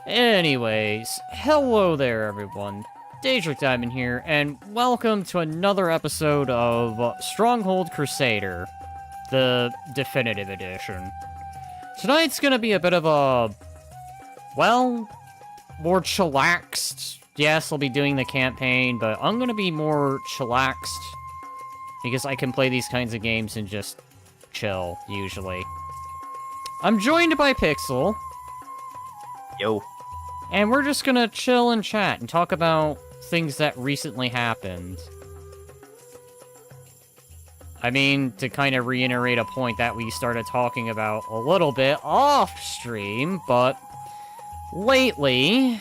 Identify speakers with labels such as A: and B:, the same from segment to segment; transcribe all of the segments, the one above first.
A: Anyways, hello there, everyone. Daedric Diamond here, and welcome to another episode of Stronghold Crusader, the definitive edition. Tonight's gonna be a bit of a, well, more chillaxed. Yes, I'll be doing the campaign, but I'm gonna be more chillaxed because I can play these kinds of games and just chill, usually. I'm joined by Pixel.
B: Yo.
A: And we're just gonna chill and chat and talk about things that recently happened. I mean, to kind of reiterate a point that we started talking about a little bit off stream, but lately,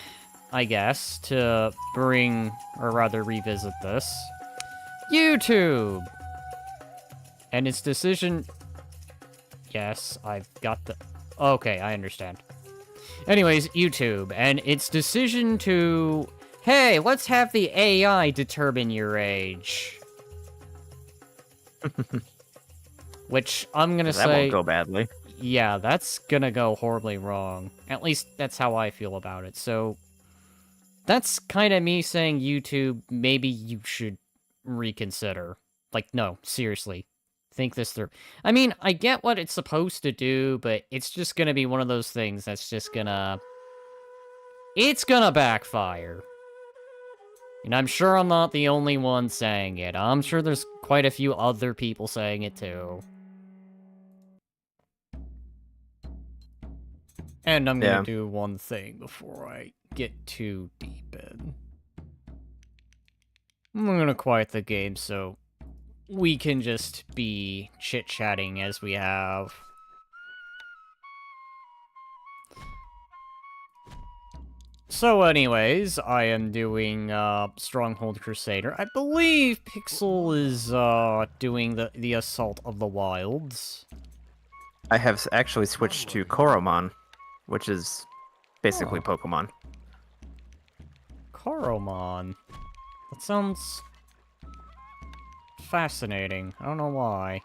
A: I guess, to bring, or rather revisit this, YouTube! And its decision... Yes, I've got the... Okay, I understand. Anyways, YouTube, and its decision to... Hey, let's have the AI determine your age. Which, I'm gonna say...
B: That won't go badly.
A: Yeah, that's gonna go horribly wrong. At least, that's how I feel about it. So, that's kind of me saying, YouTube, maybe you should reconsider. Like, no, seriously. Think this through. I mean, I get what it's supposed to do, but it's just gonna be one of those things that's just gonna... It's gonna backfire. And I'm sure I'm not the only one saying it. I'm sure there's quite a few other people saying it too. And I'm gonna do one thing before I get too deep in. I'm gonna quiet the game so we can just be chit-chatting as we have. So anyways, I am doing Stronghold Crusader. I believe Pixel is doing the Assault of the Wilds.
B: I have actually switched to Koromon, which is basically Pokemon.
A: Koromon. That sounds fascinating. I don't know why.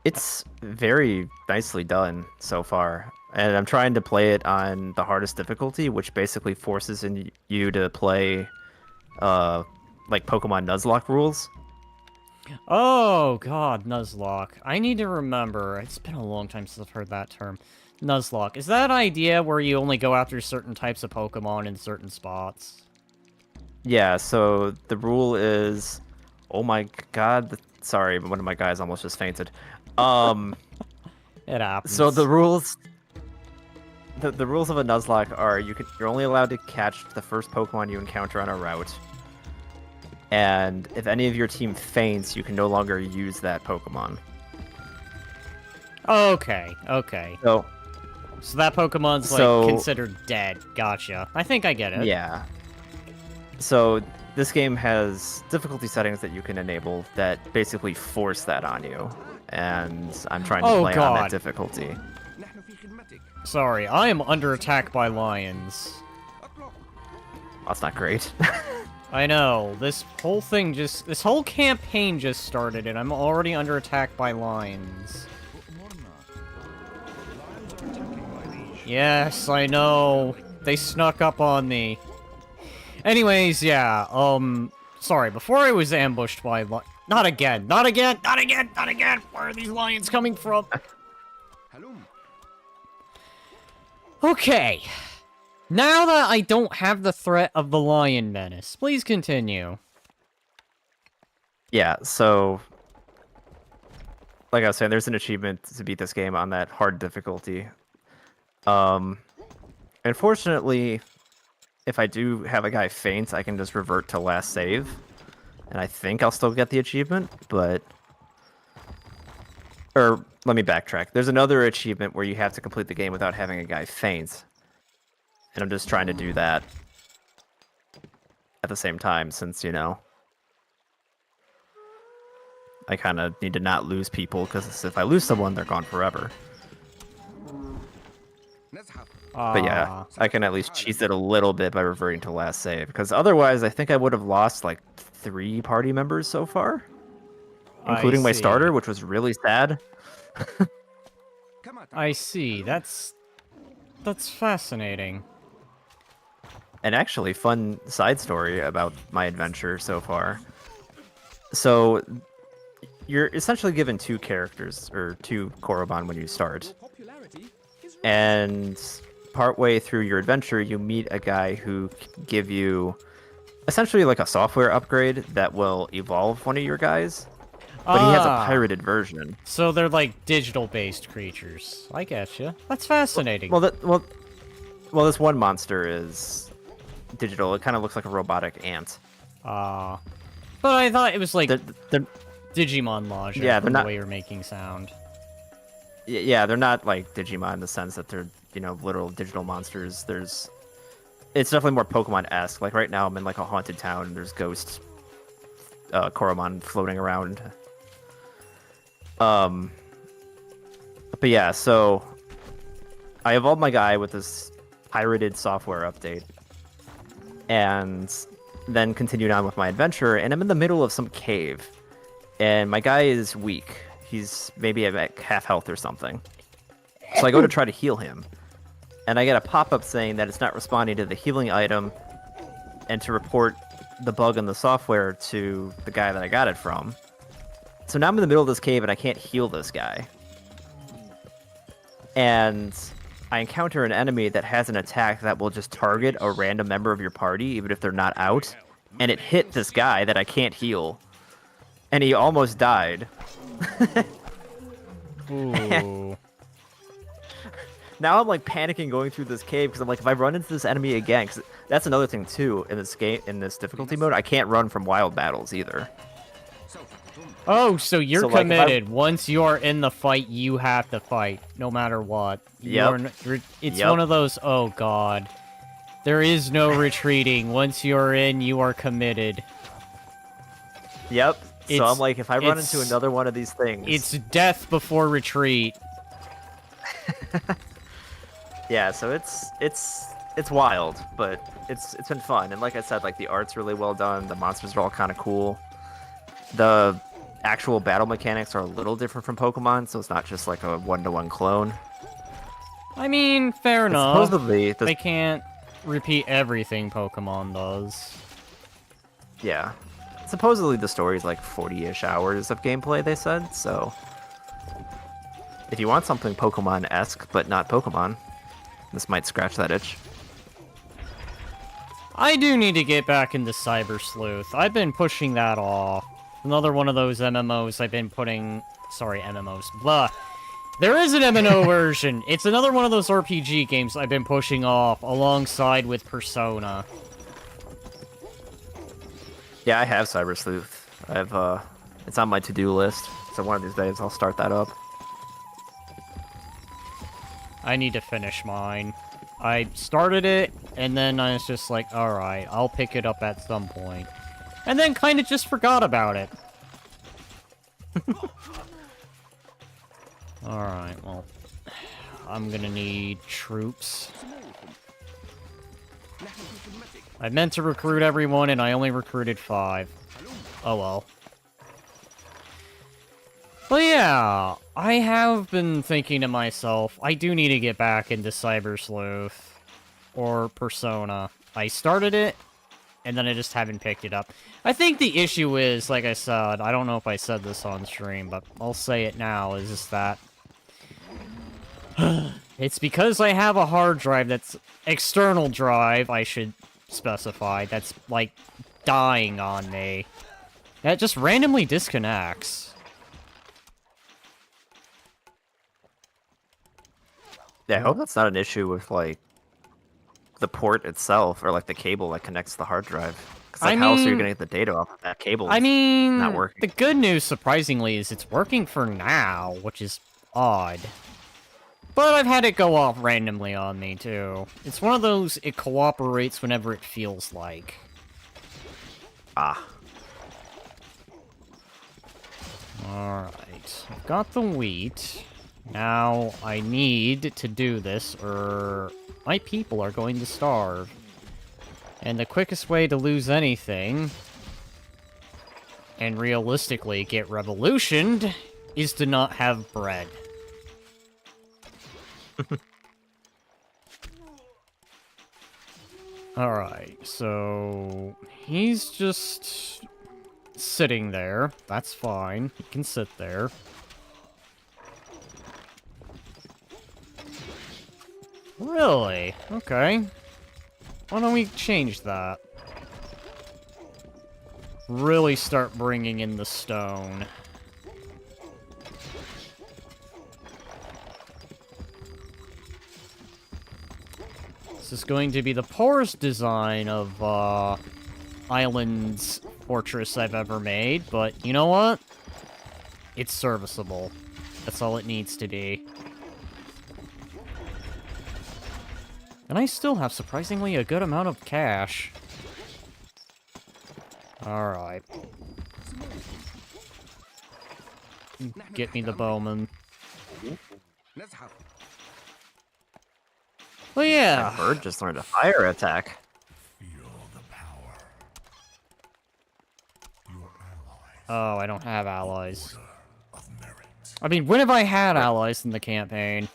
B: It's very nicely done so far, and I'm trying to play it on the hardest difficulty, which basically forces you to play like Pokemon Nuzlocke rules.
A: Oh god, Nuzlocke. I need to remember. It's been a long time since I've heard that term. Nuzlocke. Is that idea where you only go after certain types of Pokemon in certain spots?
B: Yeah, so the rule is... Oh my god, sorry, one of my guys almost just fainted.
A: It happens.
B: So the rules... The rules of a Nuzlocke are you're only allowed to catch the first Pokemon you encounter on a route. And if any of your team faints, you can no longer use that Pokemon.
A: Okay, okay.
B: So
A: that Pokemon's, like, considered dead. Gotcha. I think I get it.
B: Yeah. So this game has difficulty settings that you can enable that basically force that on you. And I'm trying to play on that difficulty.
A: Sorry, I am under attack by lions.
B: That's not great.
A: I know, this whole campaign just started and I'm already under attack by lions. Yes, I know. They snuck up on me. Anyways, yeah, sorry, before I was ambushed by not again, not again, not again, not again! Where are these lions coming from? Okay. Now that I don't have the threat of the lion menace, please continue.
B: Yeah, so... Like I was saying, there's an achievement to beat this game on that hard difficulty. Unfortunately, if I do have a guy faint, I can just revert to last save. And I think I'll still get the achievement, but... Or, let me backtrack. There's another achievement where you have to complete the game without having a guy faint. And I'm just trying to do that at the same time, since, you know... I kind of need to not lose people, because if I lose someone, they're gone forever. But yeah, I can at least cheese it a little bit by reverting to last save, because otherwise I think I would have lost like 3 party members so far, including my starter, which was really sad.
A: I see. That's fascinating.
B: an actually fun side story about my adventure so far. So you're essentially given two characters, or two Korriban when you start. And partway through your adventure, you meet a guy who can give you essentially like a software upgrade that will evolve one of your guys. But he has a pirated version.
A: So they're like digital-based creatures. I getcha. That's fascinating.
B: Well, this one monster is digital. It kind of looks like a robotic ant.
A: But I thought it was like
B: They're
A: Digimon logic.
B: Yeah, they're not.
A: The way you're making sound.
B: Yeah, they're not like Digimon in the sense that they're, literal digital monsters. It's definitely more Pokemon-esque. Like right now, I'm in like a haunted town, and there's ghost Koromon floating around. But yeah, so I evolved my guy with this pirated software update, and then continued on with my adventure. And I'm in the middle of some cave, and my guy is weak. He's maybe at half health or something. So I go to try to heal him, and I get a pop-up saying that it's not responding to the healing item, and to report the bug in the software to the guy that I got it from. So now I'm in the middle of this cave, and I can't heal this guy. And I encounter an enemy that has an attack that will just target a random member of your party, even if they're not out. And it hit this guy that I can't heal. And he almost died.
A: Ooh.
B: Now I'm like panicking going through this cave because I'm like, if I run into this enemy again, because that's another thing too in this game, in this difficulty mode, I can't run from wild battles either.
A: Oh, so you're
B: So, like,
A: committed. Once you are in the fight, you have to fight, no matter what. It's one of those, oh god. There is no retreating. Once you're in, you are committed.
B: Yep. So I'm like, if I run into another one of these things...
A: It's death before retreat.
B: Yeah, so it's wild, but it's been fun. And like I said, like the art's really well done. The monsters are all kind of cool. The actual battle mechanics are a little different from Pokemon, so it's not just like a one-to-one clone.
A: I mean, fair enough.
B: Supposedly,
A: they can't repeat everything Pokemon does.
B: Yeah. Supposedly the story's like 40-ish hours of gameplay, they said, so... If you want something Pokemon-esque, but not Pokemon, this might scratch that itch.
A: I do need to get back into Cyber Sleuth. I've been pushing that off. Another one of those MMOs I've been putting... Sorry, MMOs. Blah. There is an MMO version. It's another one of those RPG games I've been pushing off, alongside with Persona.
B: Yeah, I have Cyber Sleuth. It's on my to-do list, so one of these days I'll start that up.
A: I need to finish mine. I started it, and then I was just like, alright, I'll pick it up at some point. And then kind of just forgot about it. Alright, well, I'm gonna need troops. I meant to recruit everyone, and I only recruited 5. Oh well. But yeah, I have been thinking to myself, I do need to get back into Cyber Sleuth. Or Persona. I started it, and then I just haven't picked it up. I think the issue is, like I said, I don't know if I said this on stream, but I'll say it now, is just that... it's because I have a hard drive that's... external drive, I should specify, that's, like, dying on me. That just randomly disconnects.
B: Yeah, I hope that's not an issue with, like, the port itself, or, like, the cable that connects the hard drive. Because, like, how else are you gonna get the data off of that cable?
A: I mean,
B: not working.
A: The good news, surprisingly, is it's working for now, which is odd. But I've had it go off randomly on me, too. It's one of those, it cooperates whenever it feels like.
B: Ah.
A: Alright, I've got the wheat. Now, I need to do this, or my people are going to starve. And the quickest way to lose anything, and realistically get revolutioned, is to not have bread. Alright, so... he's just... sitting there. That's fine. He can sit there. Really? Okay. Why don't we change that? Really start bringing in the stone. This is going to be the poorest design of, Island's Fortress I've ever made, but you know what? It's serviceable. That's all it needs to be. And I still have surprisingly a good amount of cash. Alright. Get me the bowman. Well, yeah.
B: That bird just learned a fire attack.
A: Oh, I don't have allies. I mean, when have I had allies in the campaign?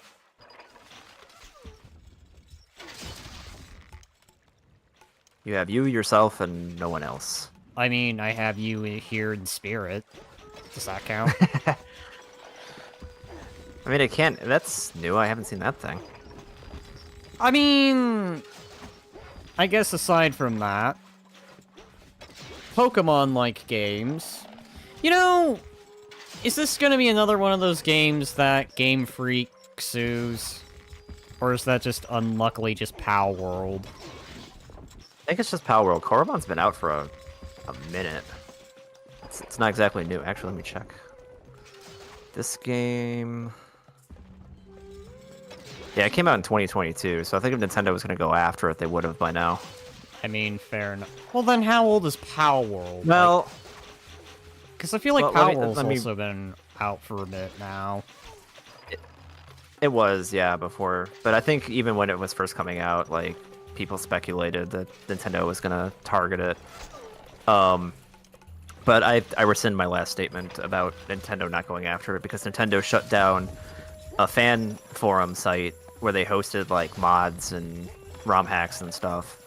B: You have you, yourself, and no one else.
A: I mean, I have you here in spirit. Does that count?
B: I mean, it can't. That's new. I haven't seen that thing.
A: I mean... I guess aside from that... Pokemon-like games... You know... Is this gonna be another one of those games that Game Freak sues? Or is that just unluckily just POW World?
B: I think it's just Power World. Korriban's been out for a minute. It's not exactly new. Actually, let me check. This game... Yeah, it came out in 2022, so I think if Nintendo was going to go after it, they would have by now.
A: I mean, fair enough. Well, then how old is POW World?
B: Well...
A: Because I feel like
B: well,
A: POW World's also been out for a bit now.
B: It was, yeah, before. But I think even when it was first coming out, like, people speculated that Nintendo was going to target it. But I rescind my last statement about Nintendo not going after it, because Nintendo shut down a fan forum site where they hosted, like, mods and ROM hacks and stuff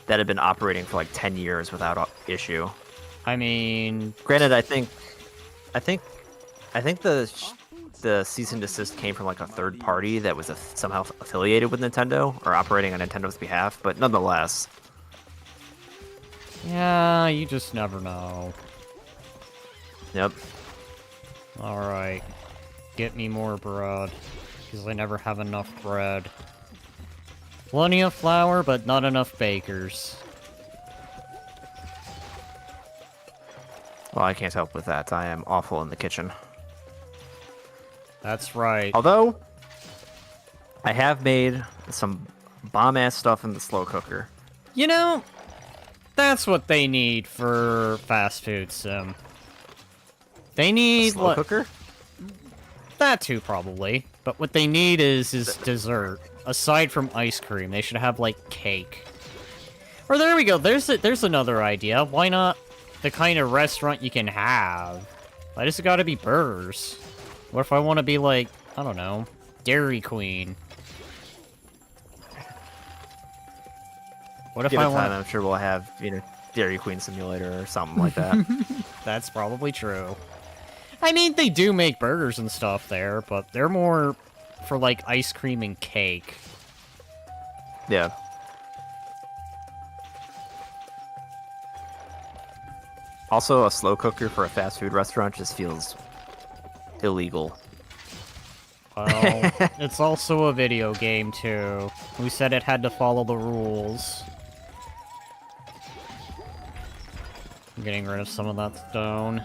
B: that had been operating for, like, 10 years without issue.
A: I mean...
B: Granted, I think the cease and desist came from, like, a third party that was somehow affiliated with Nintendo or operating on Nintendo's behalf, but nonetheless.
A: Yeah, you just never know.
B: Yep.
A: Alright. Get me more bread. Because I never have enough bread. Plenty of flour, but not enough bakers.
B: Well, I can't help with that. I am awful in the kitchen.
A: That's right.
B: Although, I have made some bomb-ass stuff in the slow cooker.
A: You know, that's what they need for fast food sim. They need...
B: Slow cooker?
A: That too, probably. But what they need is dessert. Aside from ice cream, they should have, like, cake. Or there we go, there's another idea. Why not the kind of restaurant you can have? Why does it gotta be burgers? What if I want to be, like, I don't know, Dairy Queen? What if
B: Give
A: I
B: it
A: want?
B: time, I'm sure we'll have, you know, Dairy Queen Simulator or something like that.
A: That's probably true. I mean, they do make burgers and stuff there, but they're more for, like, ice cream and cake.
B: Yeah. Also, a slow cooker for a fast food restaurant just feels illegal.
A: Well, it's also a video game, too. We said it had to follow the rules. I'm getting rid of some of that stone.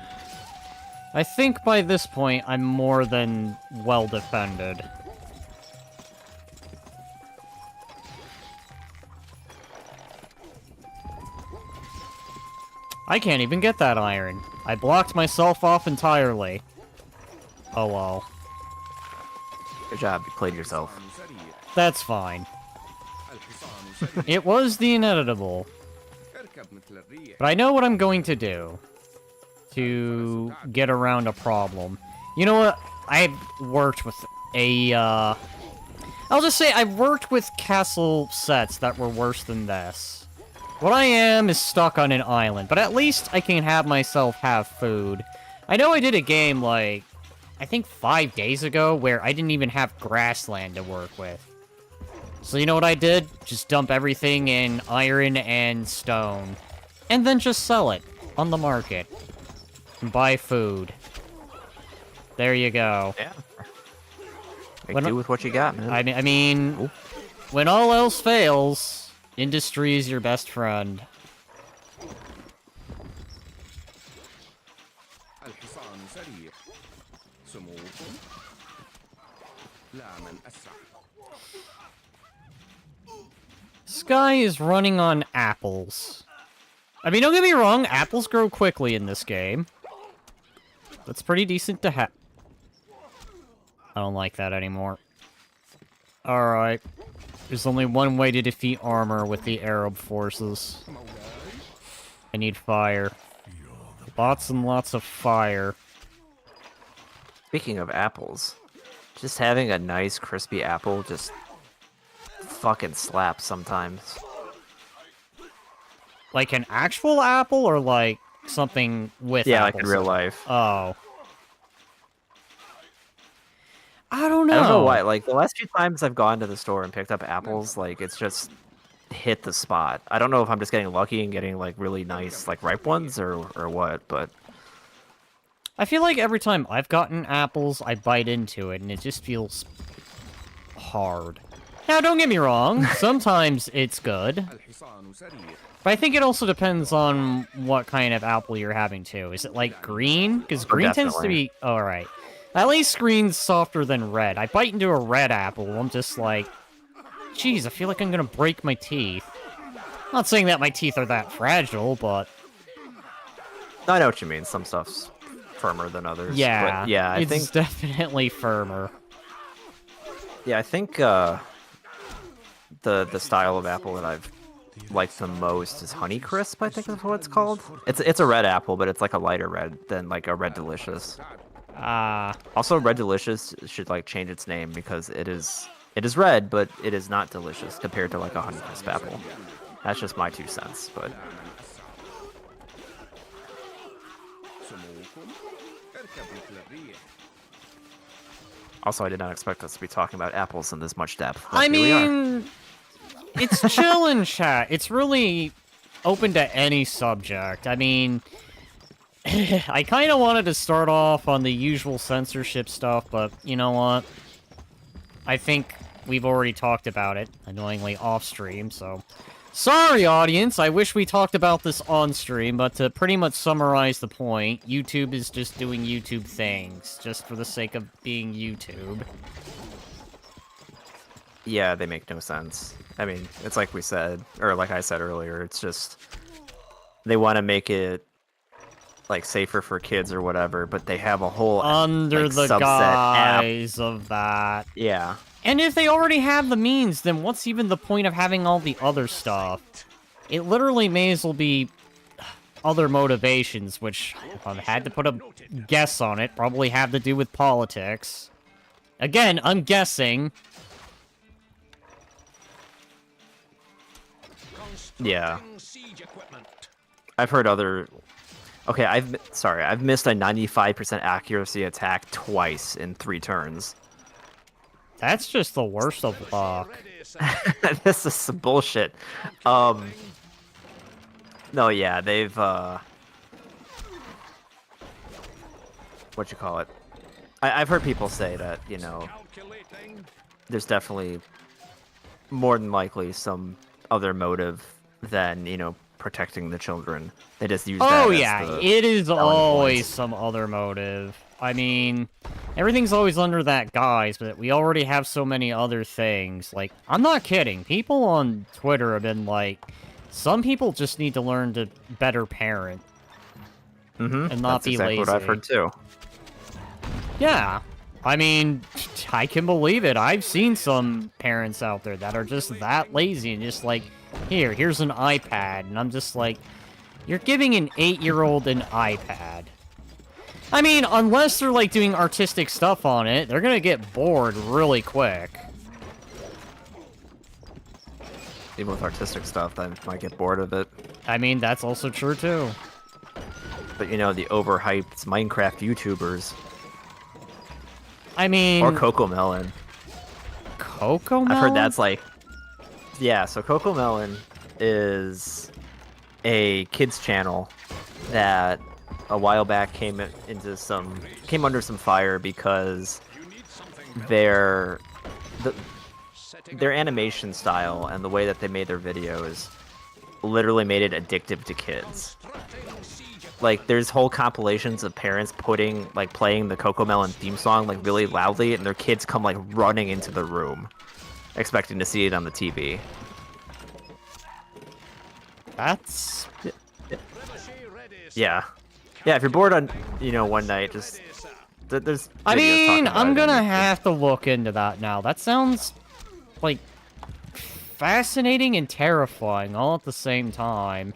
A: I think by this point, I'm more than well defended. I can't even get that iron. I blocked myself off entirely. Oh well.
B: Good job, you played yourself.
A: That's fine. It was the inevitable. But I know what I'm going to do to get around a problem. You know what? I've worked with a, I'll just say I've worked with castle sets that were worse than this. What I am is stuck on an island, but at least I can have myself have food. I know I did a game, like, I think 5 days ago, where I didn't even have grassland to work with. So you know what I did? Just dump everything in iron and stone. And then just sell it on the market. And buy food. There you go.
B: Yeah. Make do with what you got, man.
A: I mean, when all else fails, industry is your best friend. Sky is running on apples. I mean, don't get me wrong, apples grow quickly in this game. That's pretty decent to have. I don't like that anymore. Alright. There's only one way to defeat armor with the Arab forces. I need fire. Lots and lots of fire.
B: Speaking of apples, just having a nice crispy apple just fucking slaps sometimes.
A: Like an actual apple or like something with
B: Yeah,
A: apples?
B: like in real life.
A: Oh. I don't know.
B: I don't know why. Like, the last few times I've gone to the store and picked up apples, like, it's just hit the spot. I don't know if I'm just getting lucky and getting, like, really nice, like, ripe ones or what, but...
A: I feel like every time I've gotten apples, I bite into it, and it just feels hard. Now, don't get me wrong. Sometimes it's good. But I think it also depends on what kind of apple you're having, too. Is it, like, green? Because green tends to be... Oh, alright. At least green's softer than red. I bite into a red apple, I'm just like... Jeez, I feel like I'm gonna break my teeth. Not saying that my teeth are that fragile, but...
B: I know what you mean. Some stuff's firmer than others.
A: Yeah,
B: but yeah, I
A: it's
B: think...
A: definitely firmer.
B: Yeah, I think, the style of apple that I've liked the most is Honeycrisp, I think is what it's called. It's a red apple, but it's like a lighter red than, like, a Red Delicious. Also, Red Delicious should, like, change its name because it is red, but it is not delicious compared to, like, a Honeycrisp apple. That's just my 2 cents, but... Also, I did not expect us to be talking about apples in this much depth.
A: I mean, it's Chillen, chat. It's really open to any subject. I mean... I kind of wanted to start off on the usual censorship stuff, but you know what? I think we've already talked about it, annoyingly off-stream, so... Sorry, audience! I wish we talked about this on-stream, but to pretty much summarize the point, YouTube is just doing YouTube things, just for the sake of being YouTube.
B: Yeah, they make no sense. I mean, it's like we said, or like I said earlier, it's just... They want to make it like safer for kids or whatever, but they have a whole
A: under
B: like,
A: the
B: subset
A: guise
B: app.
A: of that.
B: Yeah.
A: And if they already have the means, then what's even the point of having all the other stuff? It literally may as well be other motivations, which, if I had to put a guess on it, probably have to do with politics. Again, I'm guessing.
B: Yeah. I've heard other... Okay, I've missed a 95% accuracy attack twice in 3 turns.
A: That's just the worst of luck.
B: This is some bullshit. No, yeah, they've, what you call it? I've heard people say that, you know, there's definitely more than likely some other motive than, you know, protecting the children. They just use that as
A: yeah, it is always some other motive. I mean, everything's always under that guise, but we already have so many other things. Like, I'm not kidding. People on Twitter have been like, some people just need to learn to better parent. And not be
B: exactly
A: lazy.
B: What I've heard too.
A: Yeah. I mean, I can believe it. I've seen some parents out there that are just that lazy and just like, here's an iPad. And I'm just like, you're giving an 8-year-old an iPad. I mean, unless they're like doing artistic stuff on it, they're gonna get bored really quick.
B: Even with artistic stuff, I might get bored of it.
A: I mean, that's also true, too.
B: But you know, the overhyped Minecraft YouTubers.
A: I mean...
B: Or Cocomelon.
A: Cocomelon?
B: I've heard that's like... Yeah, so Cocomelon is a kids channel that a while back came under some fire because their animation style and the way that they made their videos literally made it addictive to kids. Like, there's whole compilations of parents playing the Cocomelon theme song like really loudly, and their kids come like running into the room, expecting to see it on the TV.
A: That's...
B: Yeah. Yeah, if you're bored on, one night, just... There's
A: I mean,
B: talking
A: I'm
B: about it,
A: gonna have to look into that now. That sounds, like, fascinating and terrifying all at the same time.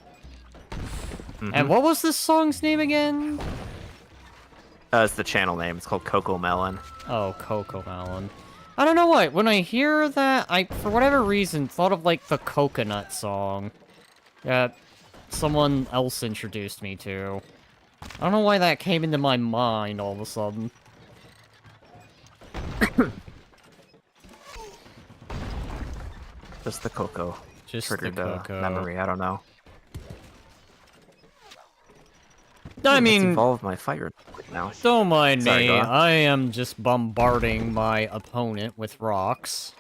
A: And what was this song's name again?
B: It's the channel name. It's called Cocomelon.
A: Oh, Cocomelon. I don't know what. When I hear that, I, for whatever reason, thought of, like, the Coconut song that someone else introduced me to. I don't know why that came into my mind all of a sudden.
B: Just the Coco.
A: Just
B: triggered
A: the Coco.
B: Memory. I don't know.
A: I mean,
B: let's evolve my fire now.
A: Don't mind
B: Sorry,
A: me.
B: go on.
A: I am just bombarding my opponent with rocks.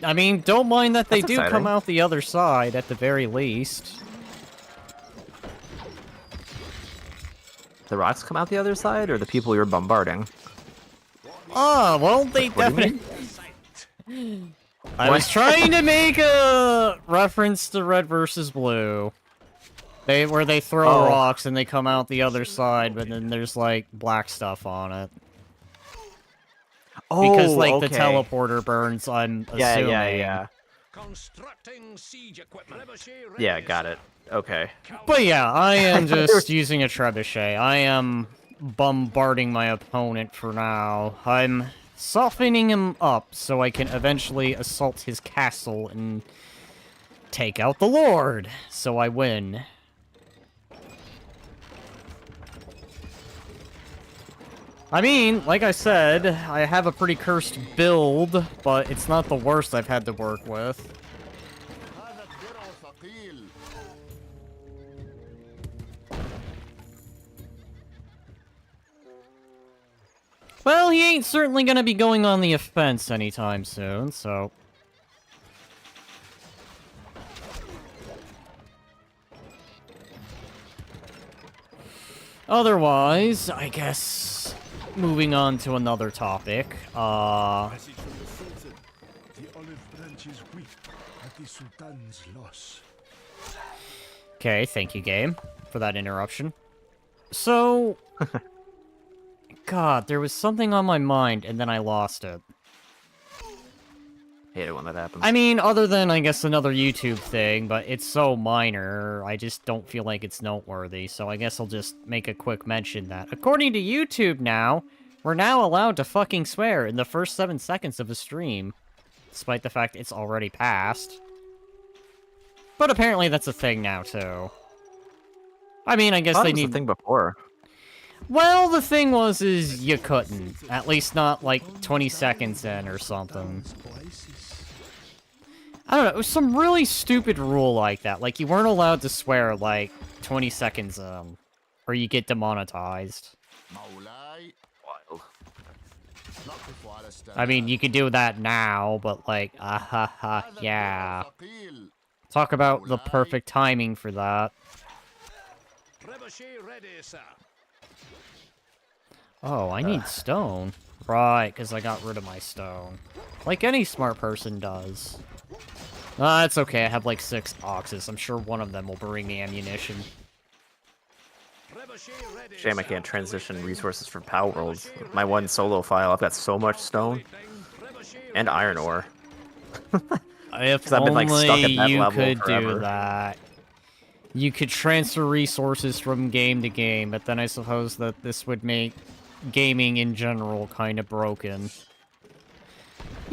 A: I mean, don't mind that they
B: That's
A: do
B: exciting.
A: come out the other side at the very least.
B: The rocks come out the other side, or the people you're bombarding?
A: Ah, well, they
B: What do you
A: definitely... I was trying to make a reference to Red versus Blue. Where they throw rocks and they come out the other side, but then there's, like, black stuff on it. Because, like, the teleporter burns, I'm assuming.
B: Yeah. Yeah, got it. Okay.
A: But yeah, I am just using a trebuchet. I am bombarding my opponent for now. I'm softening him up so I can eventually assault his castle and take out the Lord, so I win. I mean, like I said, I have a pretty cursed build, but it's not the worst I've had to work with. Well, he ain't certainly gonna be going on the offense anytime soon, so... Otherwise, I guess... Moving on to another topic,
C: Message from the Sultan. The olive branch is weak at the Sultan's loss.
A: Okay, thank you, game, for that interruption. So... God, there was something on my mind, and then I lost it.
B: Hate it when that happens.
A: I mean, other than, I guess, another YouTube thing, but it's so minor, I just don't feel like it's noteworthy, so I guess I'll just make a quick mention that, according to YouTube now, we're now allowed to fucking swear in the first 7 seconds of a stream, despite the fact it's already passed. But apparently that's a thing now, too. I mean, I guess they need...
B: the thing before.
A: Well, the thing was, is you couldn't. At least not, like, 20 seconds in or something. I don't know, it was some really stupid rule like that. Like, you weren't allowed to swear, like, 20 seconds in, or you get demonetized.
B: Wild.
A: I mean, you could do that now, but, like, yeah. Talk about the perfect timing for that. Oh, I need stone. Right, because I got rid of my stone. Like any smart person does. That's okay, I have like 6 oxes. I'm sure one of them will bring me ammunition.
B: Shame I can't transition resources from Power Worlds. My one solo file, I've got so much stone. And iron ore.
A: If
B: I've been,
A: only
B: like, stuck at that
A: you
B: level
A: could
B: forever.
A: do that. You could transfer resources from game to game, but then I suppose that this would make gaming in general kind of broken.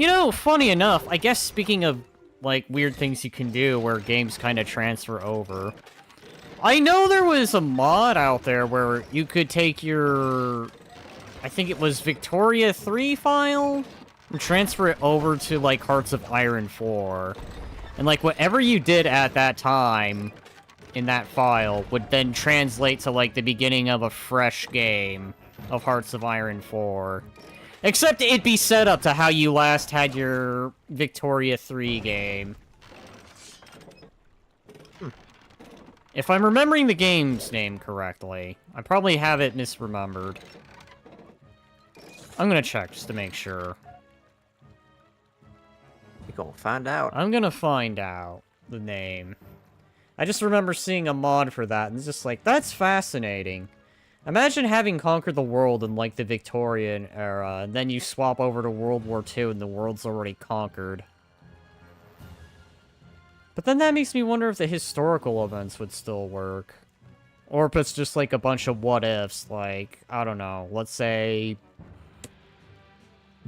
A: You know, funny enough, I guess speaking of, like, weird things you can do where games kind of transfer over, I know there was a mod out there where you could take your, I think it was Victoria 3 file, and transfer it over to, like, Hearts of Iron 4. And, like, whatever you did at that time in that file would then translate to, like, the beginning of a fresh game of Hearts of Iron 4. Except it'd be set up to how you last had your Victoria 3 game. If I'm remembering the game's name correctly. I probably have it misremembered. I'm gonna check just to make sure.
B: You gonna find out.
A: I'm gonna find out the name. I just remember seeing a mod for that, and it's just like, that's fascinating. Imagine having conquered the world in, like, the Victorian era, and then you swap over to World War II and the world's already conquered. But then that makes me wonder if the historical events would still work. Or if it's just, like, a bunch of what-ifs, like, I don't know, let's say...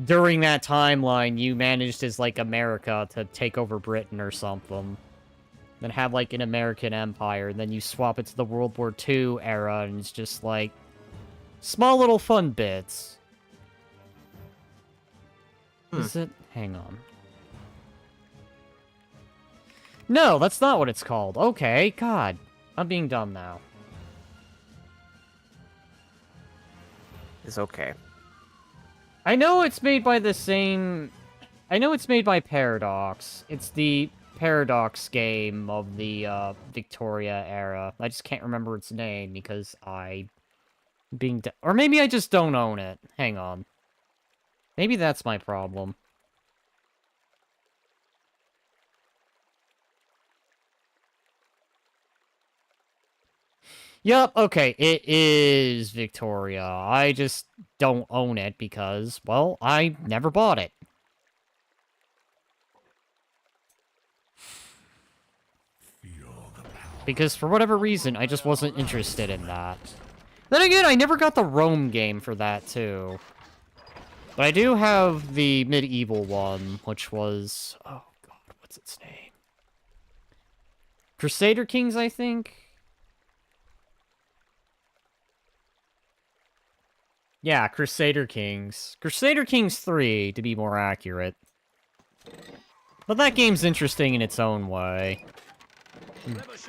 A: during that timeline, you managed as, like, America to take over Britain or something. Then have, like, an American empire, and then you swap it to the World War II era, and it's just, like, small little fun bits. Is it? Hang on. No, that's not what it's called. Okay, God. I'm being dumb now.
B: It's okay.
A: I know it's made by the same... I know it's made by Paradox. It's the Paradox game of the Victoria era. I just can't remember its name because or maybe I just don't own it. Hang on. Maybe that's my problem. Yup, okay, it is Victoria. I just don't own it because, well, I never bought it. Because for whatever reason, I just wasn't interested in that. Then again, I never got the Rome game for that, too. But I do have the medieval one, which was... oh, God, what's its name? Crusader Kings, I think? Yeah, Crusader Kings. Crusader Kings 3, to be more accurate. But that game's interesting in its own way.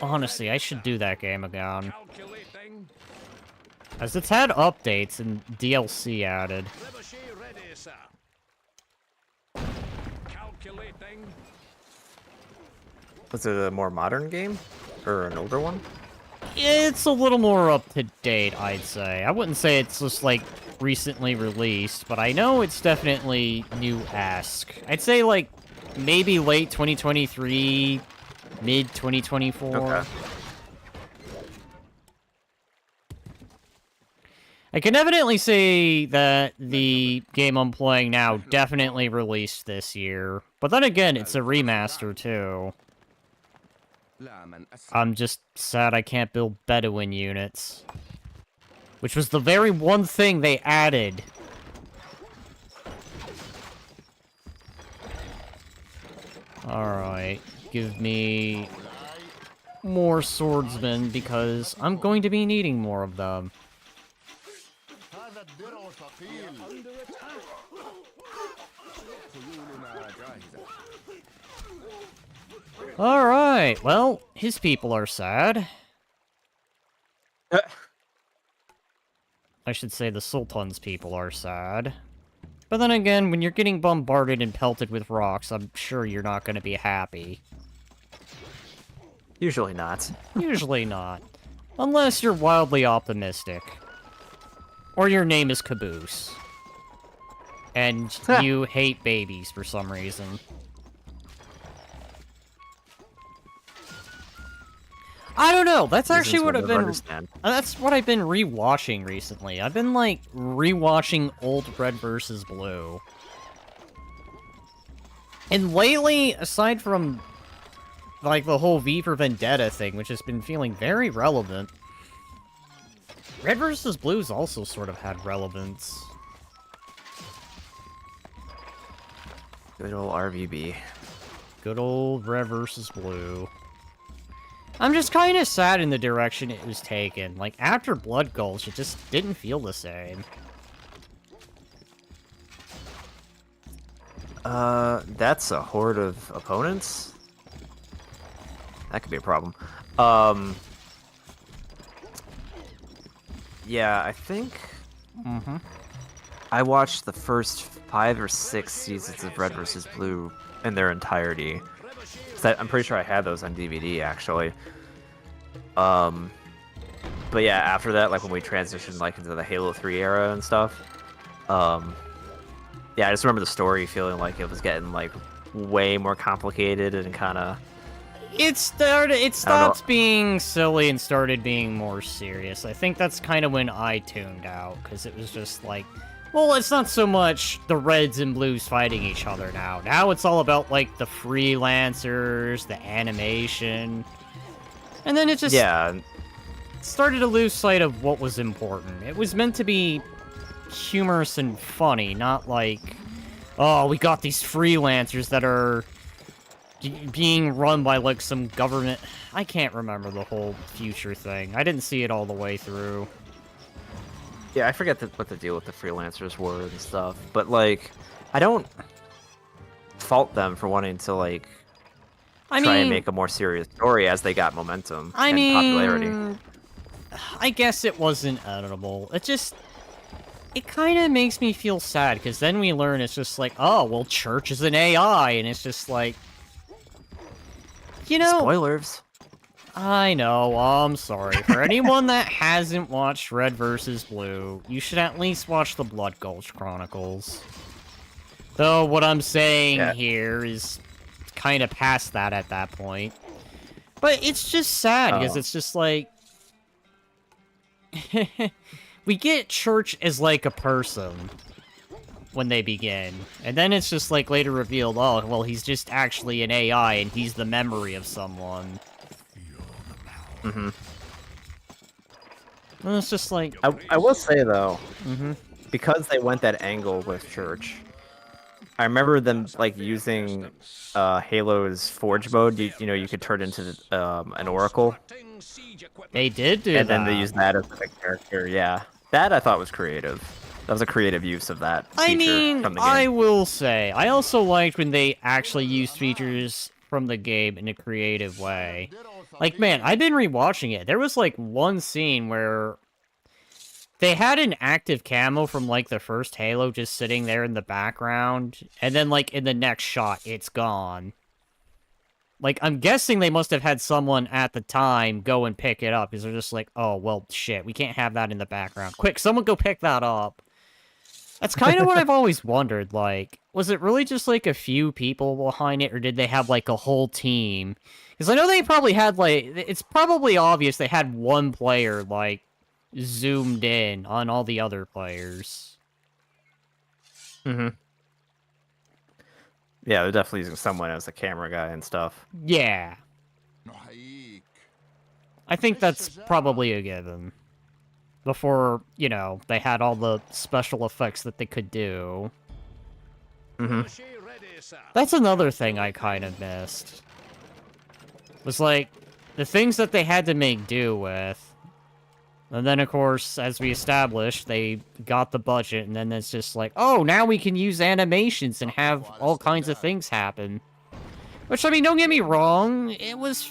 A: Honestly, I should do that game again. As it's had updates and DLC added.
B: Was it a more modern game? Or an older one?
A: It's a little more up to date, I'd say. I wouldn't say it's just, like, recently released, but I know it's definitely new-esque. I'd say, like, maybe late 2023, mid-2024.
B: Okay.
A: I can evidently say that the game I'm playing now definitely released this year. But then again, it's a remaster, too. I'm just sad I can't build Bedouin units. Which was the very one thing they added. Alright, give me more swordsmen because I'm going to be needing more of them. Alright, well, his people are sad. I should say the Sultan's people are sad. But then again, when you're getting bombarded and pelted with rocks, I'm sure you're not going to be happy.
B: Usually not.
A: Usually not. Unless you're wildly optimistic. Or your name is Caboose. And you hate babies for some reason. I don't know. That's actually what I've been. That's what I've been rewatching recently. I've been like rewatching old Red vs. Blue. And lately, aside from like the whole V for Vendetta thing, which has been feeling very relevant, Red vs. Blue's also sort of had relevance.
B: Good old RVB.
A: Good old red versus blue. I'm just kind of sad in the direction it was taken. Like, after Blood Gulch, it just didn't feel the same.
B: That's a horde of opponents? That could be a problem. Yeah, I think... I watched the first 5 or 6 seasons of Red vs. Blue in their entirety. I'm pretty sure I had those on DVD, actually. But yeah, after that, like when we transitioned like into the Halo 3 era and stuff, yeah, I just remember the story feeling like it was getting like way more complicated and kind of...
A: It stopped being silly and started being more serious. I think that's kind of when I tuned out, because it was just like, well, it's not so much the Reds and Blues fighting each other now. Now it's all about, like, the freelancers, the animation. And then it just started to lose sight of what was important. It was meant to be humorous and funny, not like, oh, we got these freelancers that are being run by, like, some government... I can't remember the whole future thing. I didn't see it all the way through.
B: Yeah, I forget what the deal with the freelancers were and stuff, but, like, I don't fault them for wanting to, like, try and make a more serious story as they got momentum and popularity.
A: I guess it wasn't editable. It kind of makes me feel sad, because then we learn it's just like, oh, well, Church is an AI, and it's just like... You know...
B: Spoilers.
A: I know, I'm sorry. For anyone that hasn't watched Red vs. Blue, you should at least watch the Blood Gulch Chronicles. Though, what I'm saying here is kind of past that at that point. But it's just sad, because it's just like... we get Church as, like, a person when they begin. And then it's just, like, later revealed, oh, well, he's just actually an AI, and he's the memory of someone.
B: Mm-hmm.
A: And it's just like...
B: I will say, though, because they went that angle with Church, I remember them, like, using Halo's Forge mode. You know, you could turn into an Oracle.
A: They did do that.
B: And then they used that as the character, yeah. That I thought was creative. That was a creative use of that feature from the game.
A: I will say, I also liked when they actually used features from the game in a creative way. Like, man, I've been rewatching it. There was, like, one scene where they had an active camo from, like, the first Halo just sitting there in the background, and then, like, in the next shot, it's gone. Like, I'm guessing they must have had someone at the time go and pick it up, because they're just like, oh, well, shit, we can't have that in the background. Quick, someone go pick that up. That's kind of what I've always wondered, like, was it really just, like, a few people behind it, or did they have, like, a whole team? Because I know they probably had, like, it's probably obvious they had one player, like, zoomed in on all the other players.
B: Mm-hmm. Yeah, they're definitely using someone as a camera guy and stuff.
A: Yeah. I think that's probably a given. Before, you know, they had all the special effects that they could do.
B: Mm-hmm.
A: That's another thing I kind of missed. Was, like, the things that they had to make do with. And then, of course, as we established, they got the budget, and then it's just like, oh, now we can use animations and have all kinds of things happen. Which, I mean, don't get me wrong, it was,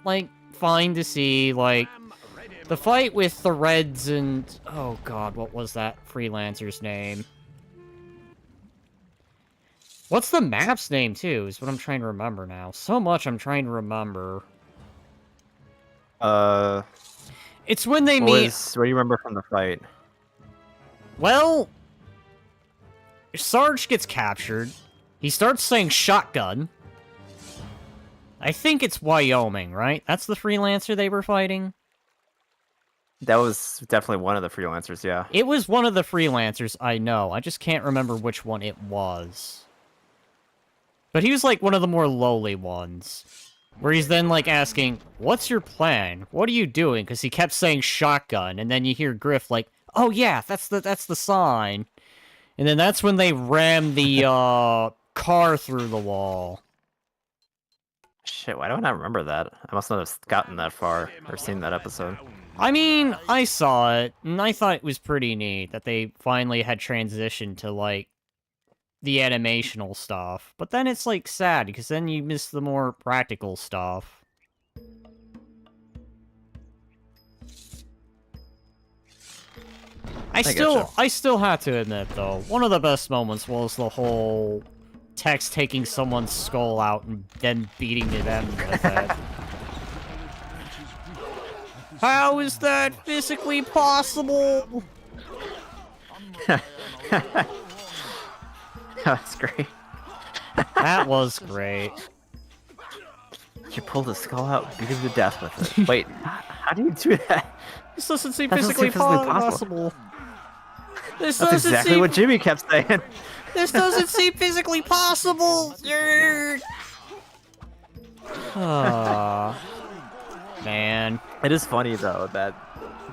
A: like, fine to see, like, the fight with the Reds and... Oh, God, what was that freelancer's name? What's the map's name, too, is what I'm trying to remember now. So much I'm trying to remember. It's when they meet...
B: What do you remember from the fight?
A: Well... Sarge gets captured. He starts saying shotgun. I think it's Wyoming, right? That's the freelancer they were fighting?
B: That was definitely one of the freelancers, yeah.
A: It was one of the freelancers, I know. I just can't remember which one it was. But he was, like, one of the more lowly ones. Where he's then, like, asking, what's your plan? What are you doing? Because he kept saying shotgun, and then you hear Griff, like, oh, yeah, that's the sign. And then that's when they ram the, car through the wall.
B: Shit, why do I not remember that? I must not have gotten that far or seen that episode.
A: I mean, I saw it, and I thought it was pretty neat that they finally had transitioned to, like, the animational stuff. But then it's, like, sad, because then you miss the more practical stuff. I still have to admit, though, one of the best moments was the whole Tex taking someone's skull out and then beating them with it. How is that physically possible?
B: That's great.
A: That was great.
B: You pulled the skull out, beat him to death with it. Wait, how do you do that?
A: This doesn't seem
B: That doesn't
A: physically
B: seem physically
A: possible. This
B: That's
A: doesn't
B: exactly
A: seem...
B: what Jimmy kept saying.
A: This doesn't seem physically possible! Man.
B: It is funny, though, that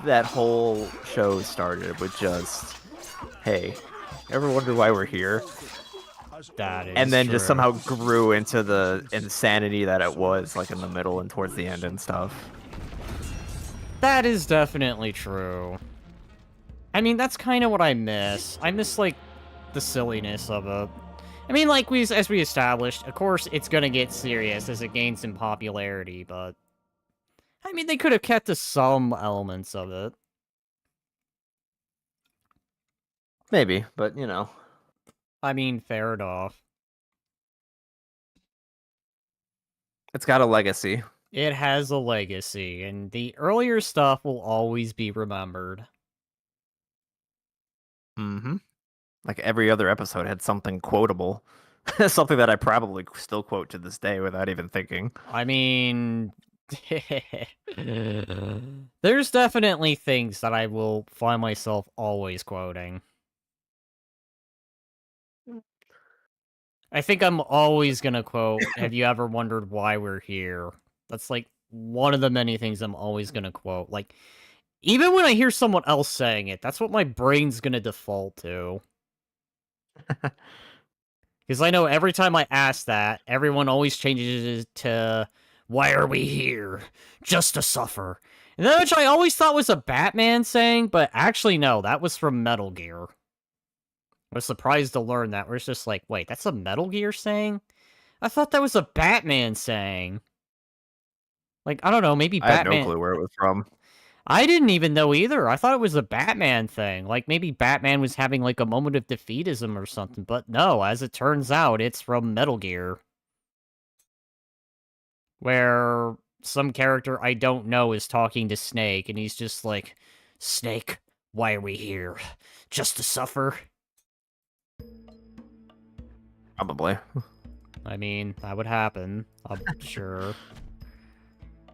B: that whole show started with just, hey, ever wonder why we're here?
A: That is
B: And then just
A: true.
B: somehow grew into the insanity that it was, like, in the middle and towards the end and stuff.
A: That is definitely true. I mean, that's kind of what I miss. I miss, like, the silliness of it. I mean, like, as we established, of course, it's gonna get serious as it gains in popularity, but... I mean, they could have kept to some elements of it.
B: Maybe, but, you know.
A: I mean, fair enough.
B: It's got a legacy.
A: It has a legacy, and the earlier stuff will always be remembered.
B: Mm-hmm. Like, every other episode had something quotable. Something that I probably still quote to this day without even thinking.
A: I mean... There's definitely things that I will find myself always quoting. I think I'm always gonna quote, have you ever wondered why we're here? That's, like, one of the many things I'm always gonna quote. Like, even when I hear someone else saying it, that's what my brain's gonna default to. Because I know every time I ask that, everyone always changes it to, why are we here? Just to suffer. And that, which I always thought was a Batman saying, but actually no, that was from Metal Gear. I was surprised to learn that, where it's just like, wait, that's a Metal Gear saying? I thought that was a Batman saying. Like, I don't know, maybe
B: I had
A: Batman...
B: no clue where it was from.
A: I didn't even know either. I thought it was a Batman thing. Like, maybe Batman was having, like, a moment of defeatism or something. But no, as it turns out, it's from Metal Gear. Where some character I don't know is talking to Snake, and he's just like, Snake, why are we here? Just to suffer?
B: Probably.
A: I mean, that would happen, I'm sure.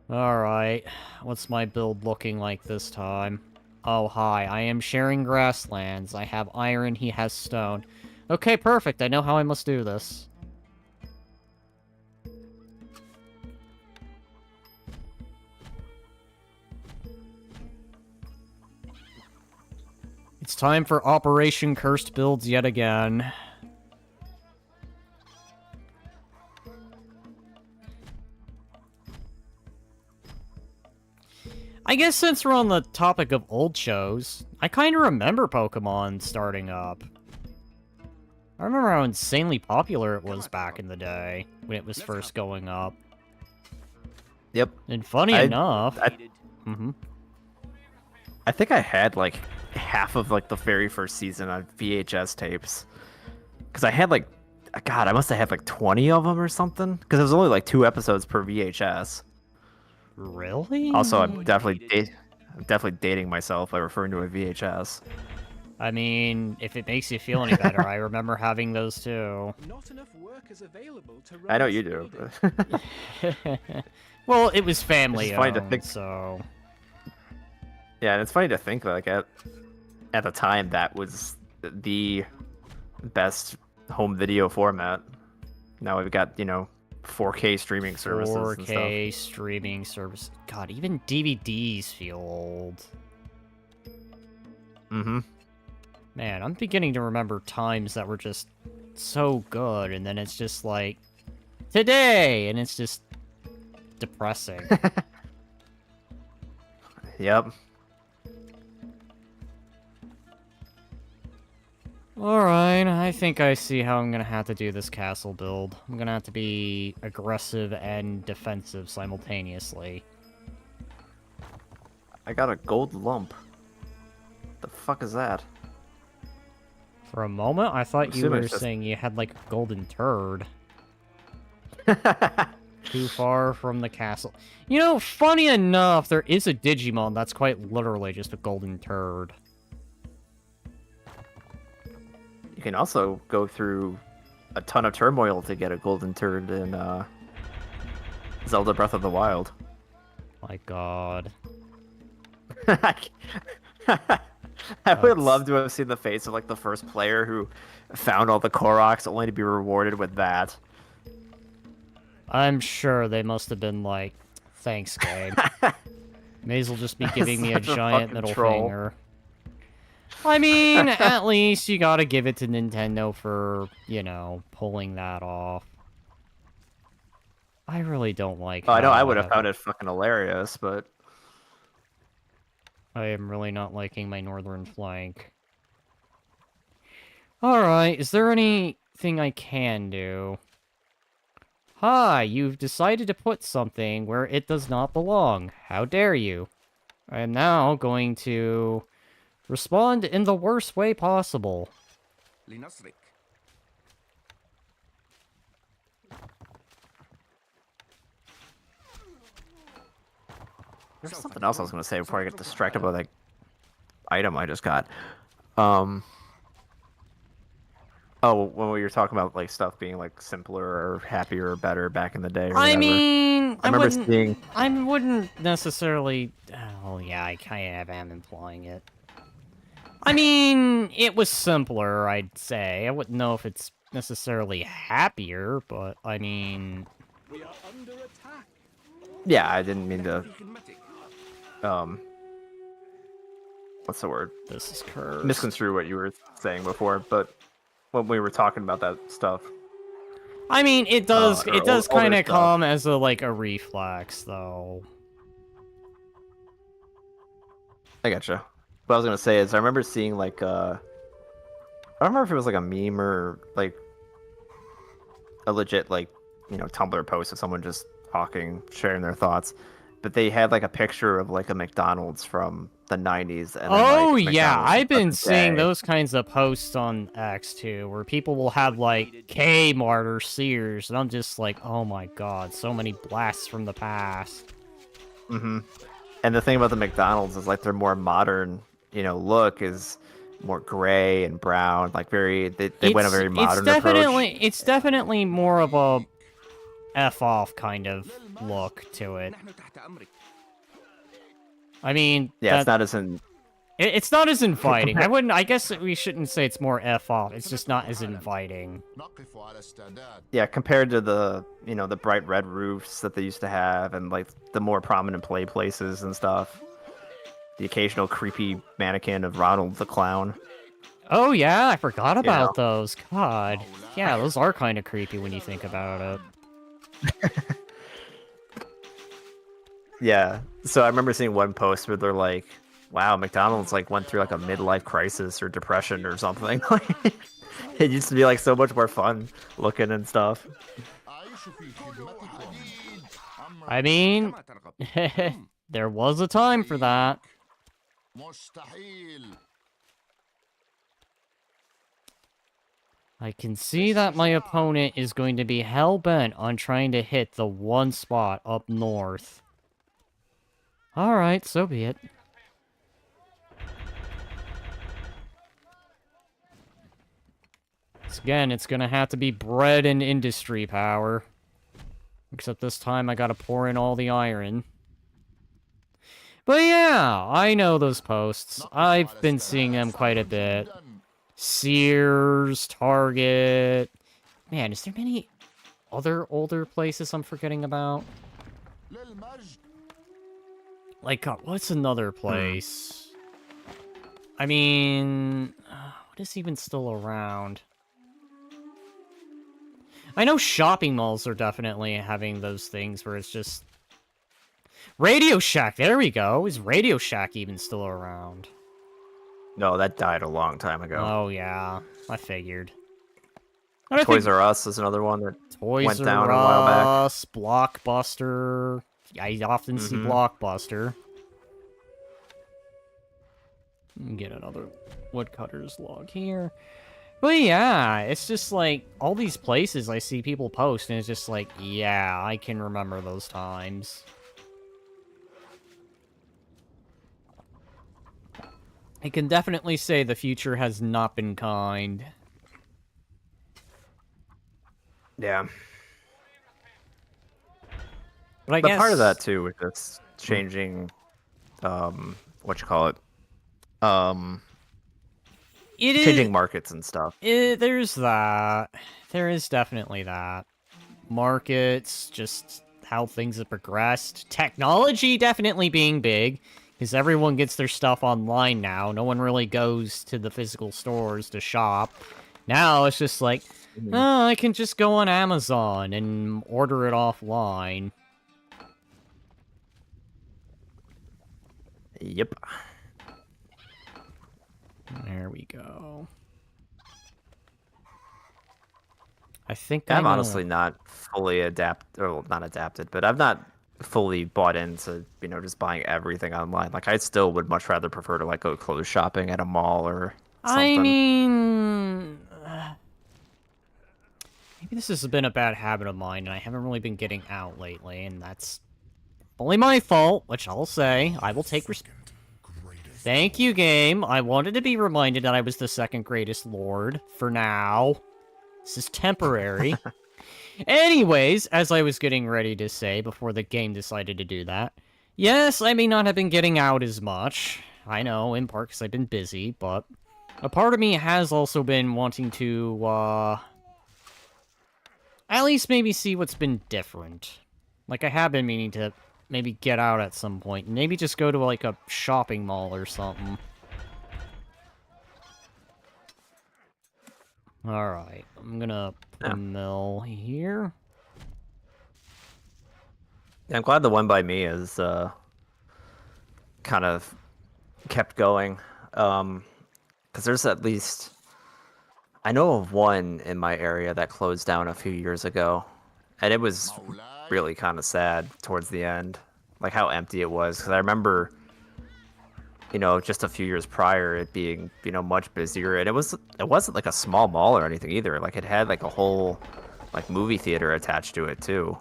A: Alright, what's my build looking like this time? Oh, hi, I am sharing grasslands. I have iron, he has stone. Okay, perfect, I know how I must do this. It's time for Operation Cursed Builds yet again. I guess since we're on the topic of old shows, I kind of remember Pokemon starting up. I remember how insanely popular it was back in the day, when it was first going up.
B: Yep.
A: And funny enough...
B: I think I had, like, half of, like, the very first season on VHS tapes. Because I had, like... God, I must have had, like, 20 of them or something. Because it was only, like, 2 episodes per VHS.
A: Really?
B: Also, I'm definitely dating myself by referring to a VHS.
A: I mean, if it makes you feel any better, I remember having those too.
D: Not enough work is available to
B: I know you do.
A: Well, it was family
B: It's funny to
A: owned,
B: think-
A: so...
B: Yeah, and it's funny to think, like, at the time, that was the best home video format. Now we've got, you know, 4K streaming services
A: 4K
B: and stuff.
A: streaming service. God, even DVDs feel old.
B: Mm-hmm.
A: Man, I'm beginning to remember times that were just so good, and then it's just like, today, and it's just depressing.
B: Yep.
A: Alright, I think I see how I'm gonna have to do this castle build. I'm gonna have to be aggressive and defensive simultaneously.
B: I got a gold lump. The fuck is that?
A: For a moment, I thought you
B: Assuming
A: were
B: it's just-
A: saying you had like a golden turd. Too far from the castle. You know, funny enough, there is a Digimon that's quite literally just a golden turd.
B: You can also go through a ton of turmoil to get a golden turd in Zelda Breath of the Wild.
A: My god.
B: I would
A: That's-
B: love to have seen the face of like the first player who found all the Koroks only to be rewarded with that.
A: I'm sure they must have been like, thanks, game. May as well just be giving me a
B: Such a
A: giant
B: fucking
A: middle
B: troll.
A: finger. I mean, at least you gotta give it to Nintendo for, you know, pulling that off. I really don't like
B: Oh, I know I
A: how
B: would have found it fucking hilarious, but
A: I am really not liking my northern flank. Alright, is there anything I can do? Hi, you've decided to put something where it does not belong. How dare you? I am now going to respond in the worst way possible.
E: لنصرك.
B: there's something else I was gonna say before I get distracted by that item I just got. Oh, when we were talking about like stuff being like simpler or happier or better back in the day. Or
A: I
B: whatever.
A: mean,
B: I remember seeing.
A: I wouldn't necessarily... Oh, yeah, I kind of am implying it. I mean, it was simpler, I'd say. I wouldn't know if it's necessarily happier, but, I mean...
D: We are under attack.
B: Yeah, I didn't mean to.
E: خدمتك.
B: What's the word?
A: This is cursed.
B: Misconstrue what you were saying before, but when we were talking about that stuff.
A: I mean, it does
B: or
A: it does
B: older
A: kind of
B: stuff.
A: come as a, like, a reflex, though.
B: I gotcha. What I was gonna say is I remember seeing like I don't remember if it was like a meme or like a legit like Tumblr post of someone just talking, sharing their thoughts, but they had like a picture of like a McDonald's from the 90s. And then,
A: Oh,
B: like,
A: yeah,
B: McDonald's
A: I've been
B: present
A: seeing
B: day.
A: those kinds of posts on X, too, where people will have, like, Kmart or Sears, and I'm just like, oh my god, so many blasts from the past.
B: Mm-hmm. And the thing about the McDonald's is like their more modern, look is more gray and brown, like very they went a very modern approach.
A: It's definitely more of a F off kind of look to it.
E: نحن تحت أمرك.
A: I mean,
B: Yeah, it's not as in.
A: it's not as inviting. I guess we shouldn't say it's more F off. It's just not as inviting.
C: نقف على استعداد.
B: Yeah, compared to the the bright red roofs that they used to have, and like the more prominent play places and stuff. The occasional creepy mannequin of Ronald the Clown.
A: Oh yeah, I forgot about
B: know.
A: those. God. Yeah, those are kind of creepy when you think about it.
B: Yeah, so I remember seeing one post where they're like, "Wow, McDonald's like went through like a midlife crisis or depression or something." It used to be like so much more fun looking and stuff.
C: أعيش في خدمتكم. أمر
A: I mean,
E: كما ترغب.
A: there was a time for that.
C: مستحيل.
A: I can see that my opponent is going to be hell-bent on trying to hit the one spot up north. Alright, so be it. Again, it's gonna have to be bread and industry power. Except this time I gotta pour in all the iron. But yeah, I know those posts. I've been seeing them quite a bit. Sears, Target... Man, is there many other older places I'm forgetting about?
C: للمجد.
A: Like, what's another place? I mean... what is even still around? I know shopping malls are definitely having those things where it's just... Radio Shack, there we go. Is Radio Shack even still around?
B: No, that died a long time ago.
A: Oh, yeah. I figured. And I
B: Toys
A: think
B: R Us is another one that
A: Toys
B: went
A: R
B: down a while back.
A: Us, Blockbuster. I often see Blockbuster. Get another woodcutter's log here. But yeah, it's just like, all these places I see people post, and it's just like, yeah, I can remember those times. I can definitely say the future has not been kind.
B: Yeah.
A: But I guess...
B: part of that, too, with this changing, changing markets and stuff.
A: There's that. There is definitely that. Markets, just how things have progressed. Technology definitely being big, because everyone gets their stuff online now. No one really goes to the physical stores to shop. Now it's just like, oh, I can just go on Amazon and order it offline.
B: Yep.
A: There we go. I think
B: I'm honestly not fully not adapted, but I've not fully bought into, just buying everything online. Like, I still would much rather prefer to, like, go clothes shopping at a mall or something.
A: I mean... maybe this has been a bad habit of mine, and I haven't really been getting out lately, and that's only my fault, which I'll say. I will take Thank you, game. I wanted to be reminded that I was the second greatest lord, for now. This is temporary. Anyways, as I was getting ready to say before the game decided to do that, yes, I may not have been getting out as much. I know, in part because I've been busy, but a part of me has also been wanting to, at least maybe see what's been different. Like, I have been meaning to maybe get out at some point. Maybe just go to, like, a shopping mall or something. Alright, I'm gonna put a mill here.
B: Yeah, I'm glad the one by me is, kind of kept going. Because there's at least... I know of one in my area that closed down a few years ago. And it was really kind of sad towards the end. Like, how empty it was. Because I remember, just a few years prior, it being, much busier. And it wasn't like a small mall or anything either. Like, it had, like, a whole, like, movie theater attached to it, too.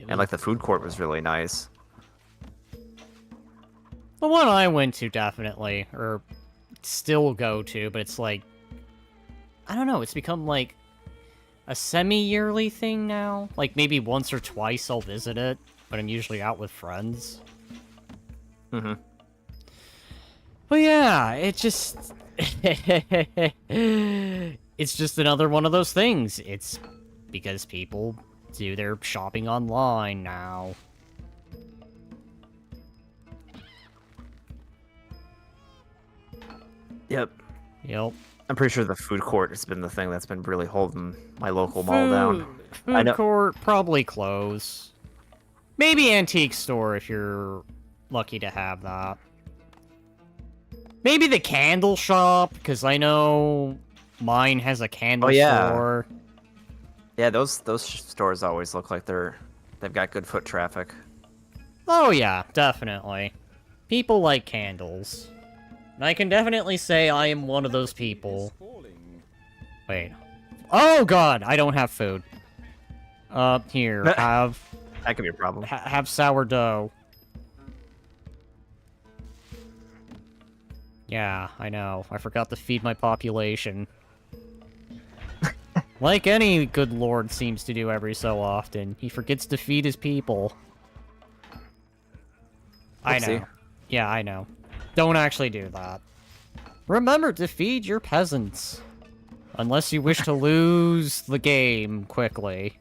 B: And, like, the food court was really nice.
A: The one I went to, definitely. Or still go to, but it's like... I don't know, it's become, like, a semi-yearly thing now. Like, maybe once or twice I'll visit it, but I'm usually out with friends.
B: Mm-hmm.
A: But yeah, it just... it's just another one of those things. It's because people do their shopping online now.
B: Yep.
A: Yep.
B: I'm pretty sure the food court has been the thing that's been really holding my local mall down.
A: Food court, probably close. Maybe antique store if you're lucky to have that. Maybe the candle shop, because I know mine has a candle store.
B: Yeah, those stores always look like they've got good foot traffic.
A: Oh yeah, definitely. People like candles. And I can definitely say I am one of those people. Wait. Oh god, I don't have food. Here, have...
B: That could be a problem.
A: have sourdough. Yeah, I know. I forgot to feed my population. Like any good lord seems to do every so often. He forgets to feed his people. I know. Yeah, I know. Don't actually do that. Remember to feed your peasants. Unless you wish to lose the game quickly.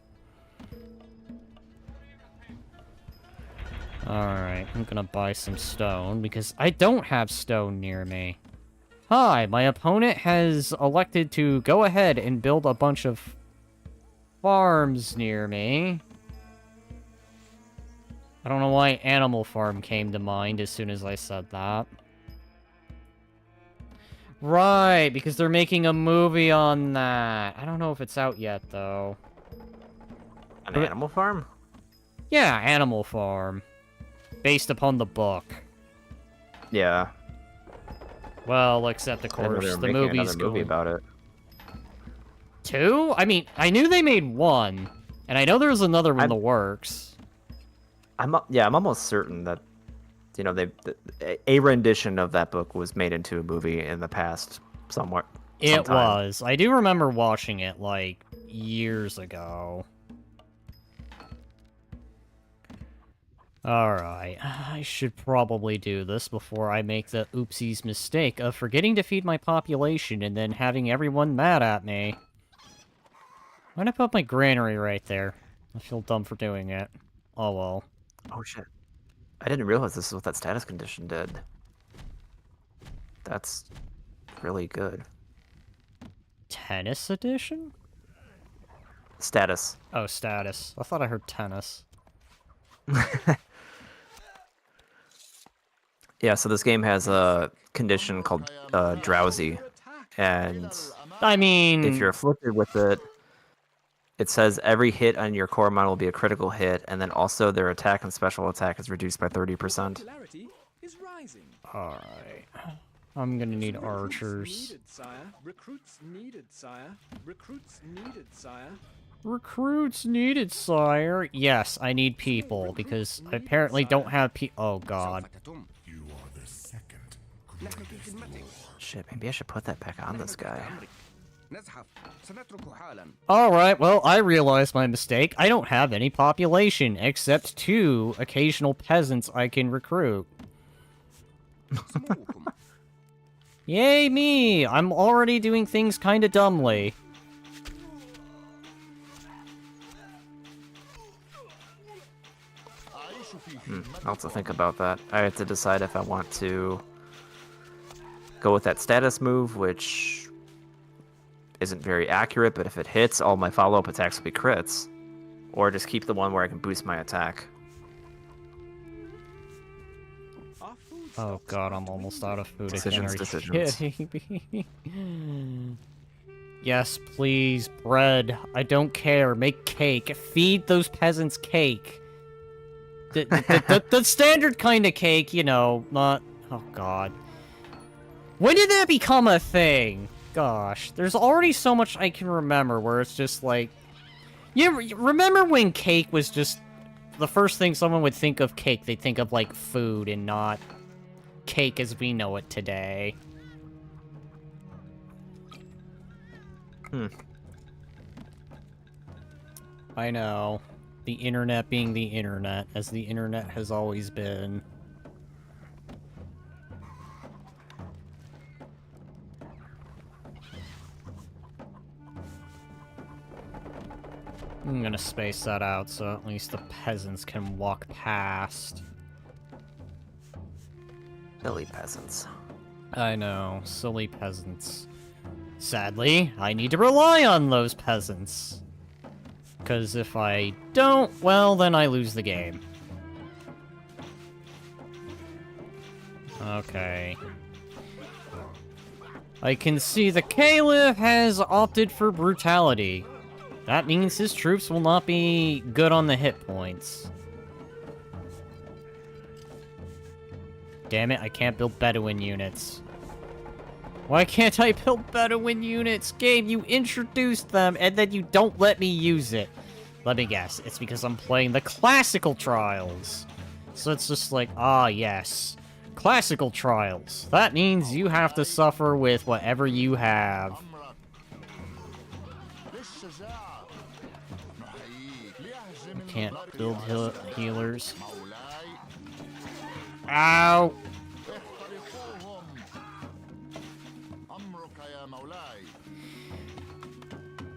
A: Alright, I'm gonna buy some stone, because I don't have stone near me. Hi, my opponent has elected to go ahead and build a bunch of farms near me. I don't know why Animal Farm came to mind as soon as I said that. Right, because they're making a movie on that. I don't know if it's out yet, though.
B: An Animal Farm?
A: Yeah, Animal Farm. Based upon the book.
B: Yeah.
A: Well, except, of
B: I didn't know
A: course,
B: they were
A: the
B: making
A: movie's
B: another movie
A: going...
B: about it.
A: 2? I mean, I knew they made 1. And I know there was another one in the works.
B: I'm almost certain that, you know, a rendition of that book was made into a movie in the past somewhat.
A: It was. I do remember watching it, like, years ago. Alright, I should probably do this before I make the oopsies mistake of forgetting to feed my population and then having everyone mad at me. Why'd I put my granary right there? I feel dumb for doing it. Oh well.
B: Oh shit. I didn't realize this is what that status condition did. That's really good.
A: Tennis edition?
B: Status.
A: Oh, status. I thought I heard tennis.
B: Yeah, so this game has a condition called drowsy, and
A: I mean...
B: if you're afflicted with it, it says every hit on your core model will be a critical hit, and then also their attack and special attack is reduced by 30%.
D: Popularity is rising.
A: Alright. I'm gonna need archers.
D: Needed, sire. Recruits needed, sire. Recruits needed, sire.
A: Recruits needed, sire. Yes, I need people, because I apparently don't have oh god.
C: You are the second greatest warrior.
B: Shit, maybe I should put that back on this guy.
A: Alright, well, I realized my mistake. I don't have any population, except 2 occasional peasants I can recruit. Yay me! I'm already doing things kinda dumbly.
B: I'll have to think about that. I have to decide if I want to go with that status move, which isn't very accurate, but if it hits, all my follow-up attacks will be crits. Or just keep the one where I can boost my attack.
A: Oh god, I'm almost out of food
B: Decisions,
A: again. Are you
B: decisions.
A: kidding me? Yes, please, bread. I don't care. Make cake. Feed those peasants cake. The standard kind of cake, you know, not... Oh god. When did that become a thing? Gosh, there's already so much I can remember where it's just like... You remember when cake was just... The first thing someone would think of cake, they'd think of, like, food and not cake as we know it today. I know. The internet being the internet, as the internet has always been. I'm gonna space that out so at least the peasants can walk past.
B: Silly peasants.
A: I know, silly peasants. Sadly, I need to rely on those peasants. Because if I don't, well, then I lose the game. Okay. I can see the Caliph has opted for brutality. That means his troops will not be good on the hit points. Damn it, I can't build Bedouin units. Why can't I build Bedouin units? Game, you introduced them, and then you don't let me use it. Let me guess, it's because I'm playing the classical trials. So it's just like, ah, yes. Classical trials. That means you have to suffer with whatever you have. I can't build healers. Ow!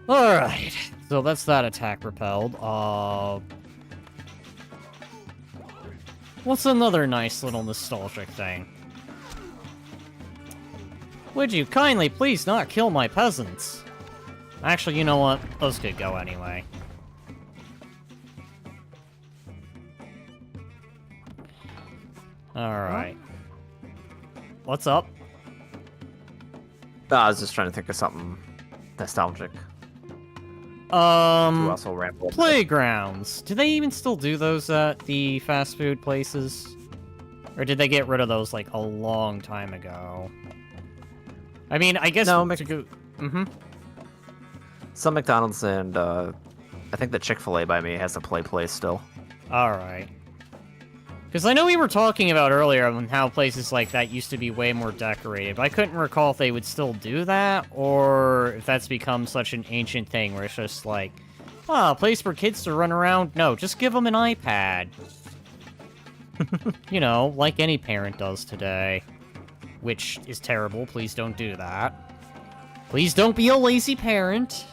A: Alright, so that's that attack repelled. What's another nice little nostalgic thing? Would you kindly please not kill my peasants? Actually, you know what? Those could go anyway. Alright. What's up?
B: I was just trying to think of something nostalgic. To also ramble.
A: Playgrounds. Do they even still do those at the fast food places? Or did they get rid of those, like, a long time ago? I mean, I guess...
B: No, some McDonald's and, I think the Chick-fil-A by me has a play place still.
A: Alright. Because I know we were talking about earlier on how places like that used to be way more decorated, but I couldn't recall if they would still do that, or if that's become such an ancient thing where it's just like, a place for kids to run around? No, just give them an iPad. You know, like any parent does today. Which is terrible, please don't do that. Please don't be a lazy parent.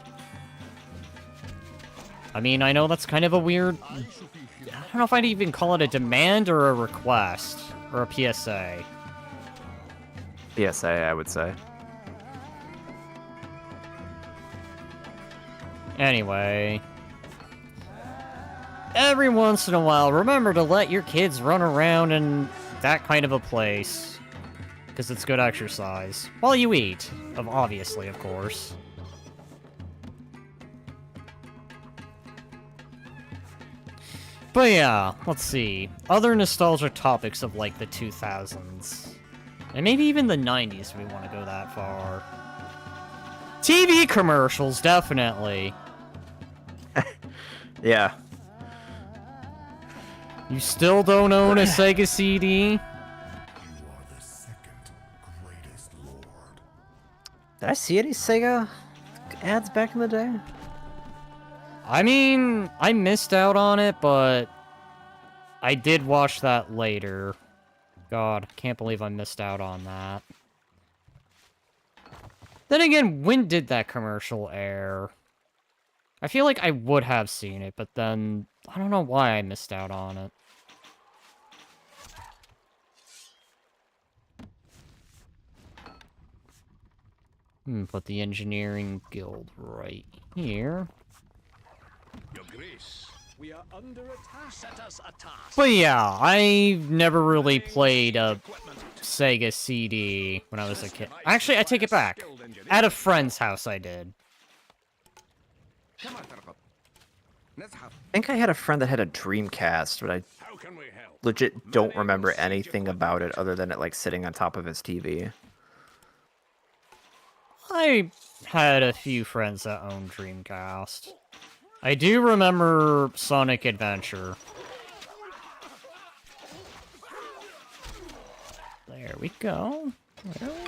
A: I mean, I know that's kind of a weird... I don't know if I'd even call it a demand or a request. Or a PSA.
B: PSA, I would say.
A: Anyway. Every once in a while, remember to let your kids run around in that kind of a place. Because it's good exercise. While you eat. Obviously, of course. But yeah, let's see. Other nostalgic topics of, like, the 2000s. And maybe even the 90s if we want to go that far. TV commercials, definitely.
B: Yeah.
A: You still don't own a Sega CD?
C: You are the second greatest lord.
B: Did I see any Sega ads back in the day?
A: I mean, I missed out on it, but I did watch that later. God, can't believe I missed out on that. Then again, when did that commercial air? I feel like I would have seen it, but then I don't know why I missed out on it. Put the engineering guild right here.
C: Your grace.
D: We are under attack. Set us a task.
A: But yeah, I never really played a Sega CD when I was a kid. Actually, I take it back. At a friend's house, I did.
E: Come on, Tarkov. Let's have.
B: I think I had a friend that had a Dreamcast, but I
C: How can we help?
B: legit don't remember anything about it other than it like sitting on top of his TV.
A: I had a few friends that owned Dreamcast. I do remember Sonic Adventure. There we go.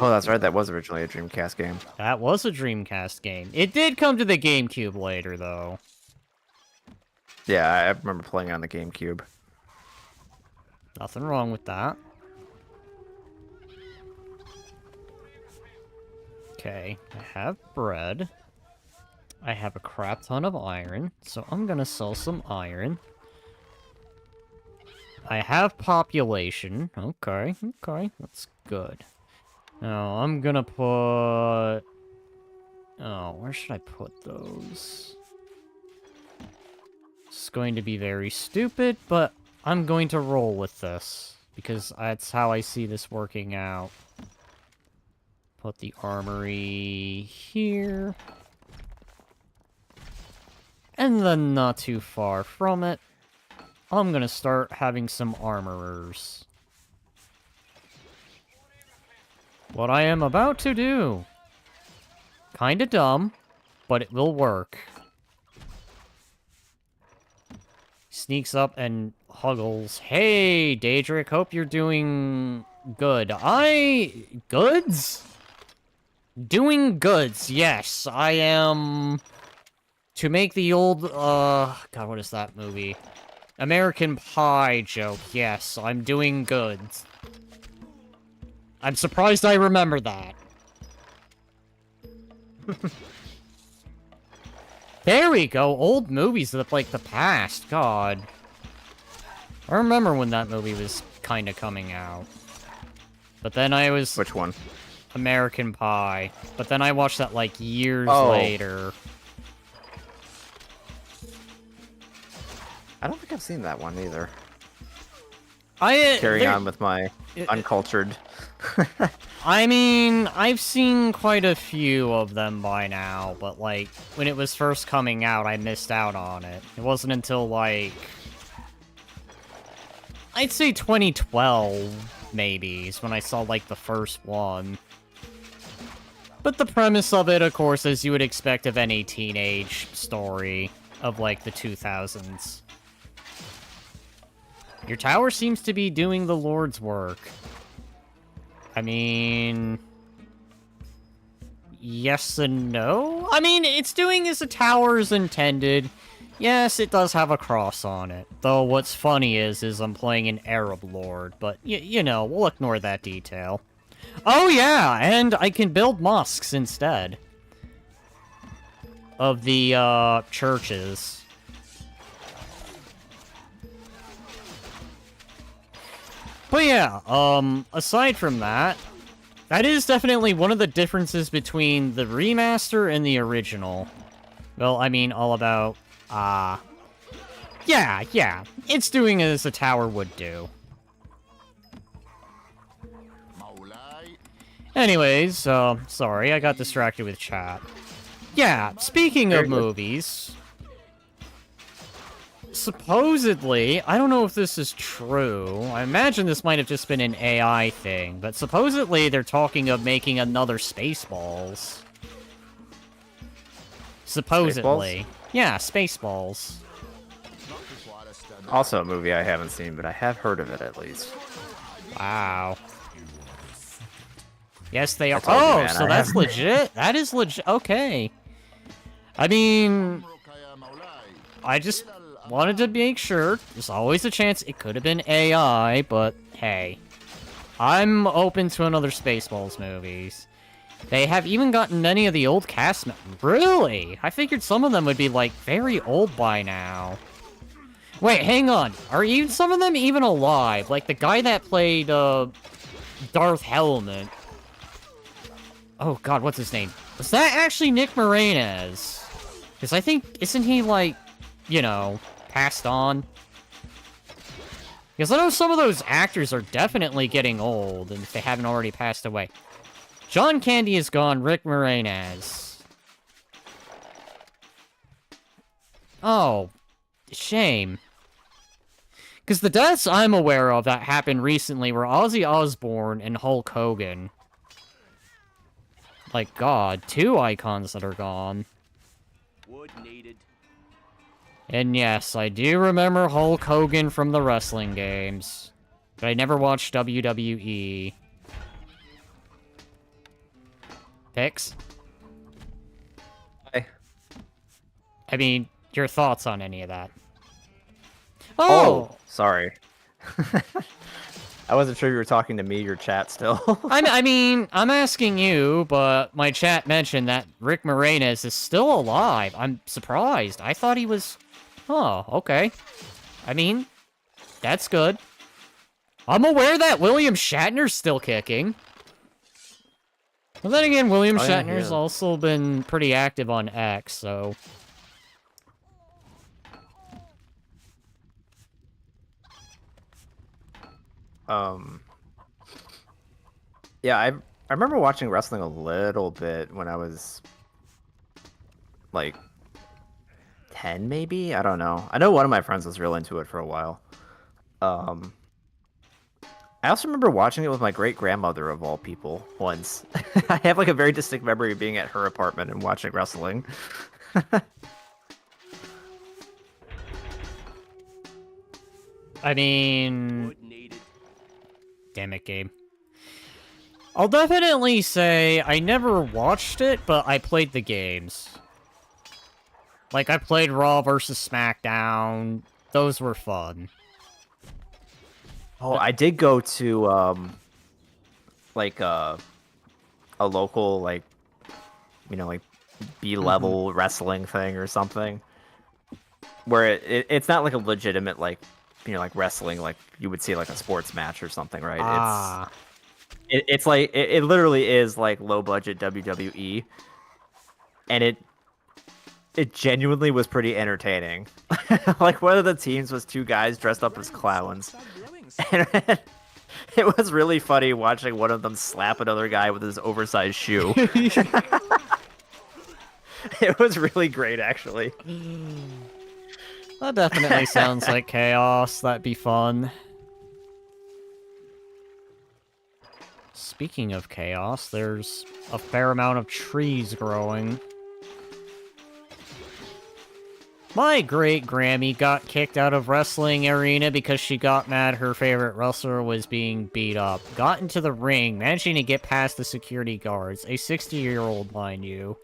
B: Oh, that's right. That was originally a Dreamcast game.
A: That was a Dreamcast game. It did come to the GameCube later, though.
B: Yeah, I remember playing it on the GameCube.
A: Nothing wrong with that. Okay, I have bread. I have a crap ton of iron, so I'm gonna sell some iron. I have population. Okay, that's good. Now, I'm gonna put... Oh, where should I put those? It's going to be very stupid, but I'm going to roll with this, because that's how I see this working out. Put the armory here. And then not too far from it, I'm gonna start having some armorers. What I am about to do. Kinda dumb, but it will work. Sneaks up and huggles. Hey, Daedric, hope you're doing good. Goods? Doing goods, yes. I am... To make the old, God, what is that movie? American Pie joke, yes, I'm doing goods. I'm surprised I remember that. There we go, old movies of, like, the past, God. I remember when that movie was kind of coming out. But then I was...
B: Which one?
A: American Pie. But then I watched that, like, years
B: Oh.
A: later.
B: I don't think I've seen that one either.
A: Carrying
B: on with my uncultured.
A: I mean, I've seen quite a few of them by now, but, like, when it was first coming out, I missed out on it. It wasn't until, like, I'd say 2012, maybe, is when I saw, like, the first one. But the premise of it, of course, as you would expect of any teenage story of, like, the 2000s. Your tower seems to be doing the Lord's work. I mean... yes and no? I mean, it's doing as a tower is intended. Yes, it does have a cross on it. Though what's funny is I'm playing an Arab Lord, but you know, we'll ignore that detail. Oh yeah, and I can build mosques instead of the, churches. But yeah, aside from that, that is definitely one of the differences between the remaster and the original. Well, I mean, all about, yeah, it's doing as a tower would do. Anyways, sorry, I got distracted with chat. Yeah, speaking of movies... supposedly, I don't know if this is true, I imagine this might have just been an AI thing, but supposedly they're talking of making another Spaceballs. Supposedly.
B: Spaceballs?
A: Yeah, Spaceballs.
B: Also a movie I haven't seen, but I have heard of it at least.
A: Wow. Yes, they are.
B: I told you,
A: Oh,
B: man,
A: so
B: I
A: that's
B: have-
A: legit? That is legit. Okay. I mean, I just wanted to make sure. There's always a chance it could have been AI, but hey. I'm open to another Spaceballs movies. They have even gotten many of the old cast members. Really? I figured some of them would be, like, very old by now. Wait, hang on. Are even some of them even alive? Like, the guy that played, Darth Helmet. Oh, God, what's his name? Was that actually Nick Moranis? Because I think, isn't he, like, you know, passed on? Because I know some of those actors are definitely getting old, and if they haven't already passed away. John Candy is gone, Rick Moranis. Oh, shame. Because the deaths I'm aware of that happened recently were Ozzy Osbourne and Hulk Hogan. Like, God, 2 icons that are gone.
D: Wood needed.
A: And yes, I do remember Hulk Hogan from the wrestling games. But I never watched WWE. Pix?
B: Hi.
A: I mean, your thoughts on any of that?
B: Oh, sorry. I wasn't sure you were talking to me, your chat still.
A: I mean, I'm asking you, but my chat mentioned that Rick Moranis is still alive. I'm surprised. I thought he was... Oh, okay. I mean, that's good. I'm aware that William Shatner's still kicking. Well, then again, William Shatner's also been pretty active on X, so...
B: Yeah, I remember watching wrestling a little bit when I was like 10 maybe? I don't know. I know one of my friends was real into it for a while. I also remember watching it with my great-grandmother of all people once. I have like a very distinct memory of being at her apartment and watching wrestling.
A: I mean... Damn it, Gabe. I'll definitely say I never watched it, but I played the games. Like, I played Raw vs. SmackDown. Those were fun.
B: Oh, I did go to, like, a local, like, you know, like, B-level wrestling thing or something. Where it's not, like, a legitimate, like, you know, like, wrestling, like, you would see, like, a sports match or something, right?
A: Ah.
B: It's like, it literally is, like, low-budget WWE. And it genuinely was pretty entertaining. Like one of the teams was two guys dressed up as clowns. And it was really funny watching one of them slap another guy with his oversized shoe. It was really great, actually.
A: That definitely sounds like chaos. That'd be fun. Speaking of chaos, there's a fair amount of trees growing. My great-Grammy got kicked out of wrestling arena because she got mad her favorite wrestler was being beat up. Got into the ring, managing to get past the security guards. A 60-year-old, mind you.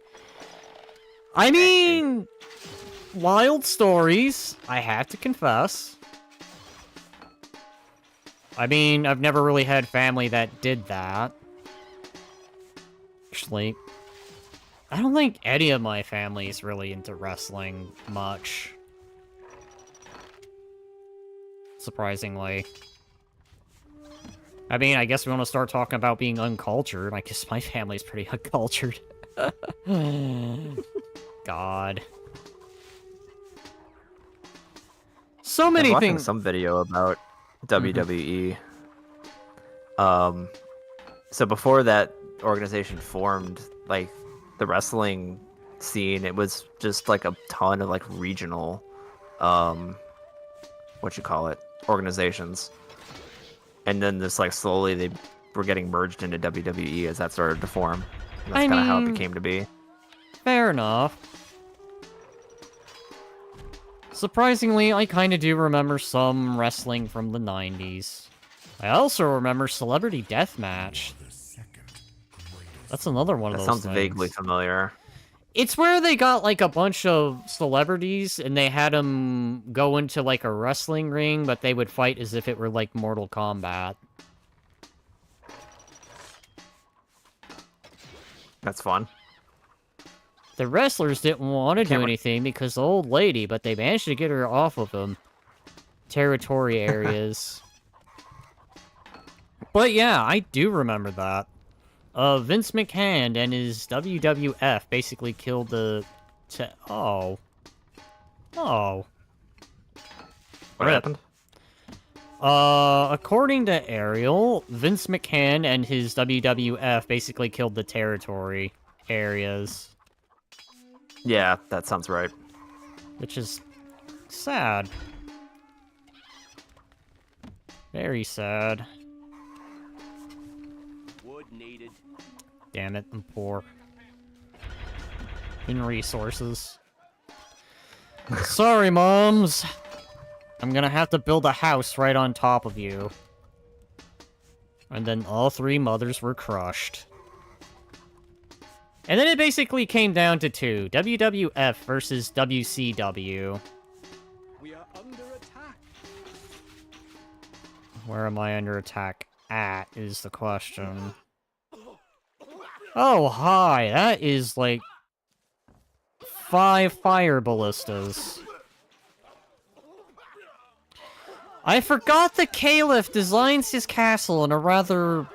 A: I mean, wild stories, I have to confess. I mean, I've never really had family that did that. Actually, I don't think any of my family is really into wrestling much. Surprisingly. I mean, I guess we want to start talking about being uncultured. I guess my family's pretty uncultured. God. So many
B: watching
A: things.
B: some video about WWE. So before that organization formed, like the wrestling scene, it was just like a ton of like regional, organizations. And then this like slowly they were getting merged into WWE as that started to form. And that's kind of how it became to be.
A: Fair enough. Surprisingly, I kind of do remember some wrestling from the 90s. I also remember Celebrity Deathmatch. That's another one of
B: That
A: those
B: sounds
A: things.
B: vaguely familiar.
A: It's where they got, like, a bunch of celebrities, and they had them go into, like, a wrestling ring, but they would fight as if it were, like, Mortal Kombat.
B: That's fun.
A: The wrestlers didn't want to do anything because the old lady, but they managed to get her off of them. Territory areas. But yeah, I do remember that. Vince McMahon and his WWF basically killed the... Oh.
B: What
A: Rip.
B: happened?
A: According to Ariel, Vince McMahon and his WWF basically killed the territory areas.
B: Yeah, that sounds right.
A: Which is sad. Very sad.
E: Wood needed.
A: Damn it, I'm poor. In resources. Sorry, moms! I'm gonna have to build a house right on top of you. And then all three mothers were crushed. And then it basically came down to two. WWF versus WCW.
D: We are under attack.
A: Where am I under attack at, is the question. Oh, hi! That is, like... 5 fire ballistas. I forgot the Caliph designs his castle in a rather...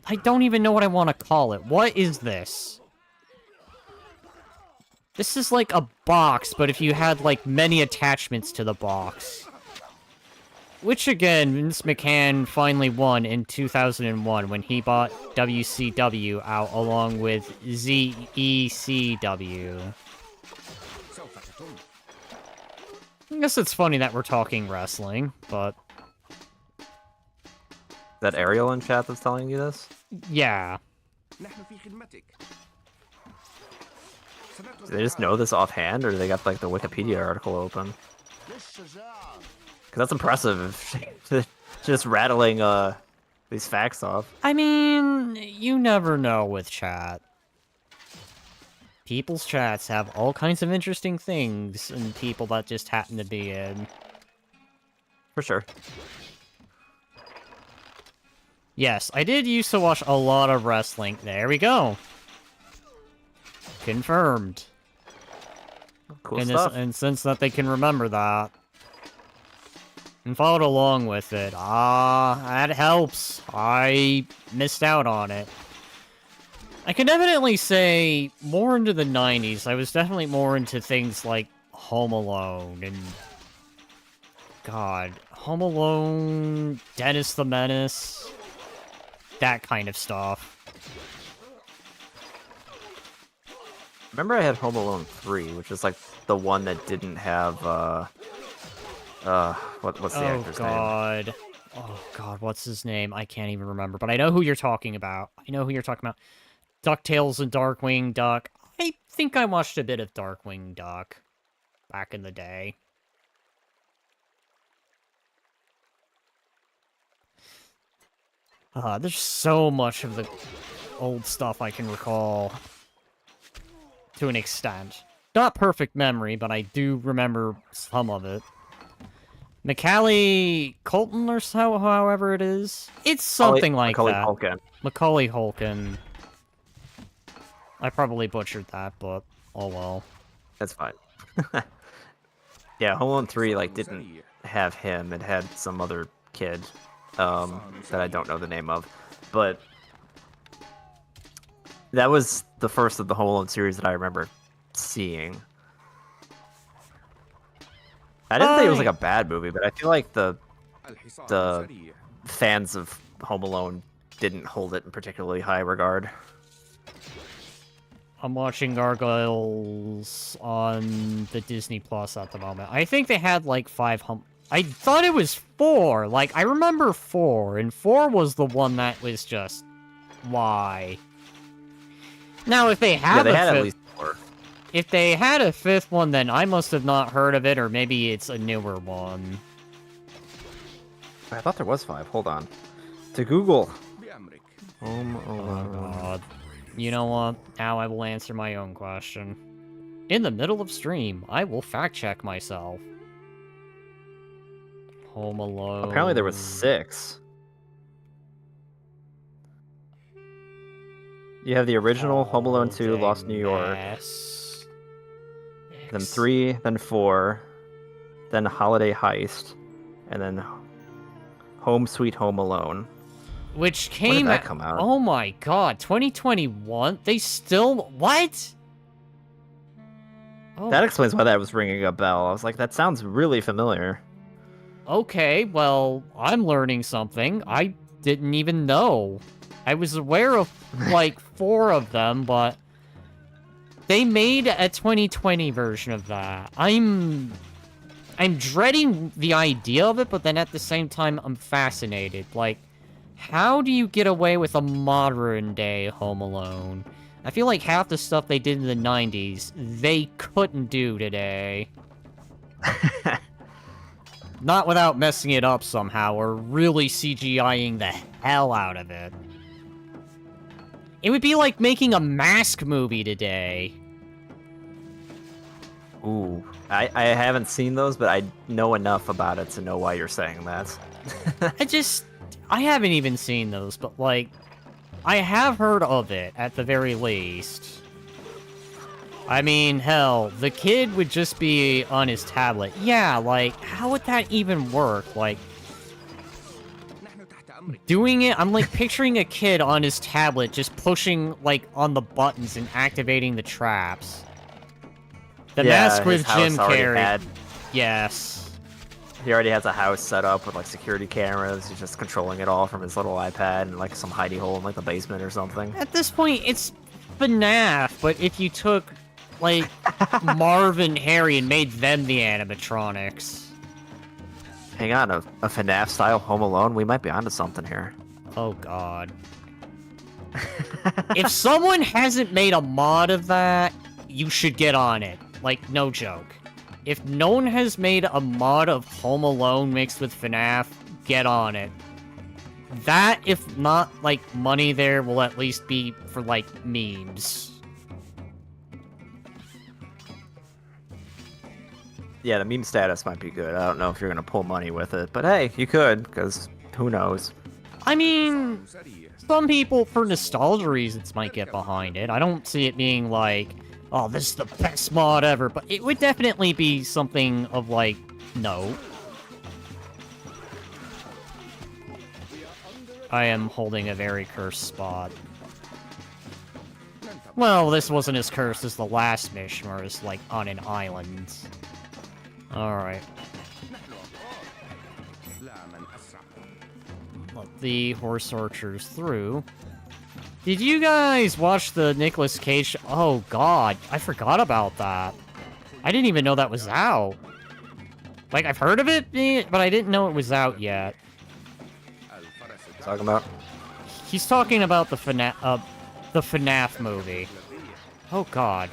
A: I don't even know what I want to call it. What is this? This is like a box, but if you had, like, many attachments to the box. Which, again, Vince McMahon finally won in 2001 when he bought WCW out along with ZECW. I guess it's funny that we're talking wrestling, but...
B: Is that Ariel in chat that's telling you this?
A: Yeah.
B: Do they just know this offhand, or do they got, like, the Wikipedia article open? Because that's impressive. Just rattling, these facts off.
A: I mean, you never know with chat. People's chats have all kinds of interesting things, and people that just happen to be in.
B: For sure.
A: Yes, I did used to watch a lot of wrestling. There we go. Confirmed.
B: Cool stuff.
A: And since that they can remember that. And followed along with it. Ah, that helps. I missed out on it. I can definitely say more into the 90s. I was definitely more into things like Home Alone and... God, Home Alone, Dennis the Menace, that kind of stuff.
B: Remember I had Home Alone 3, which is like the one that didn't have, what's the actor's name?
A: Oh god, what's his name? I can't even remember, but I know who you're talking about. DuckTales and Darkwing Duck. I think I watched a bit of Darkwing Duck back in the day. There's so much of the old stuff I can recall. To an extent. Not perfect memory, but I do remember some of it. Macaulay Culkin or so, however it is. It's something like
B: Macaulay
A: that.
B: Culkin.
A: Macaulay Culkin. I probably butchered that, but oh well.
B: That's fine. Yeah, Home Alone 3 like didn't have him. It had some other kid that I don't know the name of, but that was the first of the Home Alone series that I remember seeing. I didn't think it was like a bad movie, but I feel like the fans of Home Alone didn't hold it in particularly high regard.
A: I'm watching Gargoyles on the Disney Plus at the moment. I think they had like 5 I thought it was 4. Like, I remember 4, and 4 was the one that was just... Why? Now, if they had
B: at least 4.
A: If they had a 5th one, then I must have not heard of it, or maybe it's a newer one.
B: I thought there was 5. Hold on. To Google. Home Alone.
A: Oh, God. You know what? Now I will answer my own question. In the middle of stream, I will fact-check myself. Home Alone...
B: Apparently there was 6. You have the original Home Alone 2, Lost New York. Then 3, then 4, then Holiday Heist, and then Home Sweet Home Alone.
A: Which came...
B: When did that come out?
A: Oh my god, 2021? They still... What? Oh.
B: That explains why that was ringing a bell. I was like, that sounds really familiar.
A: Okay, well, I'm learning something. I didn't even know. I was aware of, like, 4 of them, but... They made a 2020 version of that. I'm dreading the idea of it, but then at the same time, I'm fascinated. Like, how do you get away with a modern-day Home Alone? I feel like half the stuff they did in the 90s, they couldn't do today. Not without messing it up somehow, or really CGI-ing the hell out of it. It would be like making a Mask movie today.
B: Ooh. I haven't seen those, but I know enough about it to know why you're saying that.
A: I haven't even seen those, but, like, I have heard of it, at the very least. I mean, hell, the kid would just be on his tablet. Yeah, like, how would that even work? Like, doing it, I'm, like, picturing a kid on his tablet just pushing, like, on the buttons and activating the traps. The Mask with Jim Carrey. Yes.
B: He already has a house set up with, like, security cameras. He's just controlling it all from his little iPad and, like, some hidey hole in, like, the basement or something.
A: At this point, it's FNAF, but if you took, like, Marv and Harry and made them the animatronics.
B: Hang on, a FNAF-style Home Alone? We might be onto something here.
A: Oh, God. If someone hasn't made a mod of that, you should get on it. Like, no joke. If no one has made a mod of Home Alone mixed with FNAF, get on it. That, if not, like, money there, will at least be for, like, memes.
B: Yeah, the meme status might be good. I don't know if you're going to pull money with it, but hey, you could, because who knows?
A: I mean, some people, for nostalgia reasons, might get behind it. I don't see it being like, oh, this is the best mod ever, but it would definitely be something of, like, note. I am holding a very cursed spot. Well, this wasn't as cursed as the last mission, where it's like on an island. Alright. Let the horse archers through. Did you guys watch the Nicolas Cage? Oh god, I forgot about that. I didn't even know that was out. Like, I've heard of it, but I didn't know it was out yet.
B: Talking about?
A: He's talking about the FNAF movie. Oh god.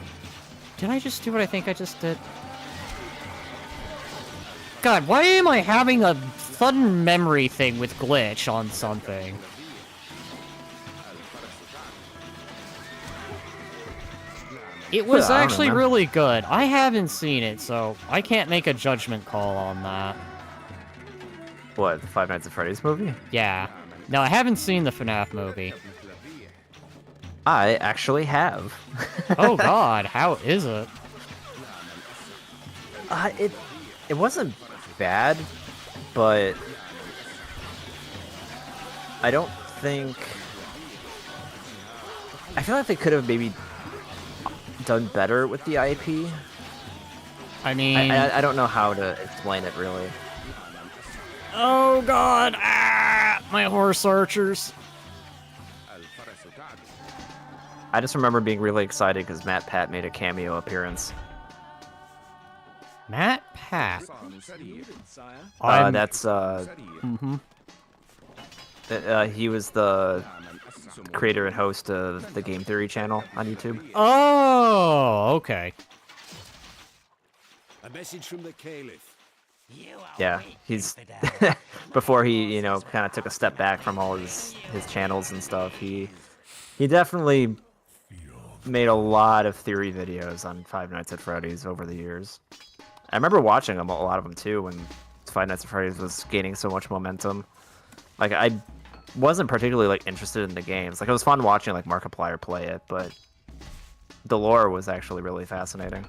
A: Did I just do what I think I just did? God, why am I having a sudden memory thing with glitch on something? It was
B: I don't
A: actually
B: know, man.
A: really good. I haven't seen it, so I can't make a judgment call on that.
B: What, the Five Nights at Freddy's movie?
A: Yeah. No, I haven't seen the FNAF movie.
B: I actually have.
A: Oh god, how is it?
B: It wasn't bad, but I don't think... I feel like they could have maybe done better with the IP.
A: I mean...
B: I don't know how to explain it, really.
A: Oh god! Ah! My horse archers.
B: I just remember being really excited because Matt Pat made a cameo appearance.
A: Matt Pat.
D: Needed, sire.
B: That's,
A: Mm-hmm.
B: he was the creator and host of the Game Theory channel on YouTube.
A: Oh, okay.
C: A message from the Caliph.
B: Yeah, he's before he, kind of took a step back from all his channels and stuff. He definitely made a lot of theory videos on Five Nights at Freddy's over the years. I remember watching them, a lot of them too, when Five Nights at Freddy's was gaining so much momentum. Like, I wasn't particularly interested in the games. Like, it was fun watching Markiplier play it, but the lore was actually really fascinating.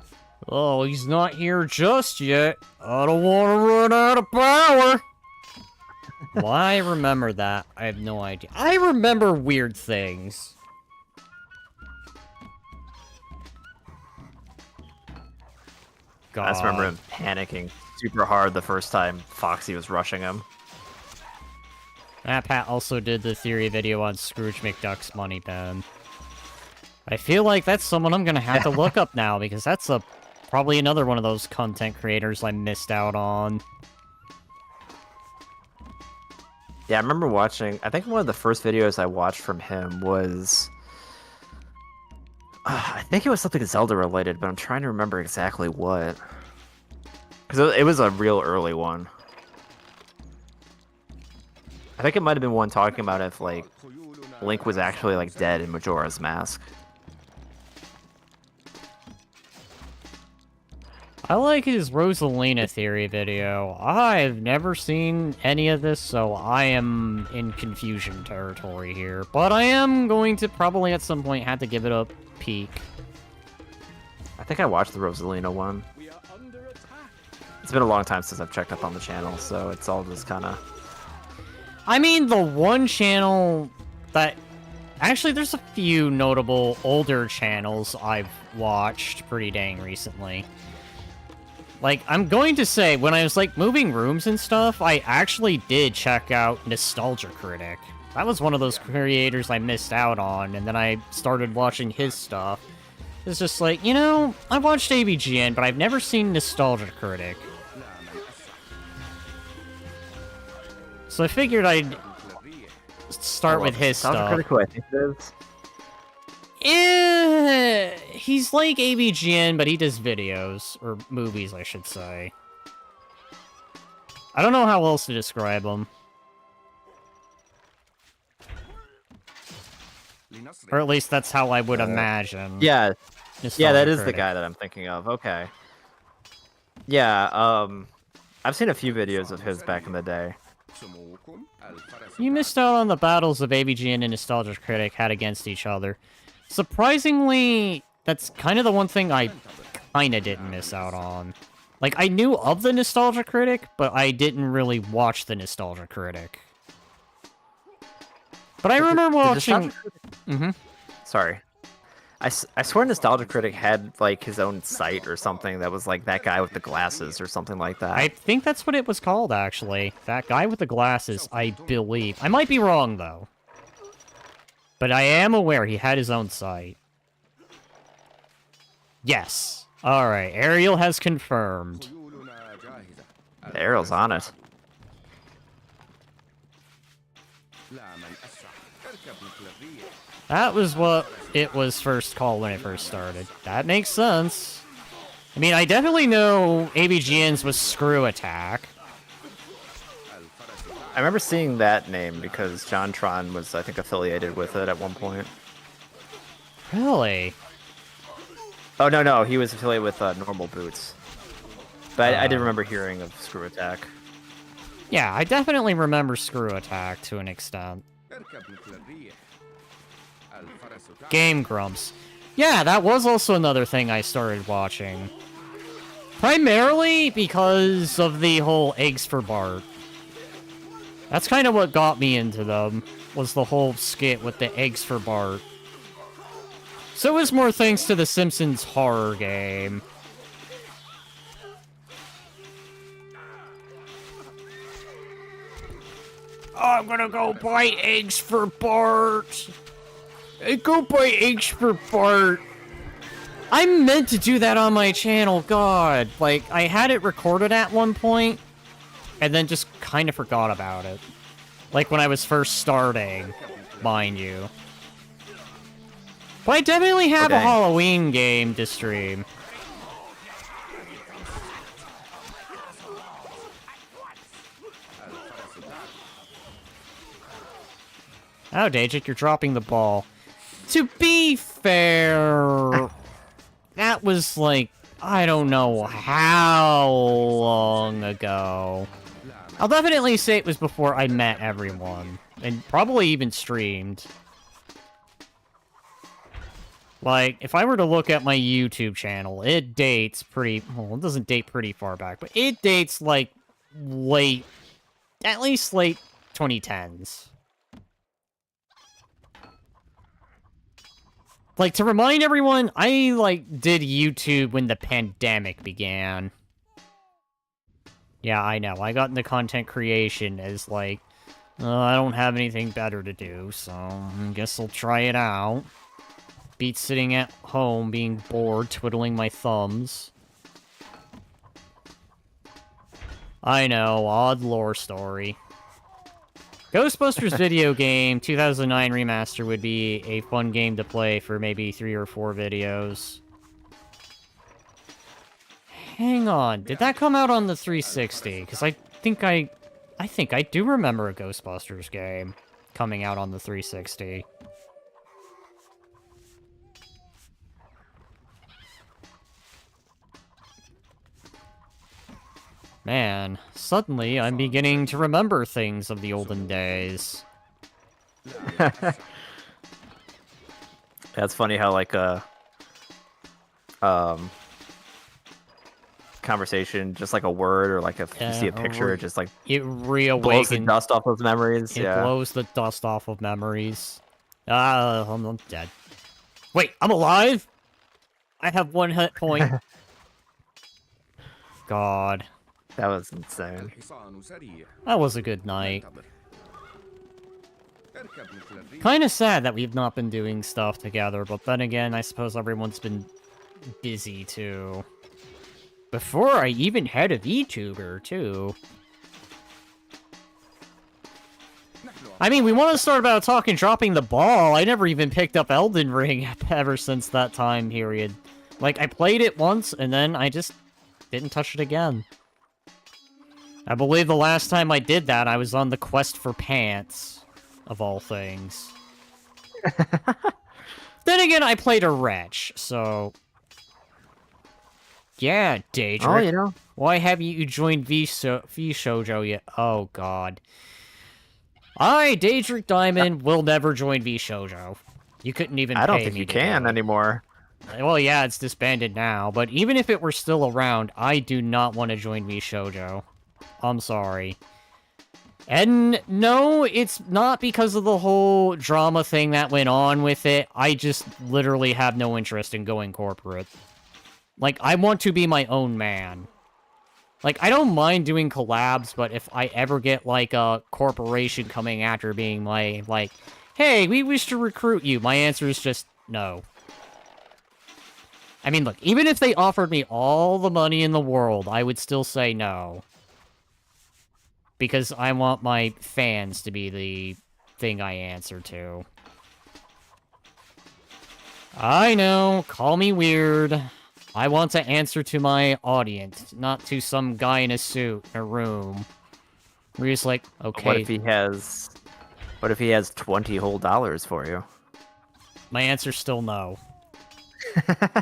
A: Oh, he's not here just yet. I don't want to run out of power. Why I remember that? I have no idea. I remember weird things. God.
B: I just remember him panicking super hard the first time Foxy was rushing him.
A: Matt Pat also did the theory video on Scrooge McDuck's money pen. I feel like that's someone I'm gonna have to look up now, because that's probably another one of those content creators I missed out on.
B: Yeah, I remember watching... I think one of the first videos I watched from him was... I think it was something Zelda related, but I'm trying to remember exactly what. Because it was a real early one. I think it might have been one talking about if, Link was actually, dead in Majora's Mask.
A: I like his Rosalina theory video. I've never seen any of this, so I am in confusion territory here. But I am going to probably at some point have to give it a peek.
B: I think I watched the Rosalina one.
D: We are under attack.
B: It's been a long time since I've checked up on the channel, so it's all just kind of...
A: I mean, the one channel that... Actually, there's a few notable older channels I've watched pretty dang recently. I'm going to say, when I was, moving rooms and stuff, I actually did check out Nostalgia Critic. That was one of those creators I missed out on, and then I started watching his stuff. It's just I watched ABGN, but I've never seen Nostalgia Critic. So I figured I'd start with his
B: Sounds
A: stuff.
B: pretty cool, I think it is.
A: He's like ABGN, but he does videos, or movies, I should say. I don't know how else to describe him. Or at least that's how I would imagine.
B: Yeah,
A: Nostalgia
B: that is the
A: Critic.
B: guy that I'm thinking of. Okay. Yeah, I've seen a few videos of his back in the day.
A: You missed out on the battles of ABGN and Nostalgia Critic had against each other. Surprisingly, that's kind of the one thing I kind of didn't miss out on. I knew of the Nostalgia Critic, but I didn't really watch the Nostalgia Critic. But I remember watching...
B: Sorry. I swear Nostalgia Critic had like his own site or something that was like that guy with the glasses or something like that.
A: I think that's what it was called, actually. That guy with the glasses, I believe. I might be wrong, though. But I am aware he had his own site. Yes. Alright, Ariel has confirmed.
E: خيولنا جاهزة.
B: Ariel's on it.
E: لا من أسرع. اركب مثل الريح.
A: That was what it was first called when it first started. That makes sense. I mean, I definitely know ABGN's was Screw Attack.
B: I remember seeing that name because JonTron was, I think, affiliated with it at one point.
A: Really?
B: Oh, no, he was affiliated with Normal Boots. But I did remember hearing of Screw Attack.
A: Yeah, I definitely remember Screw Attack to an extent.
E: اركب مثل الريح. الفرس تعمل.
A: Game Grumps. Yeah, that was also another thing I started watching. Primarily because of the whole Eggs for Bart. That's kind of what got me into them, was the whole skit with the Eggs for Bart. So it was more thanks to the Simpsons horror game. I'm gonna go buy eggs for Bart. Go buy eggs for Bart. I meant to do that on my channel, God. Like, I had it recorded at one point, and then just kind of forgot about it. Like when I was first starting, mind you. But I definitely have a Halloween game to stream. Oh, Dajik, you're dropping the ball. To be fair, that was like, I don't know how long ago. I'll definitely say it was before I met everyone, and probably even streamed. Like, if I were to look at my YouTube channel, it dates pretty... Well, it doesn't date pretty far back, but it dates, like, late... At least late 2010s. Like, to remind everyone, I, like, did YouTube when the pandemic began. Yeah, I know. I got into content creation as, like, I don't have anything better to do, so I guess I'll try it out. Beats sitting at home, being bored, twiddling my thumbs. I know, odd lore story. Ghostbusters video game, 2009 remaster would be a fun game to play for maybe 3 or 4 videos. Hang on, did that come out on the 360? Because I think I do remember a Ghostbusters game coming out on the 360. Man, suddenly I'm beginning to remember things of the olden days.
B: That's funny how, like, conversation, just like a word or like if you see a picture, it just like
A: it reawakens.
B: Blows the dust off those memories.
A: It blows the dust off of memories. I'm dead. Wait, I'm alive? I have 1 hit point. God.
B: That was insane.
E: الحصان سريع.
A: That was a good night.
E: انتظر. اركب مثل الريح.
A: Kind of sad that we've not been doing stuff together, but then again, I suppose everyone's been busy too. Before I even had a VTuber, too. I mean, we want to start about talking dropping the ball. I never even picked up Elden Ring ever since that time period. Like, I played it once, and then I just didn't touch it again. I believe the last time I did that, I was on the quest for pants, of all things. Then again, I played a wretch, so... Yeah, Daedric.
B: Oh, you know.
A: Why haven't you joined V-Shoujo yet? Oh, God. I, Daedric Diamond, will never join V-Shoujo. You couldn't even
B: I don't
A: pay
B: think
A: me
B: you
A: to
B: can
A: do it.
B: anymore.
A: Well, yeah, it's disbanded now, but even if it were still around, I do not want to join V-Shoujo. I'm sorry. And no, it's not because of the whole drama thing that went on with it. I just literally have no interest in going corporate. Like, I want to be my own man. Like, I don't mind doing collabs, but if I ever get, like, a corporation coming after being like, hey, we wish to recruit you, my answer is just no. I mean, look, even if they offered me all the money in the world, I would still say no. Because I want my fans to be the thing I answer to. I know, call me weird. I want to answer to my audience, not to some guy in a suit in a room. We're just like, okay.
B: What if he has... What if he has $20 whole for you?
A: My answer's still no.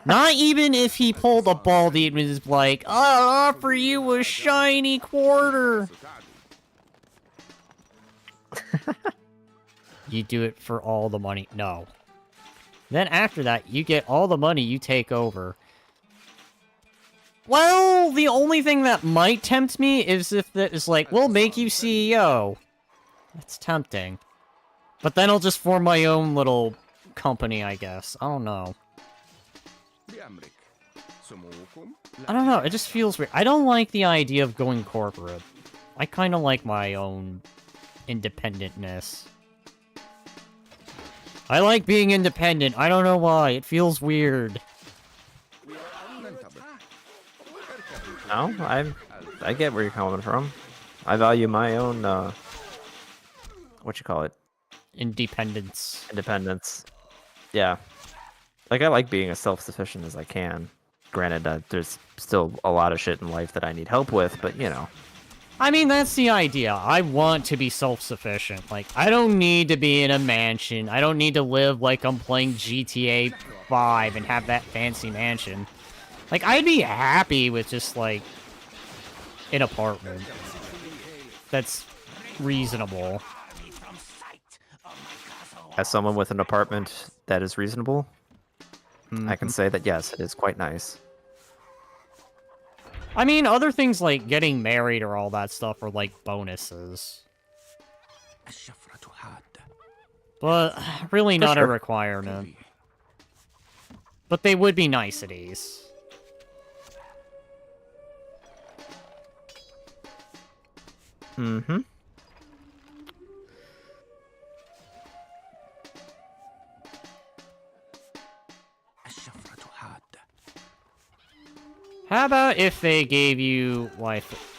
A: Not even if he pulled a baldy and was like, I'll offer you a shiny quarter. You do it for all the money. No. Then after that, you get all the money, you take over. Well, the only thing that might tempt me is if that is like, we'll make you CEO. That's tempting. But then I'll just form my own little company, I guess. I don't know. I don't know, it just feels weird. I don't like the idea of going corporate. I kind of like my own independentness. I like being independent. I don't know why. It feels weird.
B: No, I get where you're coming from. I value my own, what you call it?
A: Independence.
B: Independence. Yeah. Like, I like being as self-sufficient as I can. Granted, there's still a lot of shit in life that I need help with, but, you know.
A: I mean, that's the idea. I want to be self-sufficient. Like, I don't need to be in a mansion. I don't need to live like I'm playing GTA 5 and have that fancy mansion. Like, I'd be happy with just, like, an apartment that's reasonable.
B: As someone with an apartment that is reasonable, I can say that, yes, it is quite nice.
A: I mean, other things like getting married or all that stuff are, like, bonuses. But really not a requirement. But they would be niceties.
B: Mm-hmm.
A: How about if they gave you life?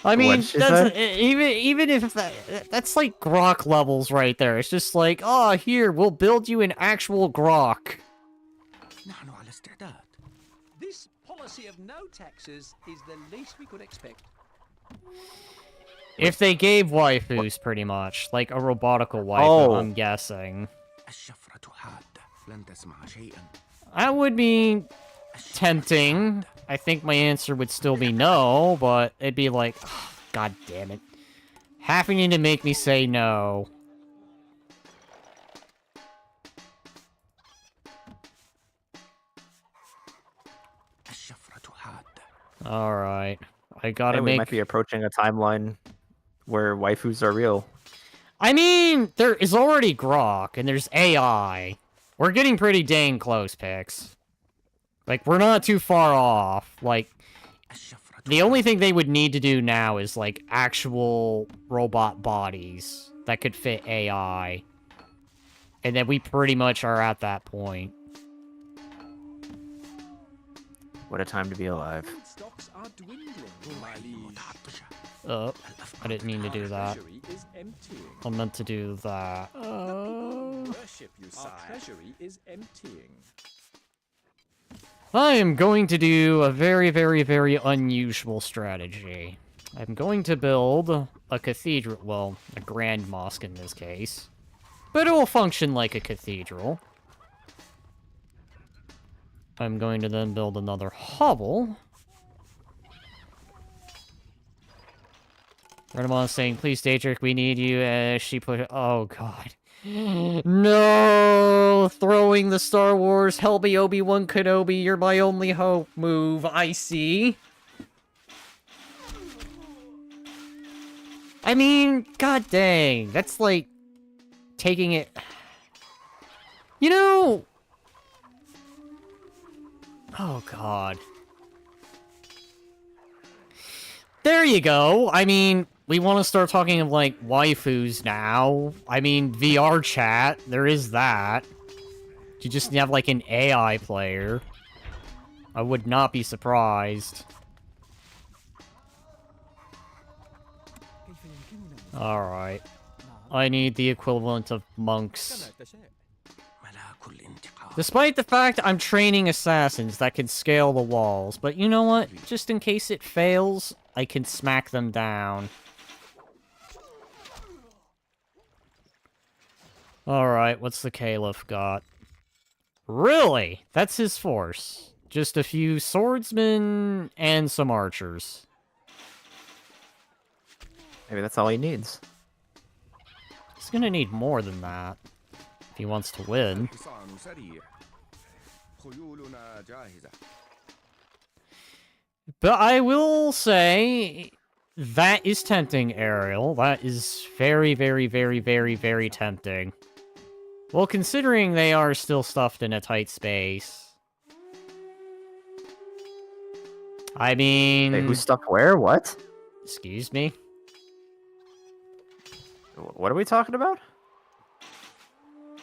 A: I mean, that's, even if that's like grok levels right there. It's just like, oh, here, we'll build you an actual grok.
D: This policy of no taxes is the least we could expect.
A: If they gave waifus, pretty much. Like a robotical waifu, I'm guessing. That would be tempting. I think my answer would still be no, but it'd be like, oh, god damn it. Having to make me say no. Alright. I gotta
B: We might be approaching a timeline where waifus are real.
A: I mean, there is already grok, and there's AI. We're getting pretty dang close, Pix. Like, we're not too far off. Like, the only thing they would need to do now is, like, actual robot bodies that could fit AI. And then we pretty much are at that point.
B: What a time to be alive.
D: Stocks are dwindling, my liege.
A: I didn't mean to do that.
D: Treasury is emptying.
A: I meant to do that.
D: Worship you, sire. Our treasury is emptying.
A: I am going to do a very, very, very unusual strategy. I'm going to build a cathedral, well, a grand mosque in this case. But it will function like a cathedral. I'm going to then build another hovel. Renamon is saying, please, Daedric, we need you. She put it, oh god. No! Throwing the Star Wars, help me, Obi-Wan Kenobi, you're my only hope move, I see. I mean, god dang, that's like taking it. You know. Oh god. There you go. I mean, we want to start talking of like waifus now. I mean, VR chat. There is that. You just have like an AI player. I would not be surprised. Alright. I need the equivalent of monks. Despite the fact I'm training assassins that can scale the walls, but you know what? Just in case it fails, I can smack them down. Alright, what's the Caliph got? Really? That's his force. Just a few swordsmen and some archers.
B: Maybe that's all he needs.
A: He's gonna need more than that if he wants to win.
E: الحصان سريع. خيولنا جاهزة.
A: But I will say, that is tempting, Ariel. That is very, very, very, very, very tempting. Well, considering they are still stuffed in a tight space. I mean...
B: Hey, who's stuck where? What?
A: Excuse me?
B: What are we talking about?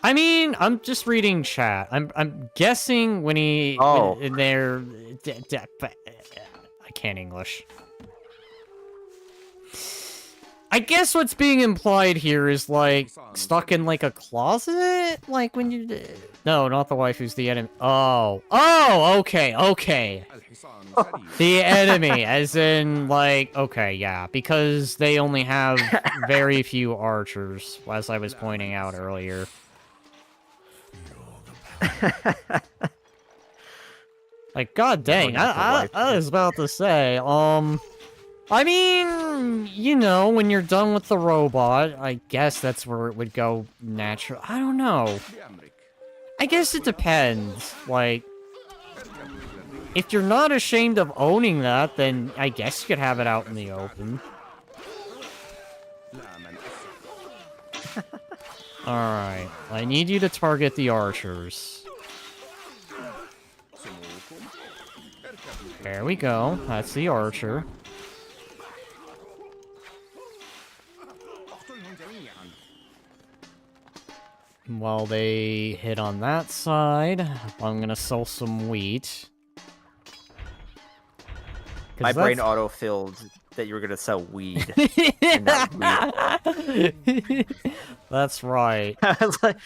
A: I mean, I'm just reading chat. I'm guessing when he...
B: Oh.
A: In there... I can't English. I guess what's being implied here is, like, stuck in, like, a closet? Like, when you... No, not the wife who's the enemy. Oh. Oh, okay, okay.
E: الحصان سريع.
A: The enemy, as in, like... Okay, yeah. Because they only have very few archers, as I was pointing out earlier. Like, god dang, I was about to say, I mean, you know, when you're done with the robot, I guess that's where it would go natural. I don't know.
E: بأمرك.
A: I guess it depends. Like, if you're not ashamed of owning that, then I guess you could have it out in the open.
E: لا من أسرع.
A: Alright, I need you to target the archers.
E: سموكم. اركبوا.
A: There we go, that's the archer.
E: اقتلهم جميعا.
A: While they hit on that side, I'm gonna sell some wheat. 'Cause
B: My brain
A: that's-
B: auto-filled that you were gonna sell weed. And not wheat.
A: That's right.
B: I was like,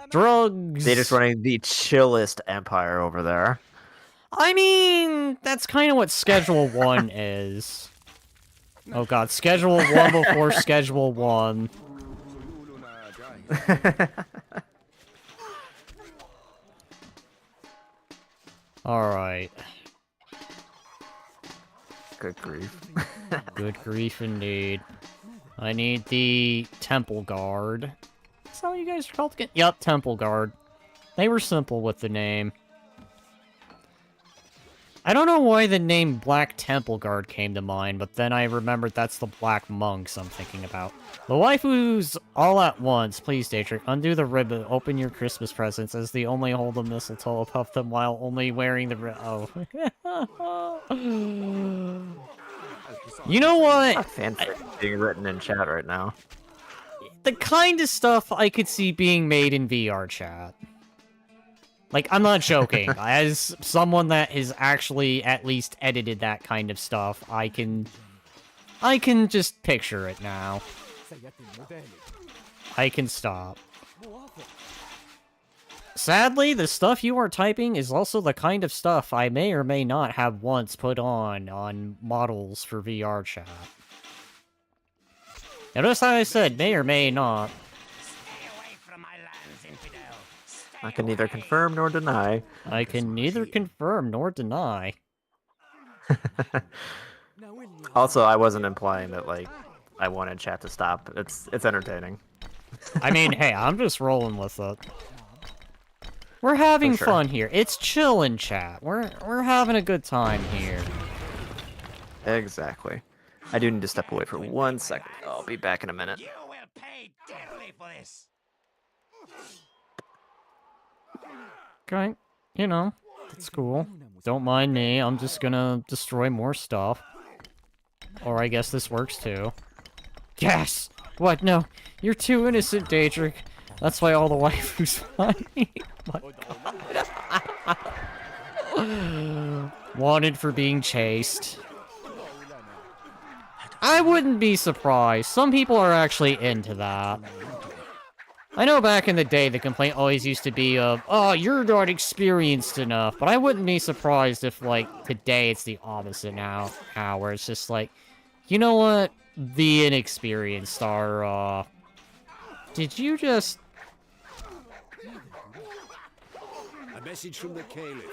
A: Drugs!
B: they're just running the chillest empire over there.
A: I mean, that's kind of what Schedule 1 is. Oh god, Schedule 1 before Schedule 1.
E: خيولنا جاهزة.
A: Alright.
B: Good grief.
A: Good grief indeed. I need the Temple Guard. Is that what you guys are called again? Yup, Temple Guard. They were simple with the name. I don't know why the name Black Temple Guard came to mind, but then I remembered that's the Black Monks I'm thinking about. The waifus all at once. Please, Daedric, undo the ribbon, open your Christmas presents, as the only hold the mistletoe above them while only wearing the Oh. You know what?
B: Fanfic being written in chat right now.
A: The kind of stuff I could see being made in VR chat. Like, I'm not joking. As someone that has actually at least edited that kind of stuff, I can just picture it now. I can stop. Sadly, the stuff you are typing is also the kind of stuff I may or may not have once put on models for VR chat. Notice how I said may or may not.
B: I can neither confirm nor deny.
A: I can neither confirm nor deny.
B: Also, I wasn't implying that, like, I wanted chat to stop. It's entertaining.
A: I mean, hey, I'm just rolling with it. We're having
B: For sure.
A: fun here. It's chillin' chat. We're having a good time here.
B: Exactly. I do need to step away for 1 second. I'll be back in a minute.
E: You will pay dearly for this.
A: Okay, you know, it's cool. Don't mind me, I'm just gonna destroy more stuff. Or I guess this works too. Yes! What? No, you're too innocent, Daedric. That's why all the waifus find me. My God. Wanted for being chased. I wouldn't be surprised. Some people are actually into that. I know back in the day, the complaint always used to be of, oh, you're not experienced enough. But I wouldn't be surprised if, like, today it's the opposite now, where it's just like, you know what? The inexperienced are, Did you just...
C: A message from the Caliph.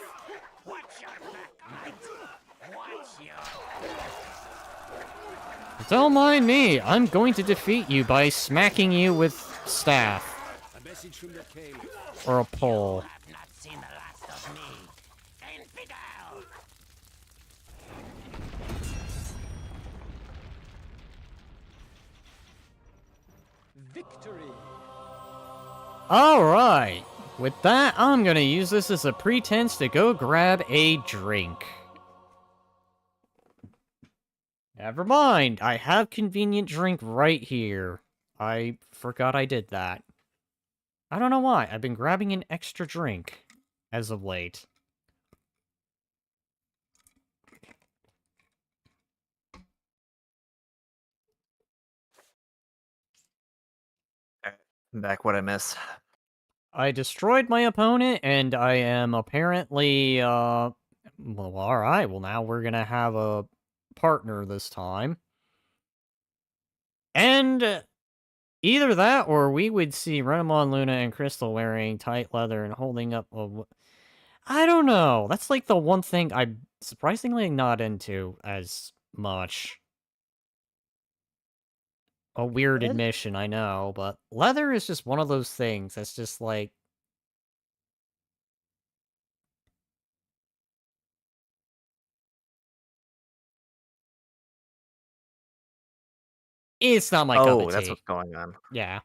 E: Watch your back, mate. Watch your...
A: Don't mind me. I'm going to defeat you by smacking you with staff.
C: A message from the Caliph.
A: Or a pole.
E: I've not seen the last of me. Infidel!
D: Victory!
A: Alright. With that, I'm gonna use this as a pretense to go grab a drink. Never mind. I have convenient drink right here. I forgot I did that. I don't know why. I've been grabbing an extra drink as of late.
B: Back what I miss.
A: I destroyed my opponent, and I am apparently, well, alright. Well, now we're gonna have a partner this time. And either that, or we would see Renamon, Luna, and Crystal wearing tight leather and holding up a... I don't know. That's like the one thing I'm surprisingly not into as much. A weird admission, I know, but leather is just one of those things that's just like... It's not my cup of tea.
B: Oh, that's what's going on.
A: Yeah.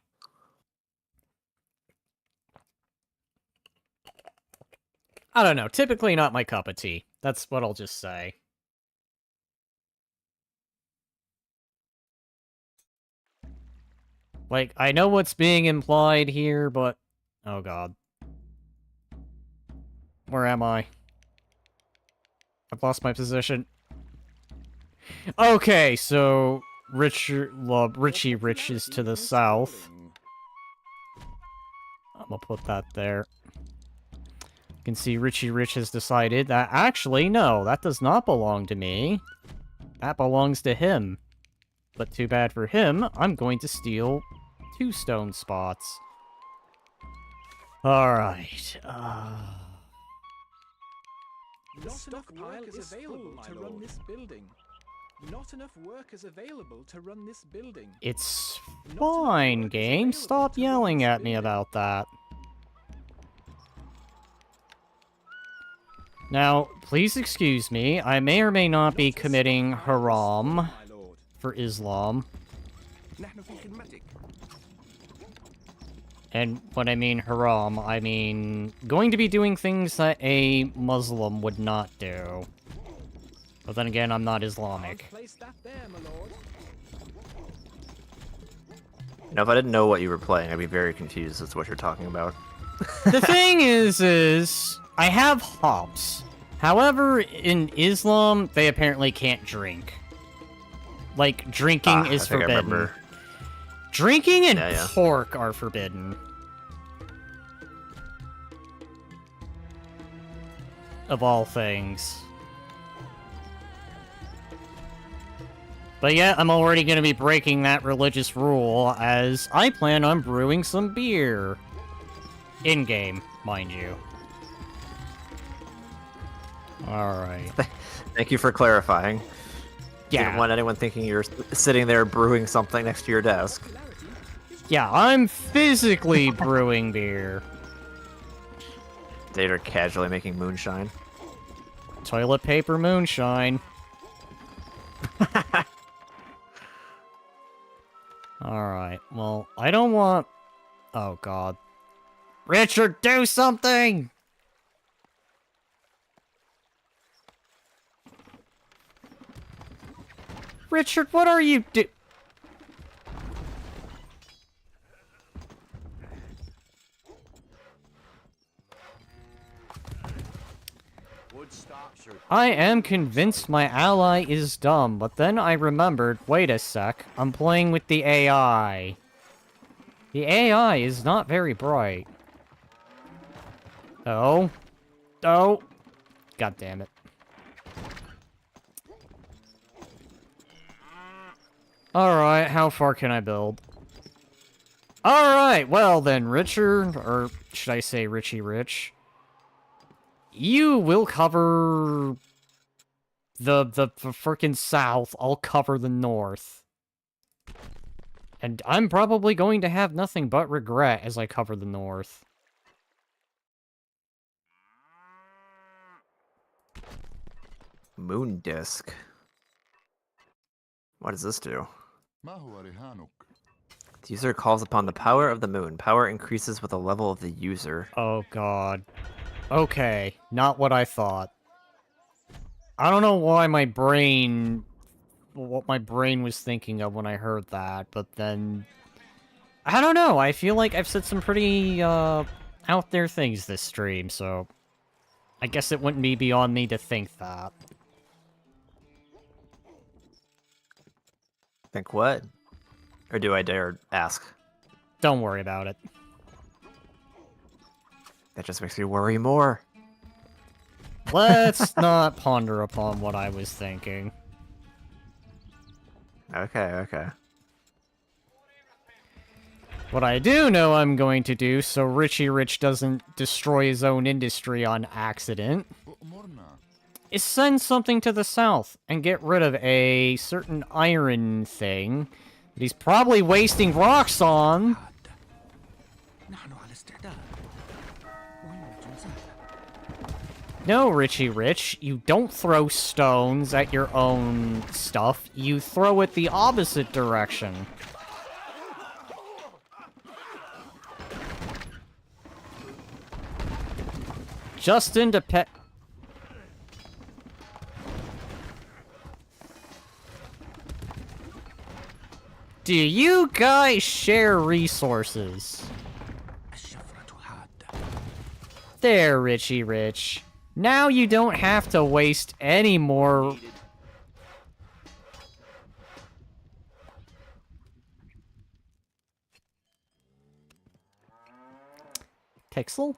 A: I don't know. Typically not my cup of tea. That's what I'll just say. Like, I know what's being implied here, but... Oh, God. Where am I? I've lost my position. Okay, so... Richie Rich is to the south. I'm gonna put that there. You can see Richie Rich has decided that, actually, no, that does not belong to me. That belongs to him. But too bad for him, I'm going to steal 2 stone spots. Alright,
D: Not enough work is available to run this building. Not enough work is available to run this building.
A: It's fine, game. Stop yelling at me about that. Now, please excuse me. I may or may not be committing haram for Islam. And when I mean haram, I mean going to be doing things that a Muslim would not do. But then again, I'm not Islamic.
D: Place that there, my lord.
B: You know, if I didn't know what you were playing, I'd be very confused as to what you're talking about.
A: The thing is I have hops. However, in Islam, they apparently can't drink. Like, drinking is
B: I think I
A: forbidden.
B: remember.
A: Drinking and
B: Yeah.
A: pork are forbidden. Of all things. But yeah, I'm already going to be breaking that religious rule, as I plan on brewing some beer. In-game, mind you. Alright.
B: Thank you for clarifying.
A: Yeah.
B: Didn't want anyone thinking you're sitting there brewing something next to your desk.
A: Yeah, I'm physically brewing beer.
B: They're casually making moonshine.
A: Toilet paper moonshine. Alright, well, I don't want... Oh, God. Richard, do something! Richard, what are you do- I am convinced my ally is dumb, but then I remembered, wait a sec, I'm playing with the AI. The AI is not very bright. Oh. Oh. God damn it. Alright, how far can I build? Alright, well then, Richard, or should I say Richie Rich, you will cover the frickin' south, I'll cover the north. And I'm probably going to have nothing but regret as I cover the north.
B: Moon disc. What does this do? The user calls upon the power of the moon. Power increases with the level of the user.
A: Oh god. Okay, not what I thought. I don't know why my brain... what my brain was thinking of when I heard that, but then... I don't know, I feel like I've said some pretty, out there things this stream, so... I guess it wouldn't be beyond me to think that.
B: Think what? Or do I dare ask?
A: Don't worry about it.
B: That just makes me worry more.
A: Let's not ponder upon what I was thinking.
B: Okay, okay.
A: What I do know I'm going to do, so Richie Rich doesn't destroy his own industry on accident, is send something to the south and get rid of a certain iron thing that he's probably wasting rocks on. No, Richie Rich, you don't throw stones at your own stuff, you throw it the opposite direction. Justin to pet. Do you guys share resources? There, Richie Rich. Now you don't have to waste any more... Pixel?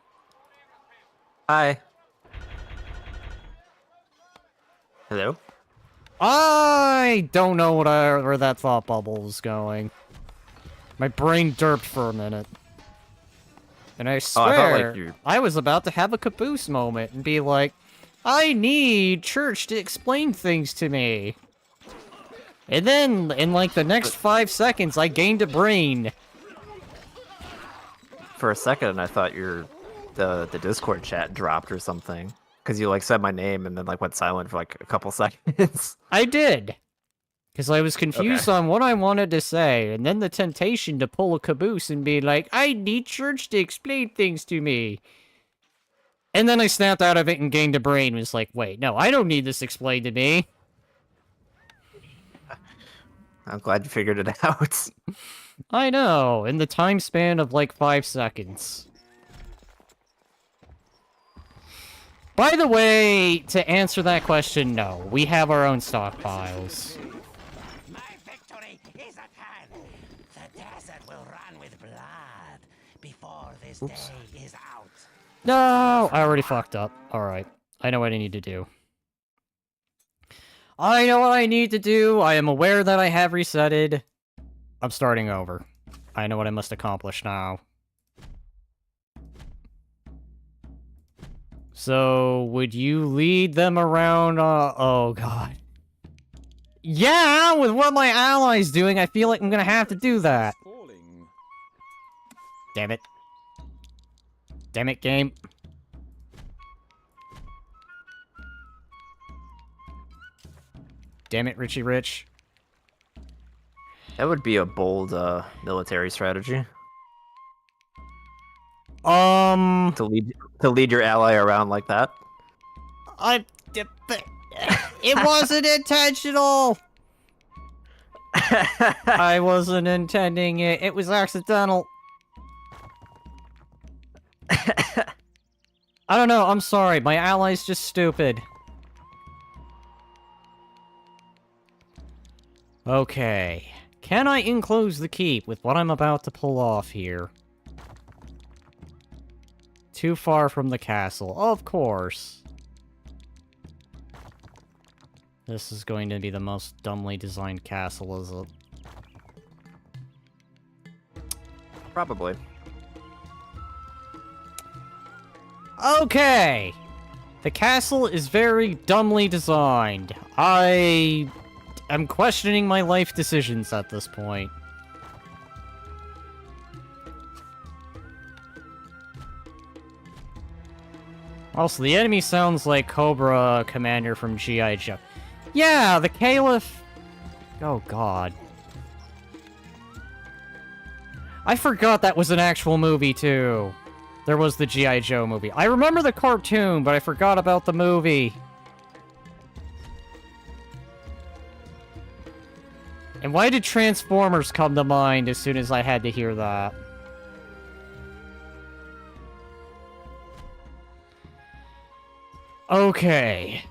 B: Hi. Hello?
A: I don't know where that thought bubble was going. My brain derped for a minute. And I swear, I was about to have a caboose moment and be like, I need church to explain things to me. And then, in like the next 5 seconds, I gained a brain.
B: For a second, I thought the Discord chat dropped or something. Because you, like, said my name and then, like, went silent for, like, a couple seconds.
A: I did. Because I was confused on what I wanted to say, and then the temptation to pull a caboose and be like, I need church to explain things to me. And then I snapped out of it and gained a brain and was like, wait, no, I don't need this explained to me.
B: I'm glad you figured it out.
A: I know, in the time span of like 5 seconds. By the way, to answer that question, no. We have our own stockpiles.
E: My victory is at hand. The desert will run with blood before this day is out.
A: No! I already fucked up. Alright. I know what I need to do. I know what I need to do. I am aware that I have resetted. I'm starting over. I know what I must accomplish now. So, would you lead them around, oh god. Yeah, with what my ally's doing, I feel like I'm gonna have to do that. Damn it. Damn it, game. Damn it, Richie Rich.
B: That would be a bold military strategy
A: Um,
B: to lead your ally around like that.
A: it wasn't intentional. I wasn't intending it. It was accidental. I don't know. I'm sorry. My ally's just stupid. Okay. Can I enclose the keep with what I'm about to pull off here? Too far from the castle. Of course. This is going to be the most dumbly designed castle, is it?
B: Probably.
A: Okay! The castle is very dumbly designed. I am questioning my life decisions at this point. Also, the enemy sounds like Cobra Commander from G.I. Joe. Yeah, the Caliph... Oh, God. I forgot that was an actual movie, too. There was the G.I. Joe movie. I remember the cartoon, but I forgot about the movie. And why did Transformers come to mind as soon as I had to hear that? Okay.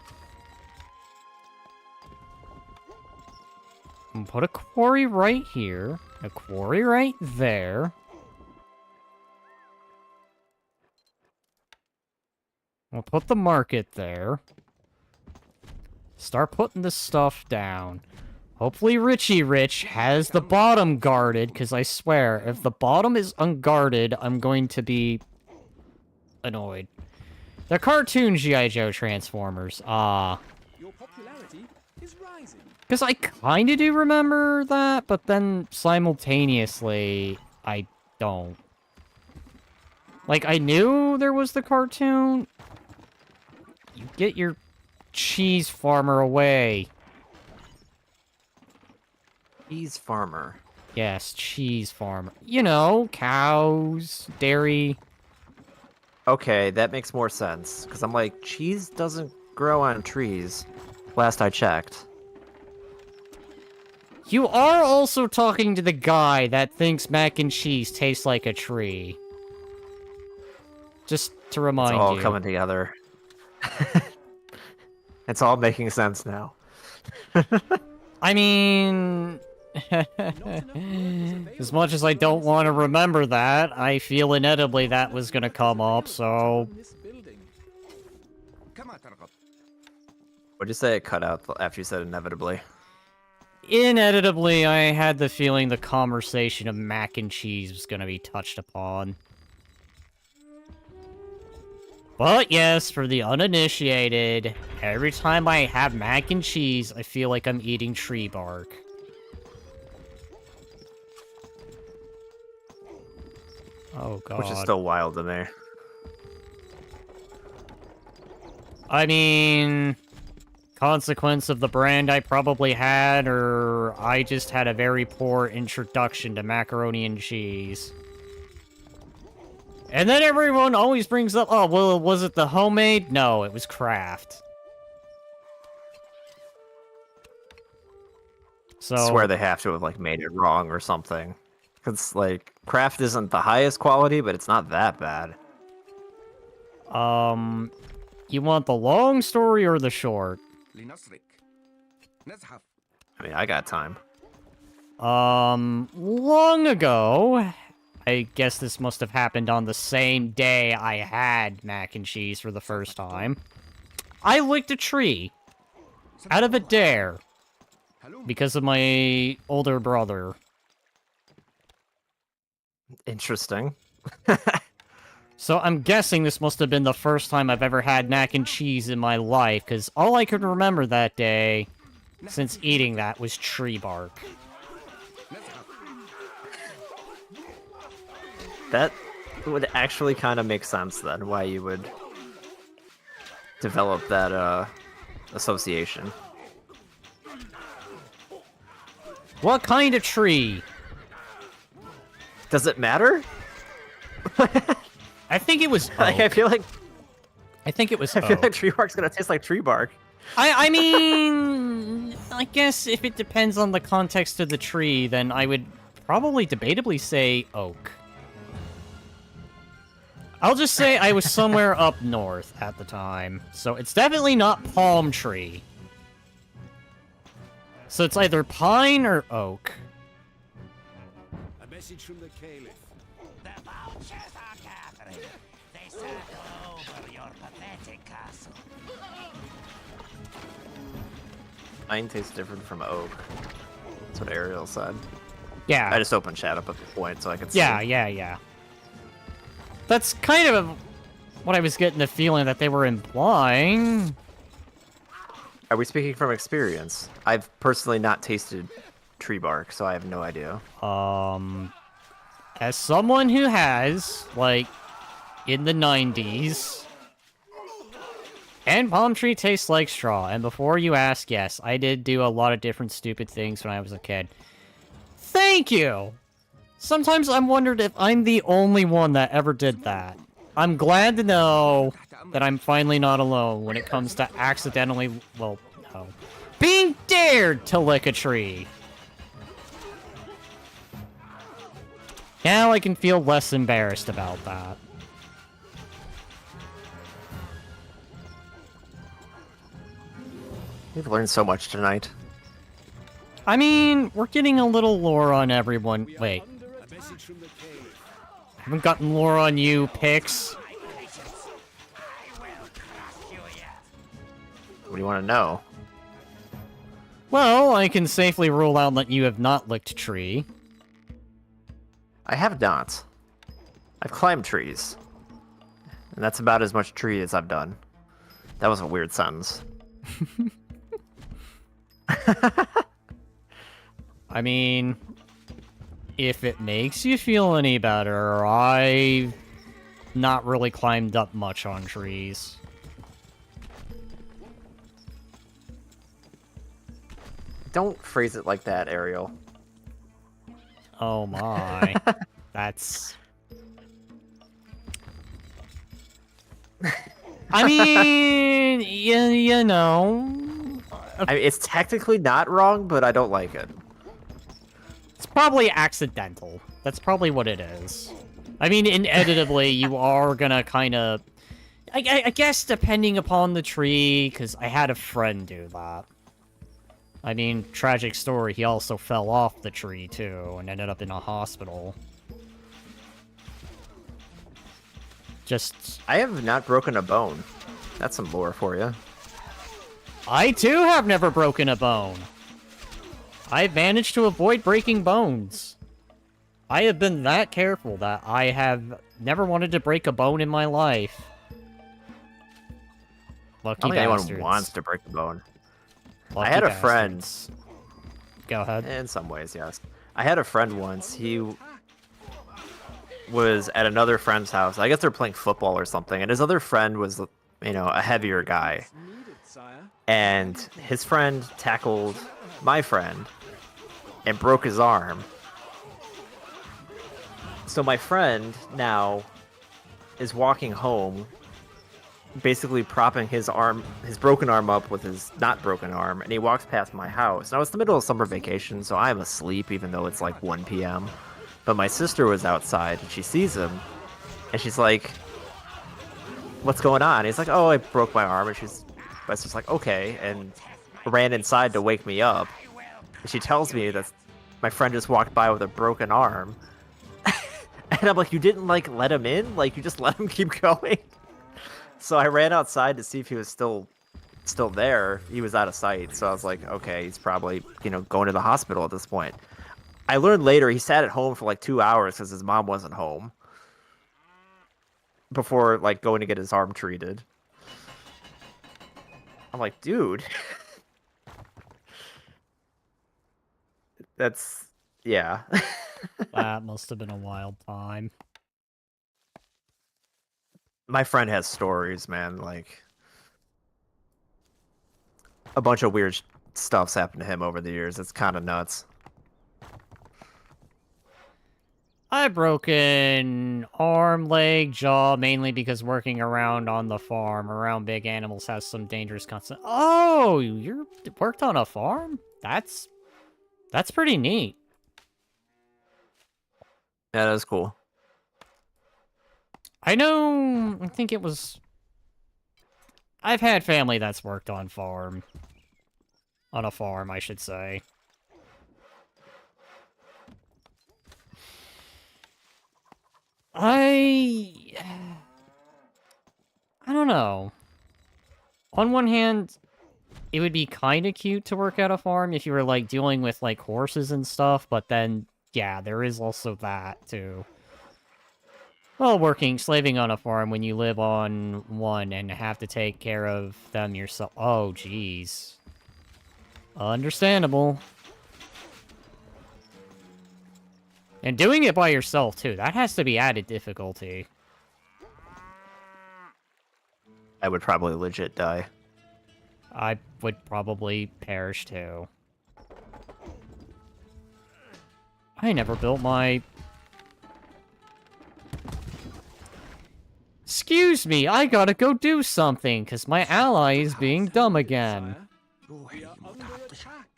A: I'm gonna put a quarry right here. A quarry right there. We'll put the market there. Start putting this stuff down. Hopefully Richie Rich has the bottom guarded, because I swear, if the bottom is unguarded, I'm going to be annoyed. The cartoon G.I. Joe Transformers.
D: Your popularity is rising.
A: Because I kind of do remember that, but then simultaneously, I don't. Like, I knew there was the cartoon. You get your cheese farmer away.
B: Cheese farmer.
A: Yes, cheese farmer. You know, cows, dairy.
B: Okay, that makes more sense. Because I'm like, cheese doesn't grow on trees. Last I checked.
A: You are also talking to the guy that thinks mac and cheese tastes like a tree. Just to remind
B: It's all
A: you.
B: coming together. It's all making sense now.
A: I mean... as much as I don't want to remember that, I feel inevitably that was going to come up, so...
B: What'd you say it cut out after you said inevitably?
A: Inevitably, I had the feeling the conversation of mac and cheese was going to be touched upon. But yes, for the uninitiated, every time I have mac and cheese, I feel like I'm eating tree bark. Oh, God.
B: Which is still wild to me.
A: I mean... consequence of the brand I probably had, or I just had a very poor introduction to macaroni and cheese. And then everyone always brings up, oh, well, was it the homemade? No, it was Kraft. So...
B: I swear they have to have, like, made it wrong or something. Because, like, Kraft isn't the highest quality, but it's not that bad.
A: You want the long story or the short?
B: I mean, I got time.
A: Long ago, I guess this must have happened on the same day I had mac and cheese for the first time. I licked a tree out of a dare because of my older brother.
B: Interesting.
A: So I'm guessing this must have been the first time I've ever had mac and cheese in my life, because all I could remember that day, since eating that, was tree bark.
B: That would actually kind of make sense then, why you would develop that association.
A: What kind of tree?
B: Does it matter?
A: I think it was
B: Like, I
A: oak.
B: feel like
A: oak.
B: tree bark's gonna taste like tree bark.
A: I mean, I guess if it depends on the context of the tree, then I would probably debatably say oak. I'll just say I was somewhere up north at the time, so it's definitely not palm tree. So it's either pine or oak.
C: A message from the Caliph.
E: The vultures are gathering. They circle over your pathetic castle.
B: Pine tastes different from oak. That's what Ariel said.
A: Yeah.
B: I just opened chat up at the point so I could see.
A: Yeah. That's kind of what I was getting the feeling that they were implying.
B: Are we speaking from experience? I've personally not tasted tree bark, so I have no idea.
A: As someone who has, like, in the 90s, and palm tree tastes like straw, and before you ask, yes, I did do a lot of different stupid things when I was a kid. Thank you! Sometimes I'm wondered if I'm the only one that ever did that. I'm glad to know that I'm finally not alone when it comes to accidentally, well, no, being dared to lick a tree. Now I can feel less embarrassed about that.
B: We've learned so much tonight.
A: I mean, we're getting a little lore on everyone. Wait,
C: A message from the Caliph.
A: haven't gotten lore on you, Pix.
B: What do you want to know?
A: Well, I can safely rule out that you have not licked tree.
B: I have not. I've climbed trees. And that's about as much tree as I've done. That was a weird sentence.
A: I mean, if it makes you feel any better, I've not really climbed up much on trees.
B: Don't phrase it like that, Ariel.
A: Oh my. That's... I mean, you know...
B: I mean, it's technically not wrong, but I don't like it.
A: It's probably accidental. That's probably what it is. I mean, inevitably, you are gonna kind of... I guess depending upon the tree, because I had a friend do that. I mean, tragic story, he also fell off the tree, too, and ended up in a hospital. Just...
B: I have not broken a bone. That's some lore for you.
A: I, too, have never broken a bone. I've managed to avoid breaking bones. I have been that careful that I have never wanted to break a bone in my life. Lucky
B: I don't think anyone
A: bastards.
B: wants to break a bone.
A: Lucky
B: I had a
A: bastards. Go ahead.
B: In some ways, yes. I had a friend once. He was at another friend's house. I guess they're playing football or something. And his other friend was, you know, a heavier guy. And his friend tackled my friend and broke his arm. So my friend now is walking home, basically propping his broken arm up with his not broken arm, and he walks past my house. Now it's the middle of summer vacation, so I'm asleep even though it's like 1 p.m. But my sister was outside and she sees him and she's like, "What's going on?" He's like, "Oh, I broke my arm." And my sister's like, "Okay," and ran inside to wake me up. And she tells me that my friend just walked by with a broken arm. And I'm like, "You didn't like let him in? Like you just let him keep going?" So I ran outside to see if he was still there. He was out of sight. So I was like, okay, he's probably, you know, going to the hospital at this point. I learned later he sat at home for like 2 hours because his mom wasn't home before like going to get his arm treated. I'm like, dude, that's, yeah.
A: That must have been a wild time.
B: My friend has stories, man. Like, a bunch of weird stuff's happened to him over the years. It's kind of nuts.
A: I've broken arm, leg, jaw, mainly because working around on the farm, around big animals has some dangerous consequences. Oh, you worked on a farm? That's pretty neat.
B: Yeah, that was cool.
A: I know, I think it was... I've had family that's worked on a farm, I should say. I don't know. On one hand, it would be kind of cute to work at a farm if you were, like, dealing with, like, horses and stuff, but then, yeah, there is also that, too. Well, slaving on a farm when you live on one and have to take care of them yourself. Oh, jeez. Understandable. And doing it by yourself, too. That has to be added difficulty.
B: I would probably legit die.
A: I would probably perish, too. I never built my... Excuse me, I gotta go do something, because my ally is being dumb again.
D: We are under attack.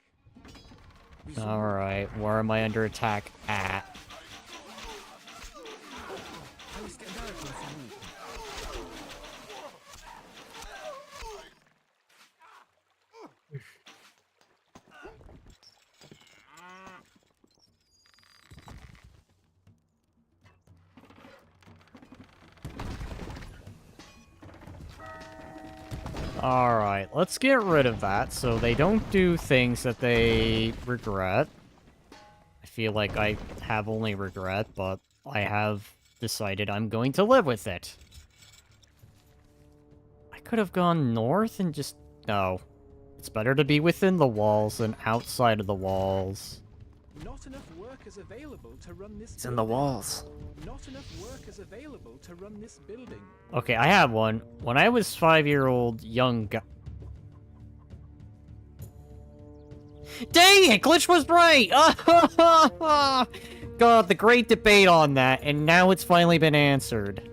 A: Alright, where am I under attack at? Alright, let's get rid of that so they don't do things that they regret. I feel like I have only regret, but I have decided I'm going to live with it. I could have gone north and just... No. It's better to be within the walls than outside of the walls.
D: Not enough workers available to run this
B: It's in the walls.
D: Not enough workers available to run this building.
A: Okay, I have one. When I was 5-year-old young guy... Dang it! Glitch was right! God, the great debate on that, and now it's finally been answered.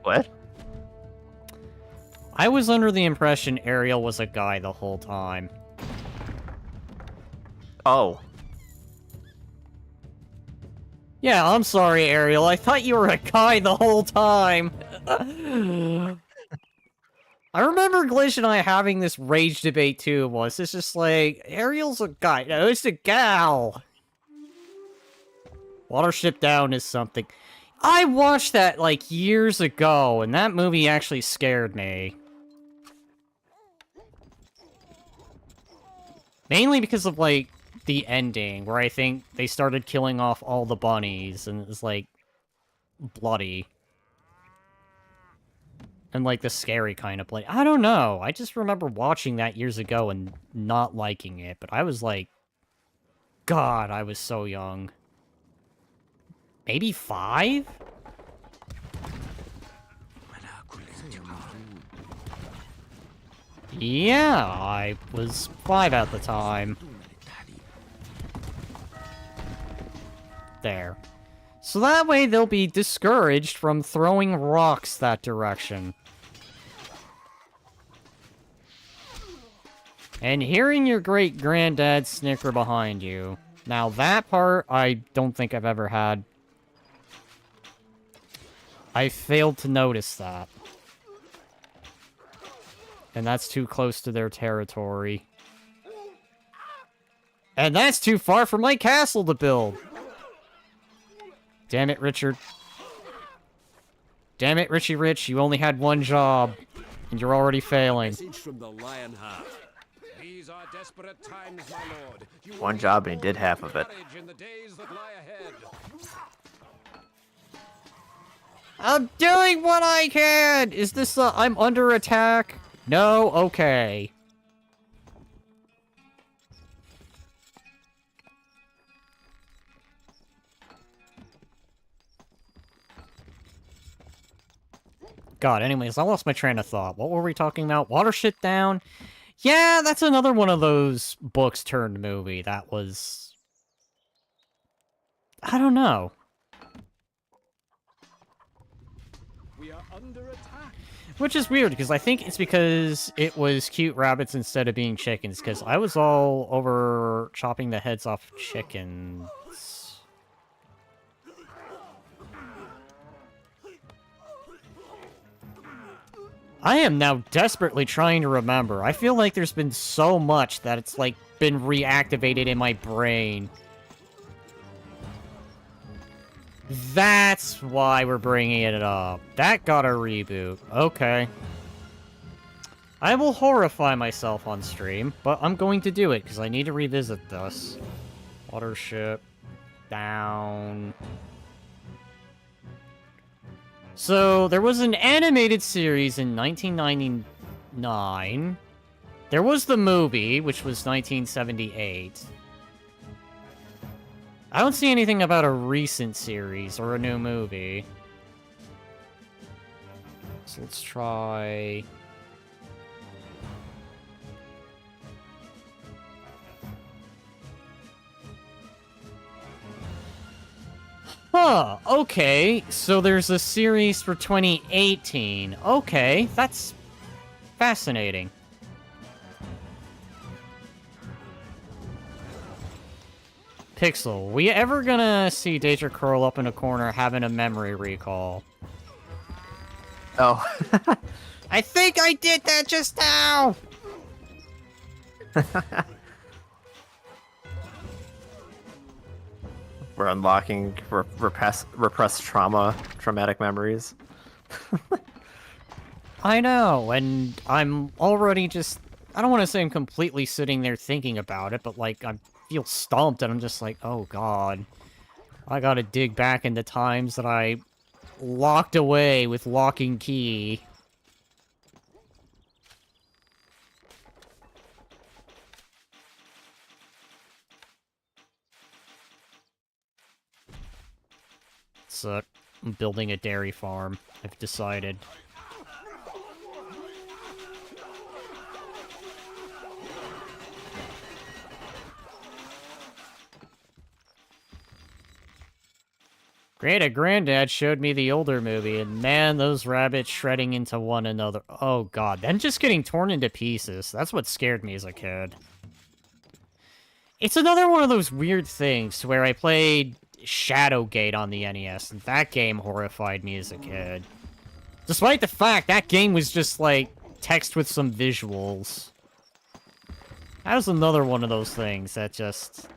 B: What?
A: I was under the impression Ariel was a guy the whole time.
B: Oh.
A: Yeah, I'm sorry, Ariel. I thought you were a guy the whole time. I remember Glitch and I having this rage debate too once. It's just like, Ariel's a guy. No, it's a gal. Watership Down is something. I watched that, like, years ago, and that movie actually scared me. Mainly because of, like, the ending, where I think they started killing off all the bunnies, and it was, like, bloody. And, like, the scary kind of bloody. I don't know. I just remember watching that years ago and not liking it, but I was like... God, I was so young. Maybe 5? Yeah, I was 5 at the time. There. So that way they'll be discouraged from throwing rocks that direction. And hearing your great-granddad snicker behind you. Now that part, I don't think I've ever had. I failed to notice that. And that's too close to their territory. And that's too far from my castle to build! Damn it, Richard. Damn it, Richie Rich, you only had one job. And you're already failing.
F: Message from the Lionheart. These are desperate times, my lord. You
B: One job and he did half of it.
F: courage in the days that lie ahead.
A: I'm doing what I can! Is this I'm under attack? No? Okay. God, anyways, I lost my train of thought. What were we talking about? Watership Down? Yeah, that's another one of those books turned movie that was... I don't know.
D: We are under attack.
A: Which is weird, because I think it's because it was cute rabbits instead of being chickens, because I was all over chopping the heads off chickens. I am now desperately trying to remember. I feel like there's been so much that it's, like, been reactivated in my brain. That's why we're bringing it up. That got a reboot. Okay. I will horrify myself on stream, but I'm going to do it, because I need to revisit this. Watership. Down. So, there was an animated series in 1999. There was the movie, which was 1978. I don't see anything about a recent series or a new movie. So let's try... Huh, okay. So there's a series for 2018. Okay, that's fascinating. Pixel, we ever gonna see Deja curl up in a corner having a memory recall?
B: Oh.
A: I think I did that just now!
B: We're unlocking repressed traumatic memories.
A: I know, and I'm already just... I don't want to say I'm completely sitting there thinking about it, but, like, I feel stumped, and I'm just like, oh god. I gotta dig back into times that I locked away with locking key. So, I'm building a dairy farm. I've decided. Granddad showed me the older movie, and man, those rabbits shredding into one another. Oh god, them just getting torn into pieces. That's what scared me as a kid. It's another one of those weird things where I played Shadowgate on the NES, and that game horrified me as a kid. Despite the fact that game was just, like, text with some visuals. That was another one of those things that just...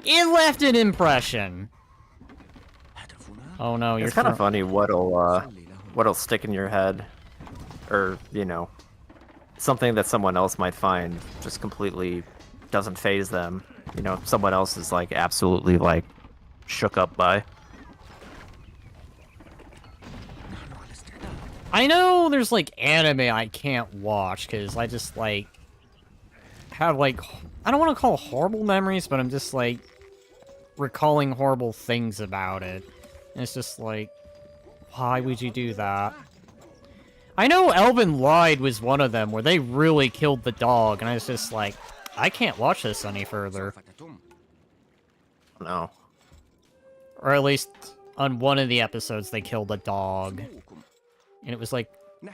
A: It left an impression. Oh no, you're...
B: It's kind of funny what'll stick in your head. Or, you know, something that someone else might find just completely doesn't faze them. You know, someone else is, like, absolutely, like, shook up by.
A: I know there's, like, anime I can't watch, because I just, like, have, like, I don't want to call it horrible memories, but I'm just, like, recalling horrible things about it. And it's just, like, why would you do that? I know Elven Lied was one of them, where they really killed the dog, and I was just like, I can't watch this any further.
B: No.
A: Or at least, on one of the episodes, they killed a dog. And it was like,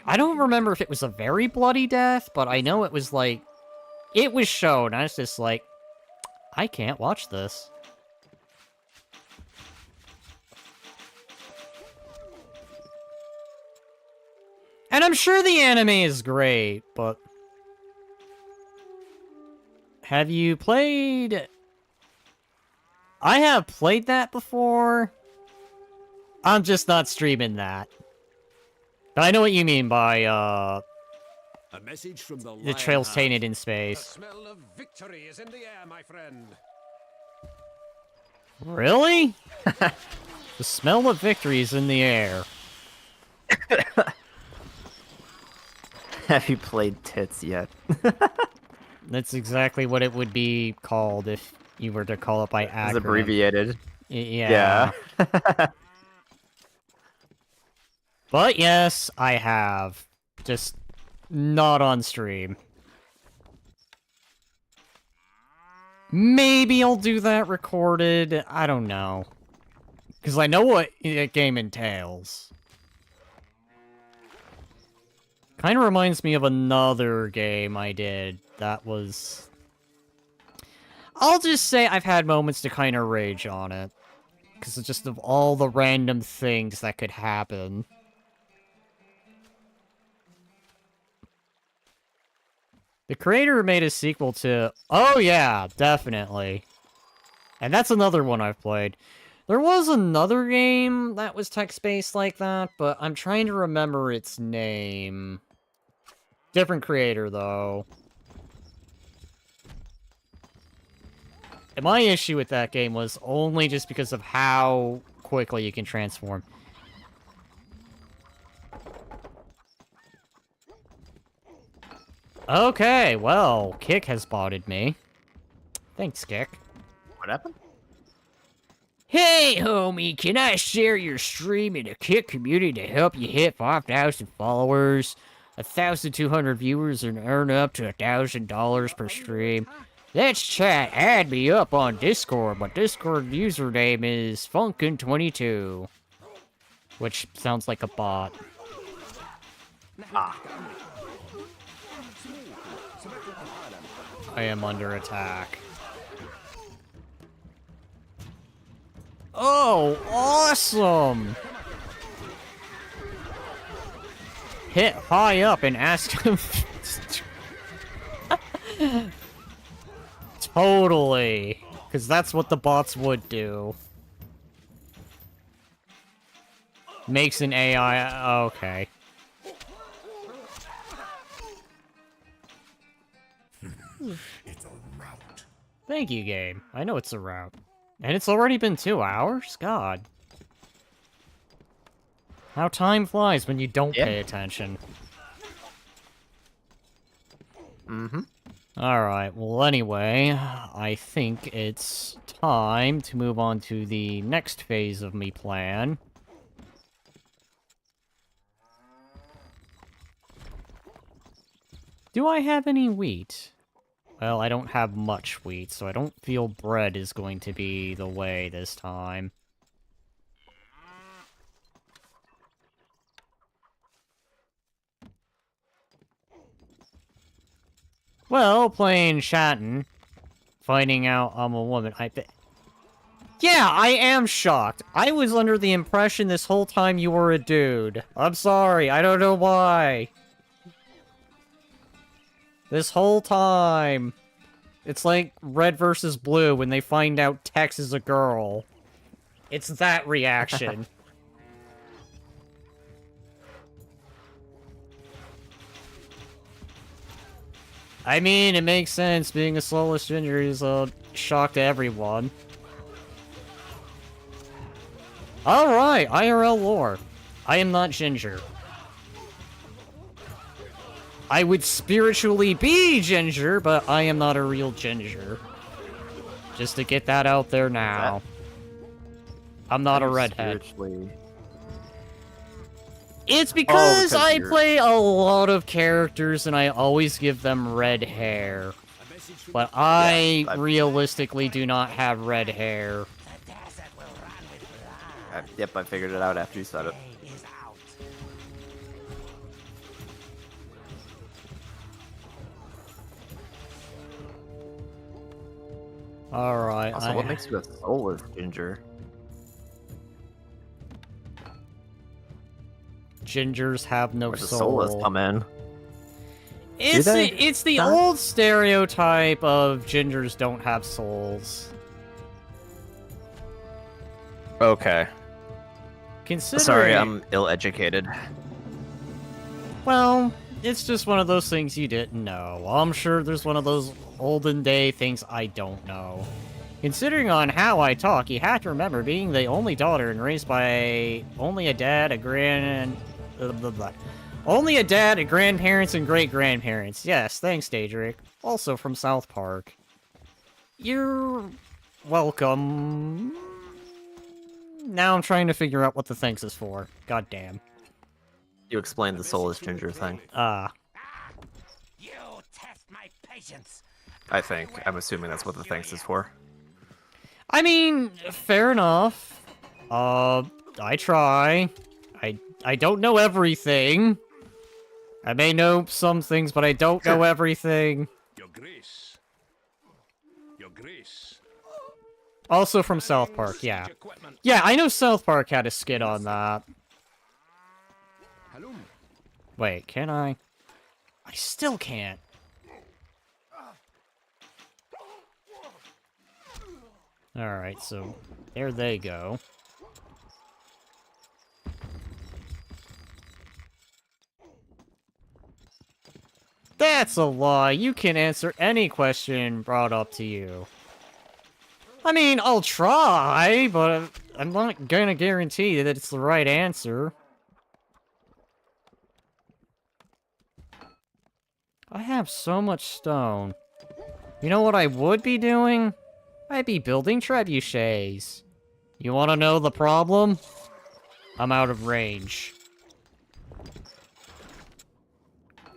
A: I don't remember if it was a very bloody death, but I know it was like, it was shown. I was just like, I can't watch this. And I'm sure the anime is great, but... Have you played... I have played that before. I'm just not streaming that. But I know what you mean by,
F: A message from
A: the trail's tainted in
F: The
A: space.
F: smell of victory is in the air, my friend.
A: Really? The smell of victory is in the air.
B: Have you played Tits yet?
A: That's exactly what it would be called if you were to call it by acronym.
B: It's abbreviated.
A: Yeah. But yes, I have. Just not on stream. Maybe I'll do that recorded. I don't know. Because I know what that game entails. Kind of reminds me of another game I did that was... I'll just say I've had moments to kind of rage on it. Because it's just of all the random things that could happen. The creator made a sequel to... Oh yeah, definitely. And that's another one I've played. There was another game that was text-based like that, but I'm trying to remember its name. Different creator, though. And my issue with that game was only just because of how quickly you can transform. Okay, well, Kick has spotted me. Thanks, Kick.
B: What happened?
A: Hey, homie, can I share your stream in a Kick community to help you hit 5,000 followers, 1,200 viewers, and earn up to $1,000 per stream? Let's chat. Add me up on Discord. My Discord username is Funkin22, which sounds like a bot. I am under attack. Oh, awesome! Hit high up and ask him. Totally. Because that's what the bots would do. Makes an AI... Okay.
C: It's a rout.
A: Thank you, game. I know it's a route. And it's already been 2 hours? God. How time flies when you don't pay attention.
B: Mm-hmm.
A: Alright, well anyway, I think it's time to move on to the next phase of me plan. Do I have any wheat? Well, I don't have much wheat, so I don't feel bread is going to be the way this time. Well, playing Shatton, finding out I'm a woman, Yeah, I am shocked. I was under the impression this whole time you were a dude. I'm sorry, I don't know why. This whole time. It's like red versus blue when they find out Tex is a girl. It's that reaction. I mean, it makes sense. Being a soulless ginger is a shock to everyone. Alright, IRL lore. I am not ginger. I would spiritually be ginger, but I am not a real ginger. Just to get that out there now. I'm not a redhead. It's because I play a lot of characters and I always give them red hair. But I realistically do not have red hair.
B: Yep, I figured it out after you said it.
A: Alright.
B: Also, what makes you a soulless ginger?
A: Gingers have no
B: Where does
A: soul.
B: soulless come in?
A: It's the old stereotype of gingers don't have souls.
B: Okay.
A: Considering...
B: Sorry, I'm ill-educated.
A: Well, it's just one of those things you didn't know. I'm sure there's one of those olden day things I don't know. Considering on how I talk, you have to remember being the only daughter and raised by only a dad, a only a dad, a grandparents, and great-grandparents. Yes, thanks, Daedric. Also from South Park. You're welcome. Now I'm trying to figure out what the thanks is for. God damn.
B: You explained the soulless ginger thing.
E: You test my patience.
B: I think. I'm assuming that's what the thanks is for.
A: I mean, fair enough. I try. I don't know everything. I may know some things, but I don't know everything.
F: Your Grace. Your Grace.
A: Also from South Park, yeah.
F: Siege equipment.
A: Yeah, I know South Park had a skit on that.
F: Hello.
A: Wait, can I? I still can't. Alright, so there they go. That's a lie. You can answer any question brought up to you. I mean, I'll try, but I'm not gonna guarantee that it's the right answer. I have so much stone. You know what I would be doing? I'd be building trebuchets. You wanna know the problem? I'm out of range.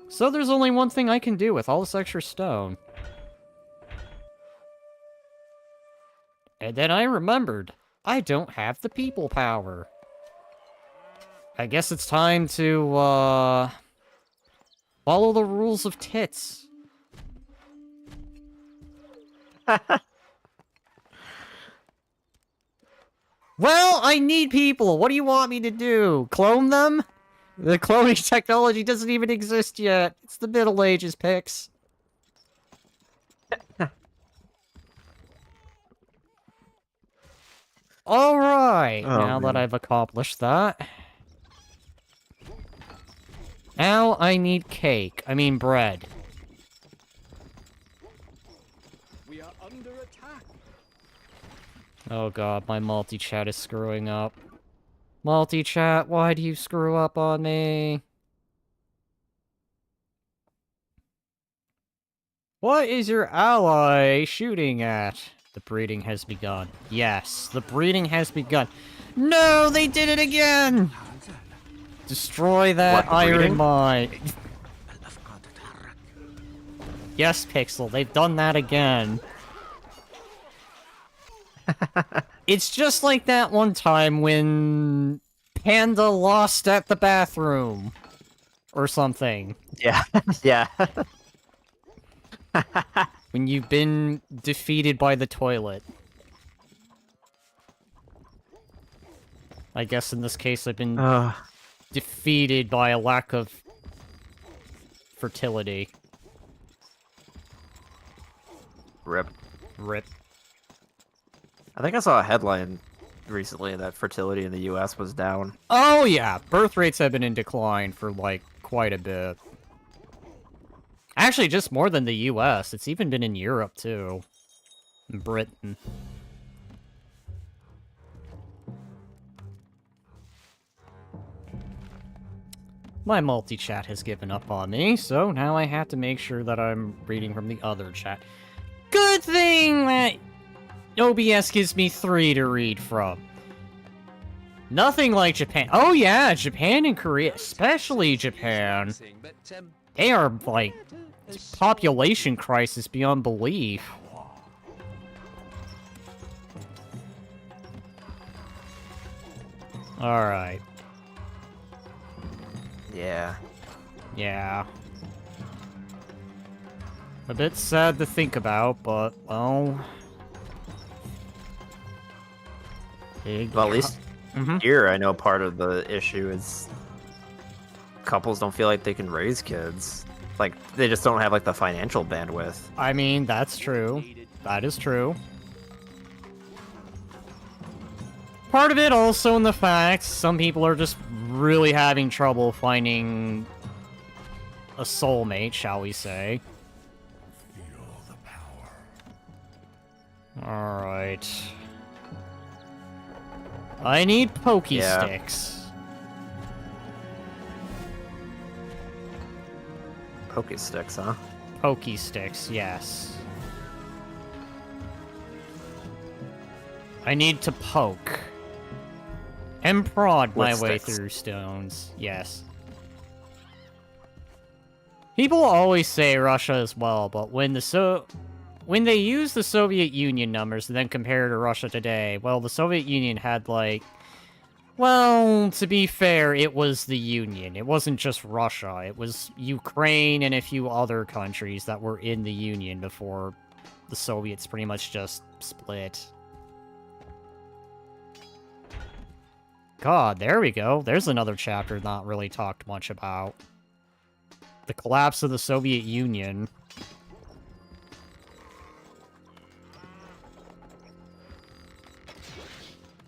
A: So there's only one thing I can do with all this extra stone. And then I remembered, I don't have the people power. I guess it's time to, follow the rules of tits. Well, I need people. What do you want me to do? Clone them? The cloning technology doesn't even exist yet. It's the Middle Ages, Pix. Alright, now that I've accomplished that. Now I need cake. I mean bread.
D: We are under attack.
A: Oh god, my multi-chat is screwing up. Multi-chat, why do you screw up on me? What is your ally shooting at? The breeding has begun. Yes, the breeding has begun. No, they did it again! Destroy that
B: What, the
A: iron
B: breeding?
A: mine. Yes, Pixel, they've done that again. It's just like that one time when Panda lost at the bathroom. Or something.
B: Yeah, yeah.
A: When you've been defeated by the toilet. I guess in this case I've been defeated by a lack of fertility.
B: Rip.
A: Rip.
B: I think I saw a headline recently that fertility in the US was down.
A: Oh yeah, birth rates have been in decline for, like, quite a bit. Actually, just more than the US. It's even been in Europe, too. In Britain. My multi-chat has given up on me, so now I have to make sure that I'm reading from the other chat. Good thing that OBS gives me 3 to read from. Nothing like Japan. Oh yeah, Japan and Korea, especially Japan. They are, like, population crisis beyond belief. Alright.
B: Yeah.
A: Yeah. A bit sad to think about, but, well...
B: Well, at least here, I know part of the issue is couples don't feel like they can raise kids. Like, they just don't have, like, the financial bandwidth.
A: I mean, that's true. That is true. Part of it also in the fact some people are just really having trouble finding a soulmate, shall we say.
C: Feel the power.
A: Alright. I need pokey
B: Yeah.
A: sticks.
B: Poke sticks, huh?
A: Pokey sticks, yes. I need to poke. And prod my
B: With
A: way
B: sticks.
A: through stones, yes. People always say Russia as well, but when they use the Soviet Union numbers and then compare to Russia today, well, the Soviet Union had, like... Well, to be fair, it was the Union. It wasn't just Russia. It was Ukraine and a few other countries that were in the Union before the Soviets pretty much just split. God, there we go. There's another chapter not really talked much about. The collapse of the Soviet Union.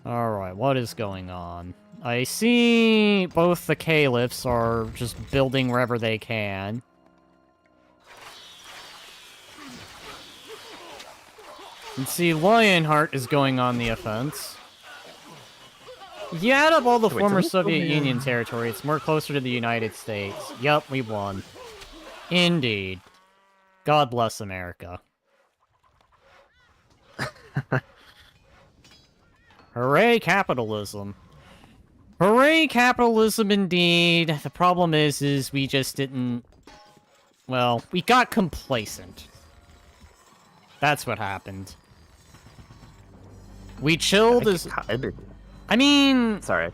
A: Alright, what is going on? I see both the caliphs are just building wherever they can. And see, Lionheart is going on the offense. If you add up all the former Soviet Union territory, it's more closer to the United States. Yup, we won. Indeed. God bless America. Hooray, capitalism. Hooray, capitalism indeed. The problem is we just didn't... Well, we got complacent. That's what happened. We chilled as... I mean...
B: Sorry.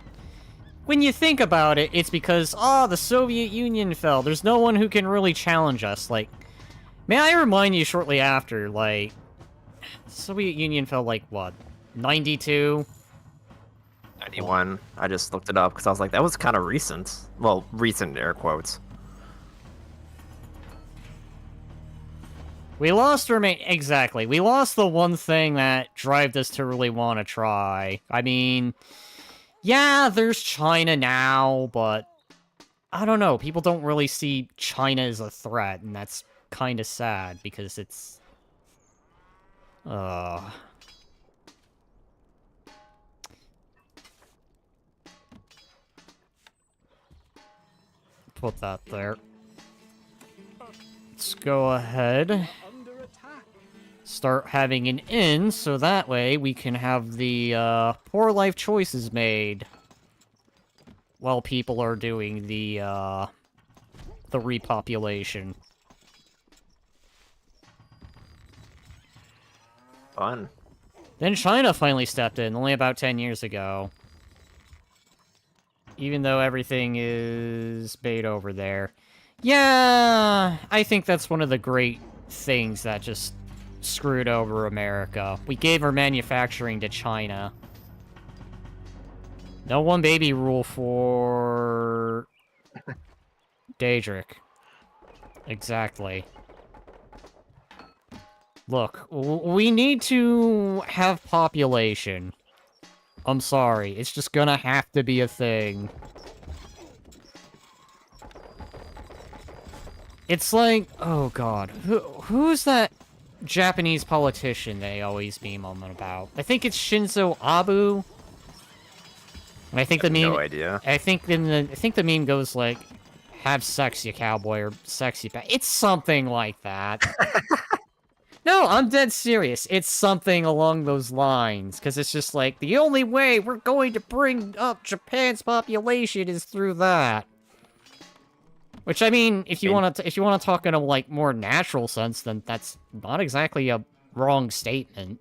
A: When you think about it, it's because, oh, the Soviet Union fell. There's no one who can really challenge us. Like, may I remind you shortly after, like... The Soviet Union fell, like, what? 92?
B: 91. I just looked it up because I was like, that was kind of recent. Well, recent air quotes.
A: We lost exactly. We lost the one thing that drove us to really want to try. I mean, yeah, there's China now, but I don't know. People don't really see China as a threat, and that's kind of sad because it's... Put that there. Let's go ahead. Start having an inn, so that way we can have the poor life choices made while people are doing the repopulation.
B: Fun.
A: Then China finally stepped in, only about 10 years ago. Even though everything is bait over there. Yeah, I think that's one of the great things that just screwed over America. We gave our manufacturing to China. No one baby rule for... Daedric. Exactly. Look, we need to have population. I'm sorry, it's just gonna have to be a thing. It's like, oh god, who's that Japanese politician they always meme on about? I think it's Shinzo Abe. I think the meme.
B: No idea.
A: I think the meme goes like, "Have sex, you cowboy," or "Sex, you It's something like that. No, I'm dead serious. It's something along those lines, because it's just like, the only way we're going to bring up Japan's population is through that. Which, I mean, if you want to talk in a, like, more natural sense, then that's not exactly a wrong statement.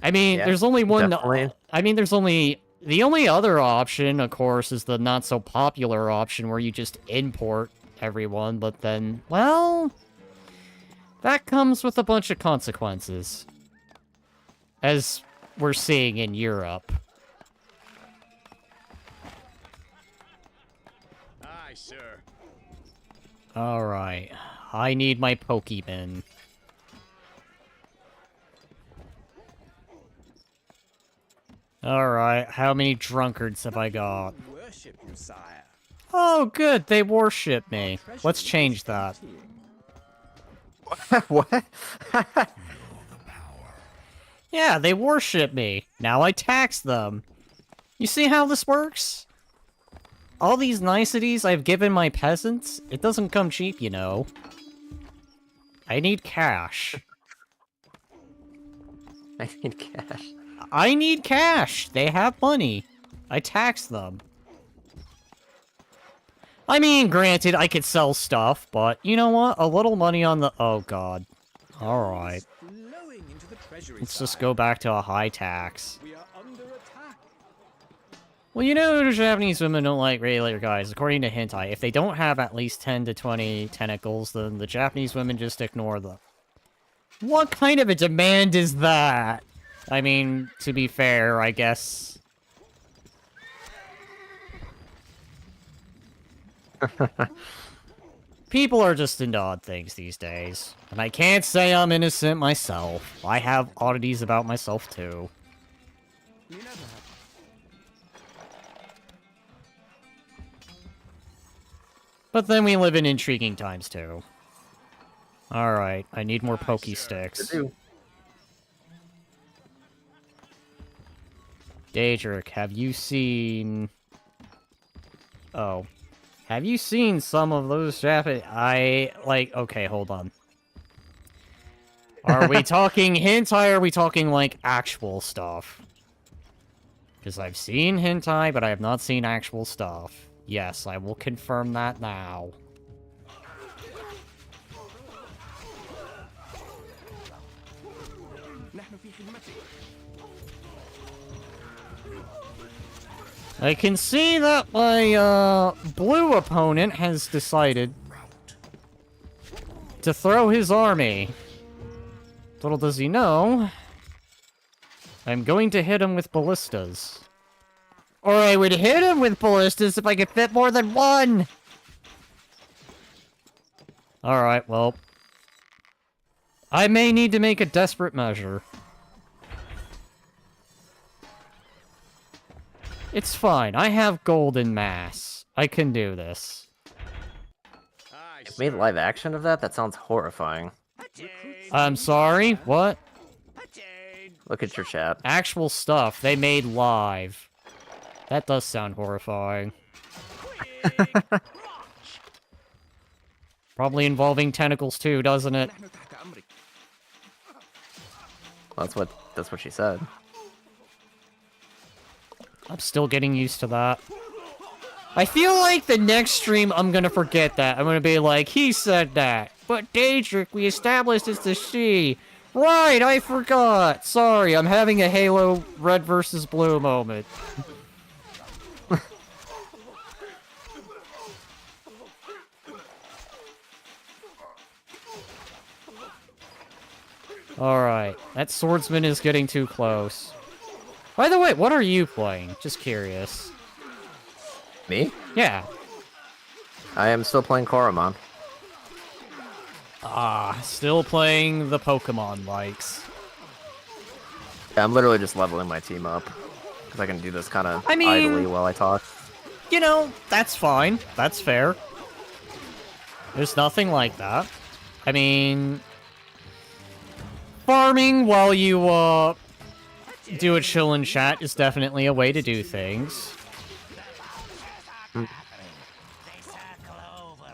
A: I mean,
B: Yeah,
A: there's only one...
B: definitely.
A: I mean, there's only... The only other option, of course, is the not-so-popular option, where you just import everyone, but then, well, that comes with a bunch of consequences, as we're seeing in Europe.
F: Aye, sir.
A: Alright, I need my Pokemon. Alright, how many drunkards have I got?
D: Worship you, sire.
A: Oh, good, they worship me. Let's change that.
B: What?
A: Yeah, they worship me. Now I tax them. You see how this works? All these niceties I've given my peasants, it doesn't come cheap, you know. I need cash.
B: I need cash.
A: I need cash. They have money. I tax them. I mean, granted, I could sell stuff, but you know what? A little money on the... Oh, God. Alright.
D: Flowing into the treasury,
A: Let's just
D: sire.
A: go back to a high tax.
D: We are under attack.
A: Well, you know, Japanese women don't like regular guys. According to hentai, if they don't have at least 10 to 20 tentacles, then the Japanese women just ignore them. What kind of a demand is that? I mean, to be fair, I guess... People are just into odd things these days. And I can't say I'm innocent myself. I have oddities about myself, too.
D: We never have.
A: But then we live in intriguing times, too. Alright, I need more pokey sticks. Daedric, have you seen... Oh. Have you seen some of those Japanese... Okay, hold on. Are we talking hentai, or are we talking, like, actual stuff? Because I've seen hentai, but I have not seen actual stuff. Yes, I will confirm that now. I can see that my, blue opponent has decided to throw his army. Little does he know, I'm going to hit him with ballistas. Or I would hit him with ballistas if I could fit more than one! Alright, well. I may need to make a desperate measure. It's fine. I have gold in mass. I can do this.
B: If made live action of that, that sounds horrifying.
A: I'm sorry? What?
B: Look at your chat.
A: Actual stuff. They made live. That does sound horrifying. Probably involving tentacles too, doesn't it?
B: Well, that's what she said.
A: I'm still getting used to that. I feel like the next stream I'm gonna forget that. I'm gonna be like, he said that. But Daedric, we established it's the she. Right, I forgot. Sorry, I'm having a Halo red versus blue moment. Alright, that swordsman is getting too close. By the way, what are you playing? Just curious.
B: Me?
A: Yeah.
B: I am still playing Koromon.
A: Ah, still playing the Pokemon likes.
B: Yeah, I'm literally just leveling my team up. Because I can do this kind of
A: I mean,
B: idly while I talk.
A: You know, that's fine. That's fair. There's nothing like that. I mean... Farming while you, do a Chillen chat is definitely a way to do things.
B: I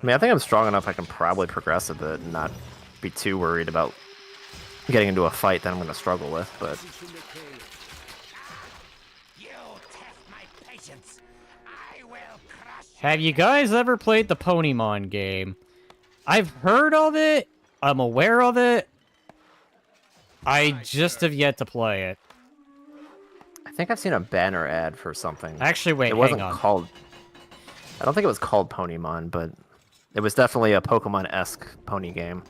B: mean, I think I'm strong enough I can probably progress a bit and not be too worried about getting into a fight that I'm going to struggle with, but...
A: Have you guys ever played the Ponymon game? I've heard of it, I'm aware of it, I just have yet to play it.
B: I think I've seen a banner ad for something.
A: Actually, wait,
B: it wasn't
A: hang on.
B: called... I don't think it was called Ponymon, but it was definitely a Pokemon-esque pony game.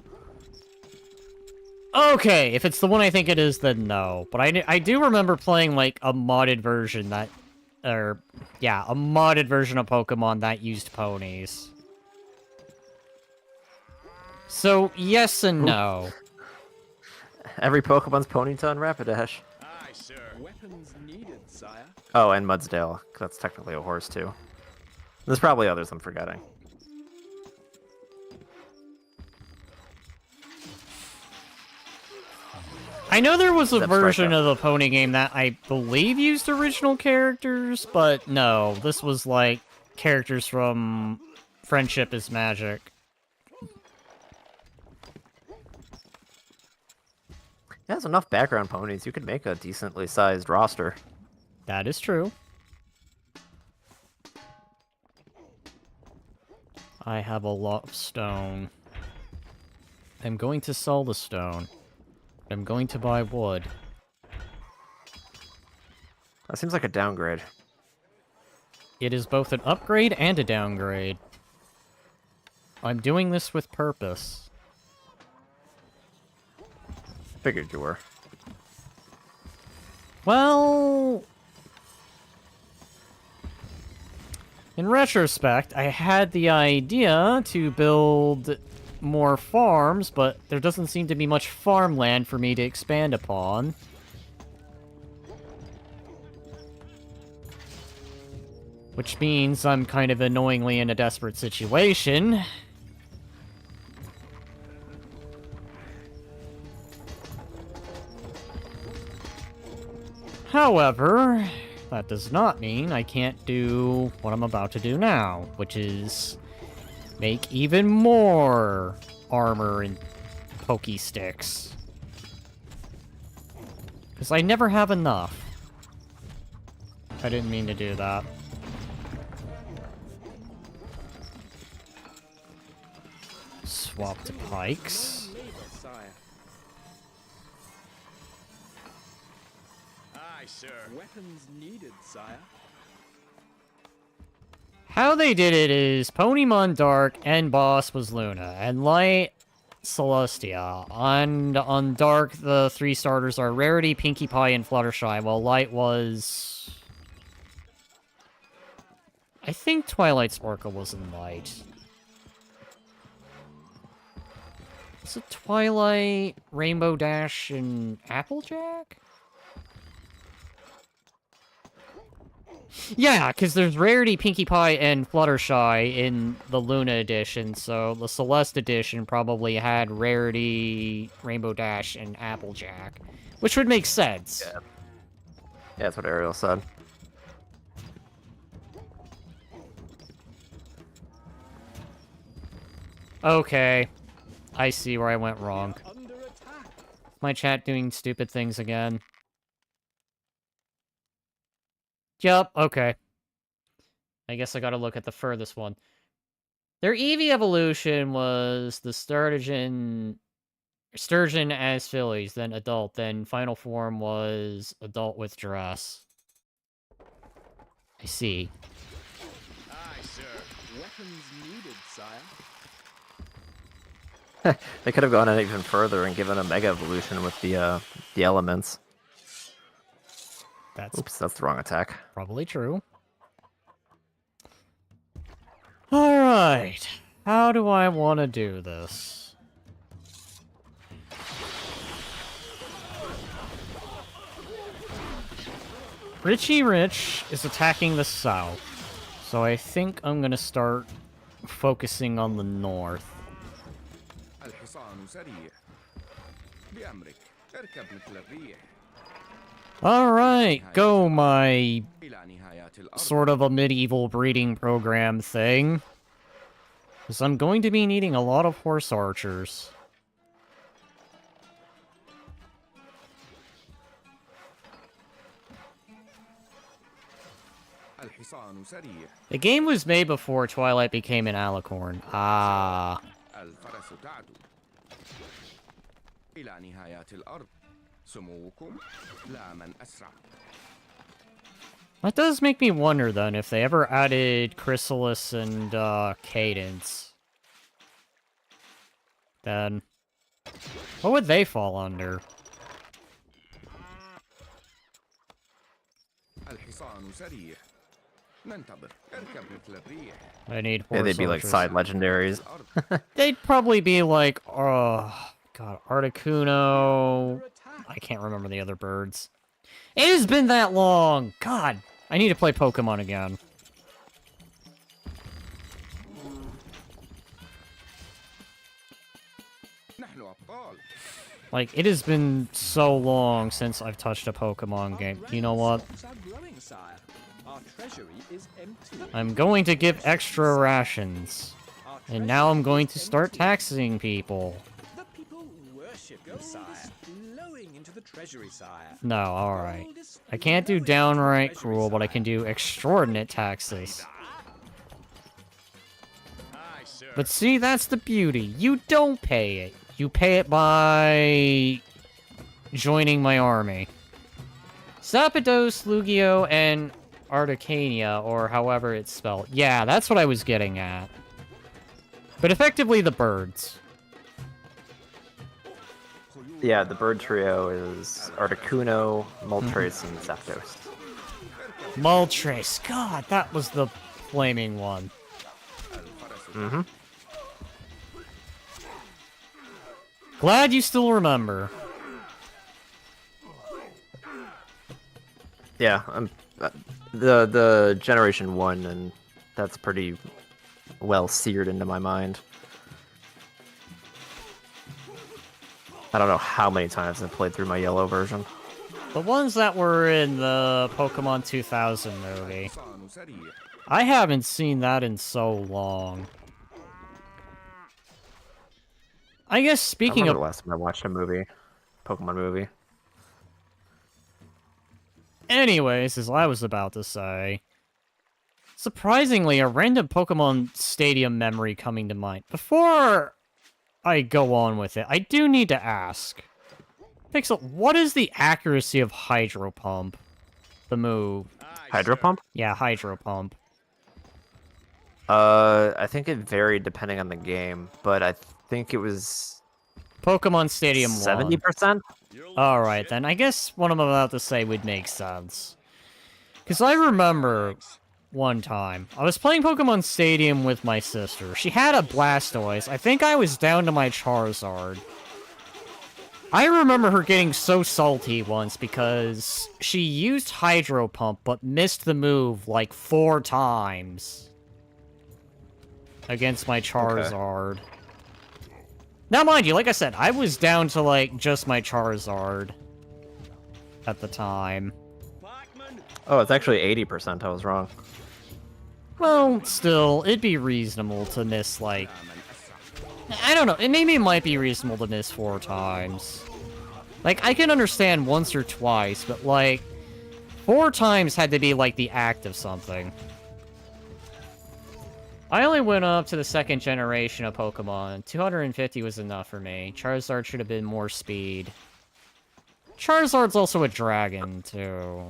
A: Okay, if it's the one I think it is, then no. But I do remember playing, like, a modded version that... yeah, a modded version of Pokemon that used ponies. So, yes and no.
B: Every Pokemon's Ponyta and Rapidash.
F: Aye, sir.
D: Weapons needed, sire.
B: Oh, and Mudsdale. That's technically a horse, too. There's probably others I'm forgetting.
A: I know there was a
B: That's
A: version
B: right,
A: of the pony game that I believe used original characters, but no, this was like characters from Friendship is Magic.
B: Yeah, there's enough background ponies. You could make a decently sized roster.
A: That is true. I have a lot of stone. I'm going to sell the stone. I'm going to buy wood.
B: That seems like a downgrade.
A: It is both an upgrade and a downgrade. I'm doing this with purpose.
B: Figured you were.
A: Well... in retrospect, I had the idea to build more farms, but there doesn't seem to be much farmland for me to expand upon. Which means I'm kind of annoyingly in a desperate situation. However, that does not mean I can't do what I'm about to do now, which is make even more armor and pokey sticks. Because I never have enough. I didn't mean to do that. Swap to pikes.
F: Aye, sir.
D: Weapons needed, sire.
A: How they did it is Ponymon Dark and boss was Luna, and Light Celestia. On Dark, the 3 starters are Rarity, Pinkie Pie, and Fluttershy, while Light was... I think Twilight's Orca was in Light. Is it Twilight, Rainbow Dash, and Applejack? Yeah, because there's Rarity, Pinkie Pie, and Fluttershy in the Luna edition, so the Celeste edition probably had Rarity, Rainbow Dash, and Applejack. Which would make sense.
B: Yeah, that's what Ariel said.
A: Okay. I see where I went wrong.
D: Under attack.
A: My chat doing stupid things again. Yup, okay. I guess I gotta look at the furthest one. Their Eevee evolution was the Sturgeon as fillies, then adult, then final form was adult with dress. I see.
F: Aye, sir.
D: Weapons needed, sire.
B: They could have gone even further and given a Mega Evolution with the elements.
A: That's
B: Oops, that's the wrong attack.
A: probably true. Alright. How do I want to do this? Richie Rich is attacking the south. So I think I'm gonna start focusing on the north.
F: الحصان سريع. بأمرك. اركب مثل الريح.
A: Alright, go my
F: إلى نهايات الأرض.
A: sort of a medieval breeding program thing. Because I'm going to be needing a lot of horse archers.
F: الحصان سريع.
A: The game was made before Twilight became an alicorn. Ah.
F: الفرس تعدو. إلى نهايات الأرض. سموكم لا من أسرع.
A: That does make me wonder, then, if they ever added Chrysalis and, Cadence. Then... what would they fall under?
F: الحصان سريع. ننتظر. اركب مثل الريح.
A: I need horse
B: Yeah, they'd be like
A: archers.
B: side legendaries.
A: They'd probably be like, oh, God, Articuno...
D: Under attack.
A: I can't remember the other birds. It has been that long! God, I need to play Pokemon again.
F: نحن أبطال.
A: Like, it has been so long since I've touched a Pokemon game. You know what?
D: Stocks are growing, sire. Our treasury is empty.
A: I'm going to give extra rations.
D: Our
A: And now I'm
D: treasury
A: going
D: is
A: to start
D: empty.
A: taxing people.
D: The people worship you, sire. Flowing into the treasury, sire.
A: No, alright.
D: Gold is
A: I can't do
D: flowing into the
A: downright
D: treasury,
A: cruel, but I
D: sire.
A: can do extraordinate taxes.
F: Aye, sir.
A: But see, that's the beauty. You don't pay it. You pay it by joining my army. Zapdos, Lugia, and Articania, or however it's spelled. Yeah, that's what I was getting at. But effectively, the birds.
B: Yeah, the bird trio is Articuno, Moltres, and Zapdos.
A: Moltres. God, that was the flaming one.
B: Mm-hmm.
A: Glad you still remember.
B: Yeah, the Generation 1, and that's pretty well seared into my mind. I don't know how many times I've played through my yellow version.
A: The ones that were in the Pokemon 2000 movie. I haven't seen that in so long. I guess speaking of...
B: the last time I watched a movie. Pokemon movie.
A: Anyways, as I was about to say... Surprisingly, a random Pokemon Stadium memory coming to mind. Before I go on with it, I do need to ask. Pixel, what is the accuracy of Hydro Pump? The move.
B: Hydro Pump?
A: Yeah, Hydro Pump.
B: I think it varied depending on the game, but I think it was...
A: Pokemon Stadium 1.
B: 70%?
A: Alright, then. I guess what I'm about to say would make sense. Because I remember one time, I was playing Pokemon Stadium with my sister. She had a Blastoise. I think I was down to my Charizard. I remember her getting so salty once because she used Hydro Pump but missed the move like 4 times against my Charizard. Okay. Now, mind you, like I said, I was down to like just my Charizard at the time.
B: Oh, it's actually 80%. I was wrong.
A: Well, still, it'd be reasonable to miss, like... I don't know, maybe it might be reasonable to miss 4 times. Like, I can understand once or twice, but, like, 4 times had to be, like, the act of something. I only went up to the 2nd generation of Pokemon. 250 was enough for me. Charizard should have been more speed. Charizard's also a dragon, too.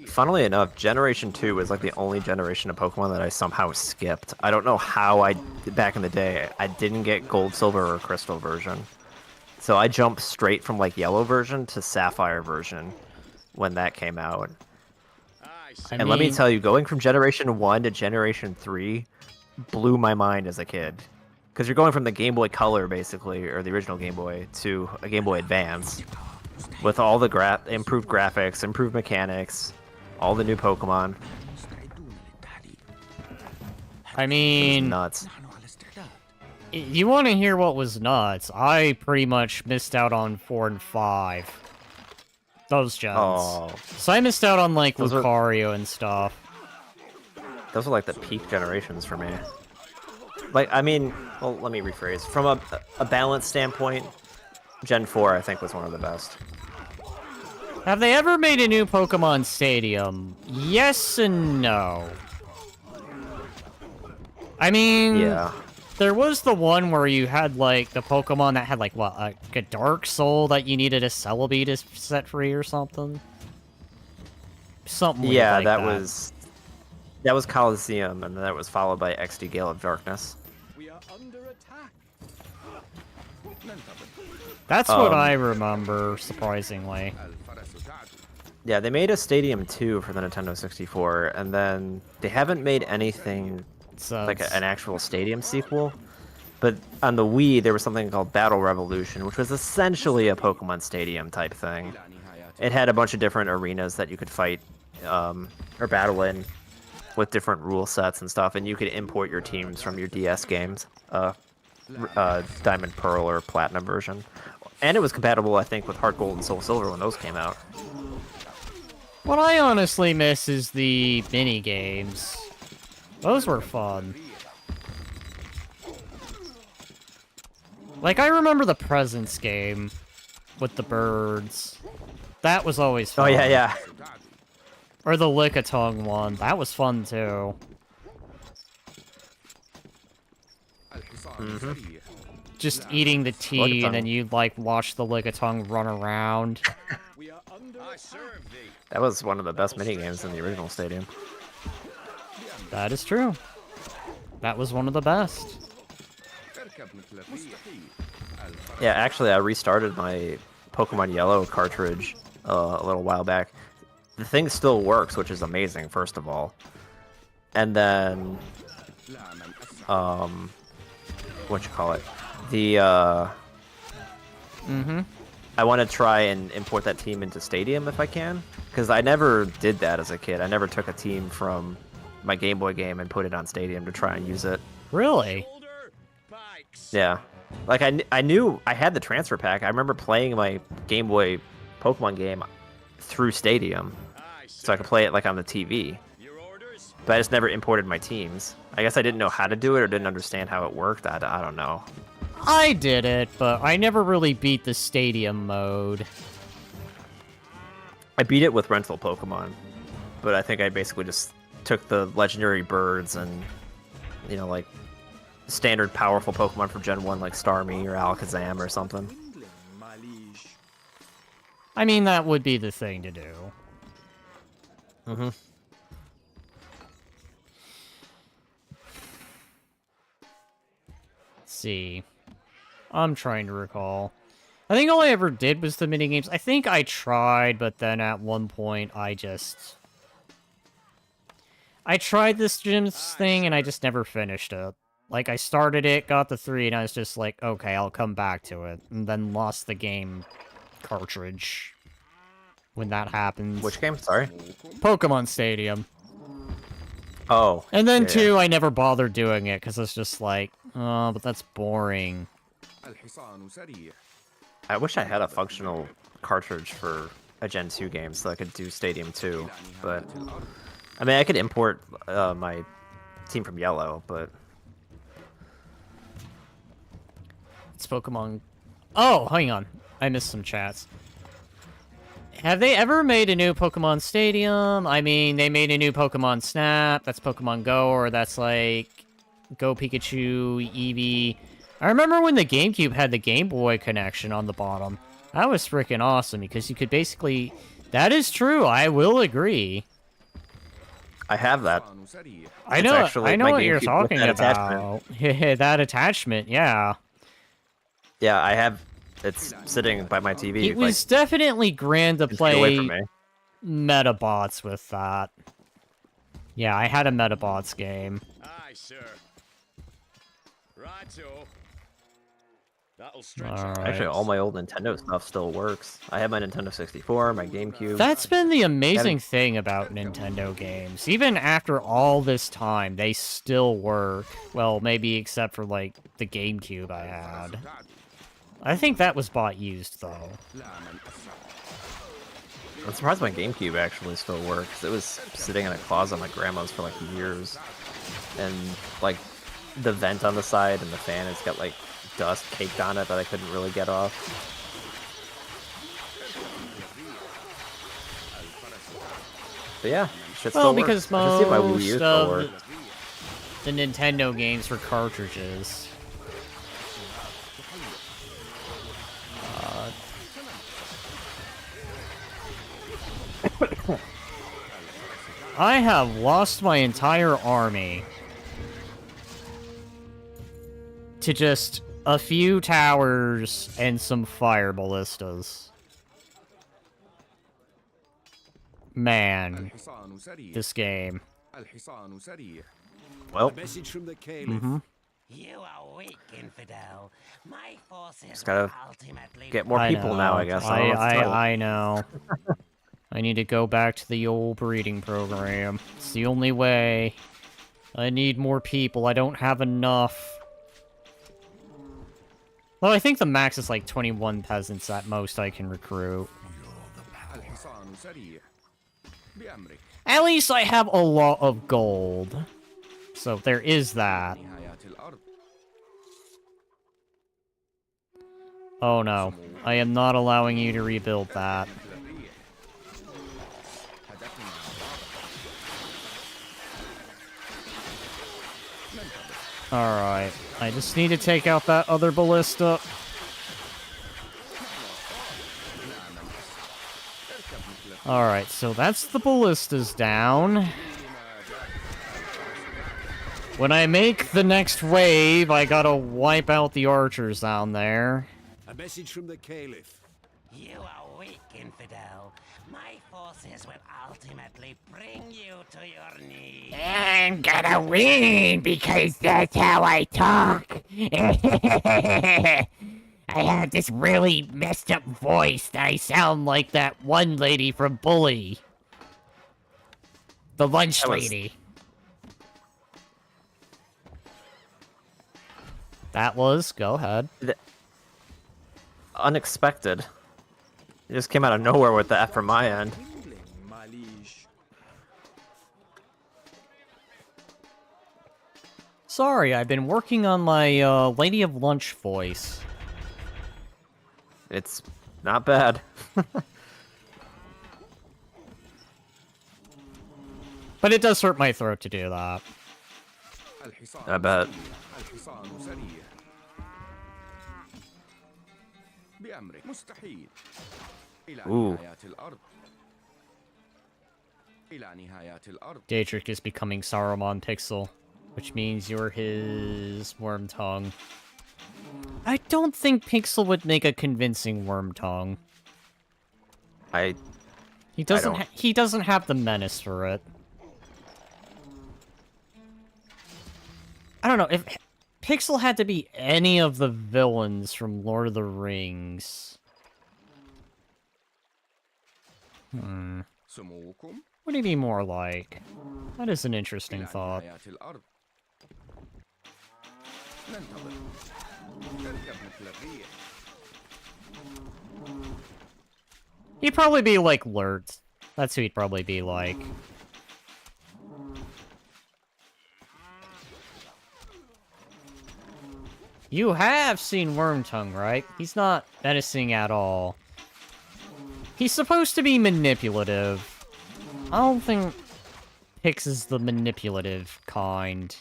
B: Funnily enough, Generation 2 was like the only generation of Pokemon that I somehow skipped. I don't know how back in the day, I didn't get Gold, Silver, or Crystal version. So I jumped straight from like Yellow version to Sapphire version when that came out. And let me tell you, going from Generation 1 to Generation 3 blew my mind as a kid. Because you're going from the Game Boy Color, basically, or the original Game Boy, to a Game Boy Advance. With all the improved graphics, improved mechanics, all the new Pokemon.
A: I mean...
B: nuts.
A: You want to hear what was nuts? I pretty much missed out on 4 and 5. Those gens.
B: Oh.
A: So I missed out on, like, Lucario and stuff.
B: Those are, like, the peak generations for me. Like, I mean... Well, let me rephrase. From a balance standpoint, Gen 4, I think, was one of the best.
A: Have they ever made a new Pokemon Stadium? Yes and no. I mean...
B: Yeah.
A: There was the one where you had, like, the Pokemon that had, like, what, like a Dark Soul that you needed a Celebi to set free or something? Something weird like that.
B: That was Coliseum, and then that was followed by XD Gale of Darkness.
D: We are under attack.
A: That's what I remember, surprisingly.
B: Yeah, they made a Stadium 2 for the Nintendo 64, and then they haven't made anything like an actual Stadium sequel. But on the Wii, there was something called Battle Revolution, which was essentially a Pokemon Stadium type thing. It had a bunch of different arenas that you could fight or battle in with different rule sets and stuff, and you could import your teams from your DS games, Diamond Pearl or Platinum version. And it was compatible, I think, with Heart Gold and Soul Silver when those came out.
A: What I honestly miss is the mini games. Those were fun. Like, I remember the Presents game with the birds. That was always fun.
B: Oh, yeah, yeah.
A: Or the Lickitung one. That was fun, too. Just eating the tea, and then you'd, like, watch the Lickitung run around.
D: We are under
F: I serve thee.
B: That was one of the best minigames in the original Stadium.
A: That is true. That was one of the best.
B: Yeah, actually, I restarted my Pokemon Yellow cartridge a little while back. The thing still works, which is amazing, first of all. And then, what you call it? The, I want to try and import that team into Stadium if I can, because I never did that as a kid. I never took a team from my Game Boy game and put it on Stadium to try and use it.
A: Really?
B: Yeah. Like, I knew I had the transfer pack. I remember playing my Game Boy Pokemon game through Stadium, so I could play it, like, on the TV. But I just never imported my teams. I guess I didn't know how to do it or didn't understand how it worked. I don't know.
A: I did it, but I never really beat the Stadium mode.
B: I beat it with rental Pokemon, but I think I basically just took the legendary birds and, you know, like, standard powerful Pokemon from Gen 1, like Starmie or Alakazam or something.
D: dwindling, my liege.
A: I mean, that would be the thing to do.
B: Mm-hmm.
A: Let's see. I'm trying to recall. I think all I ever did was the minigames. I think I tried, but then at one point I tried this gyms thing and I just never finished it. Like, I started it, got the 3, and I was just like, okay, I'll come back to it. And then lost the game cartridge when that happens.
B: Which game? Sorry.
A: Pokemon Stadium.
B: Oh.
A: And then,
B: yeah.
A: 2, I never bothered doing it, because it's just like, oh, but that's boring.
B: I wish I had a functional cartridge for a Gen 2 game so I could do Stadium 2, but... I mean, I could import my team from Yellow, but...
A: It's Pokemon... Oh, hang on. I missed some chats. Have they ever made a new Pokemon Stadium? I mean, they made a new Pokemon Snap. That's Pokemon Go, or that's like... Go Pikachu, Eevee... I remember when the GameCube had the Game Boy connection on the bottom. That was freaking awesome, because you could basically... That is true, I will agree.
B: I have that.
A: I
B: It's
A: know,
B: actually
A: I know
B: my
A: what you're
B: GameCube with
A: talking
B: that
A: about. Yeah, that attachment, yeah.
B: Yeah, I have... It's sitting by my TV.
A: It was definitely grand to
B: like, 10 feet away from
A: play
B: me.
A: Metabots with that. Yeah, I had a Metabots game.
F: Aye, sir. Righto. That'll stretch
A: Alright.
B: Actually, all my old Nintendo stuff still works. I have my Nintendo 64, my GameCube.
A: That's been the amazing thing about Nintendo games. Even after all this time, they still work. Well, maybe except for, like, the GameCube I had. I think that was bought used, though.
B: I'm surprised my GameCube actually still works. It was sitting in a closet at my grandma's for, like, years. And, like, the vent on the side and the fan has got, like, dust caked on it that I couldn't really get off. But yeah, shit still
A: Well,
B: works.
A: because
B: I can see my Wii U
A: most
B: still work.
A: of the Nintendo games were cartridges. I have lost my entire army to just a few towers and some fire ballistas. Man, this game.
B: Well,
F: Message from the Caliph.
E: You are weak, infidel. My forces
B: Just gotta
E: will ultimately
B: get more people now, I guess. I don't know what to tell.
A: I know. I need to go back to the old breeding program. It's the only way. I need more people. I don't have enough. Well, I think the max is like 21 peasants at most I can recruit. At least I have a lot of gold. So there is that. Oh no. I am not allowing you to rebuild that. Alright. I just need to take out that other ballista. Alright, so that's the ballistas down. When I make the next wave, I gotta wipe out the archers down there.
F: A message from the Caliph.
E: You are weak, infidel. My forces will ultimately bring you to your knees.
G: I'm gonna win because that's how I talk. I have this really messed up voice that I sound like that one lady from Bully. The lunch lady.
A: That was, go ahead.
B: Unexpected. It just came out of nowhere with the F from my end.
D: Tingling, my liege.
A: Sorry, I've been working on my Lady of Lunch voice.
B: It's not bad.
A: But it does hurt my throat to do that.
B: I bet. Ooh.
A: Daedric is becoming Saruman Pixel, which means you're his worm tongue. I don't think Pixel would make a convincing worm tongue. He doesn't. He doesn't have the menace for it. I don't know if Pixel had to be any of the villains from Lord of the Rings. What do you be more like? That is an interesting thought. He'd probably be like Lurt. That's who he'd probably be like. You have seen Wormtongue, right? He's not menacing at all. He's supposed to be manipulative. I don't think Pix is the manipulative kind.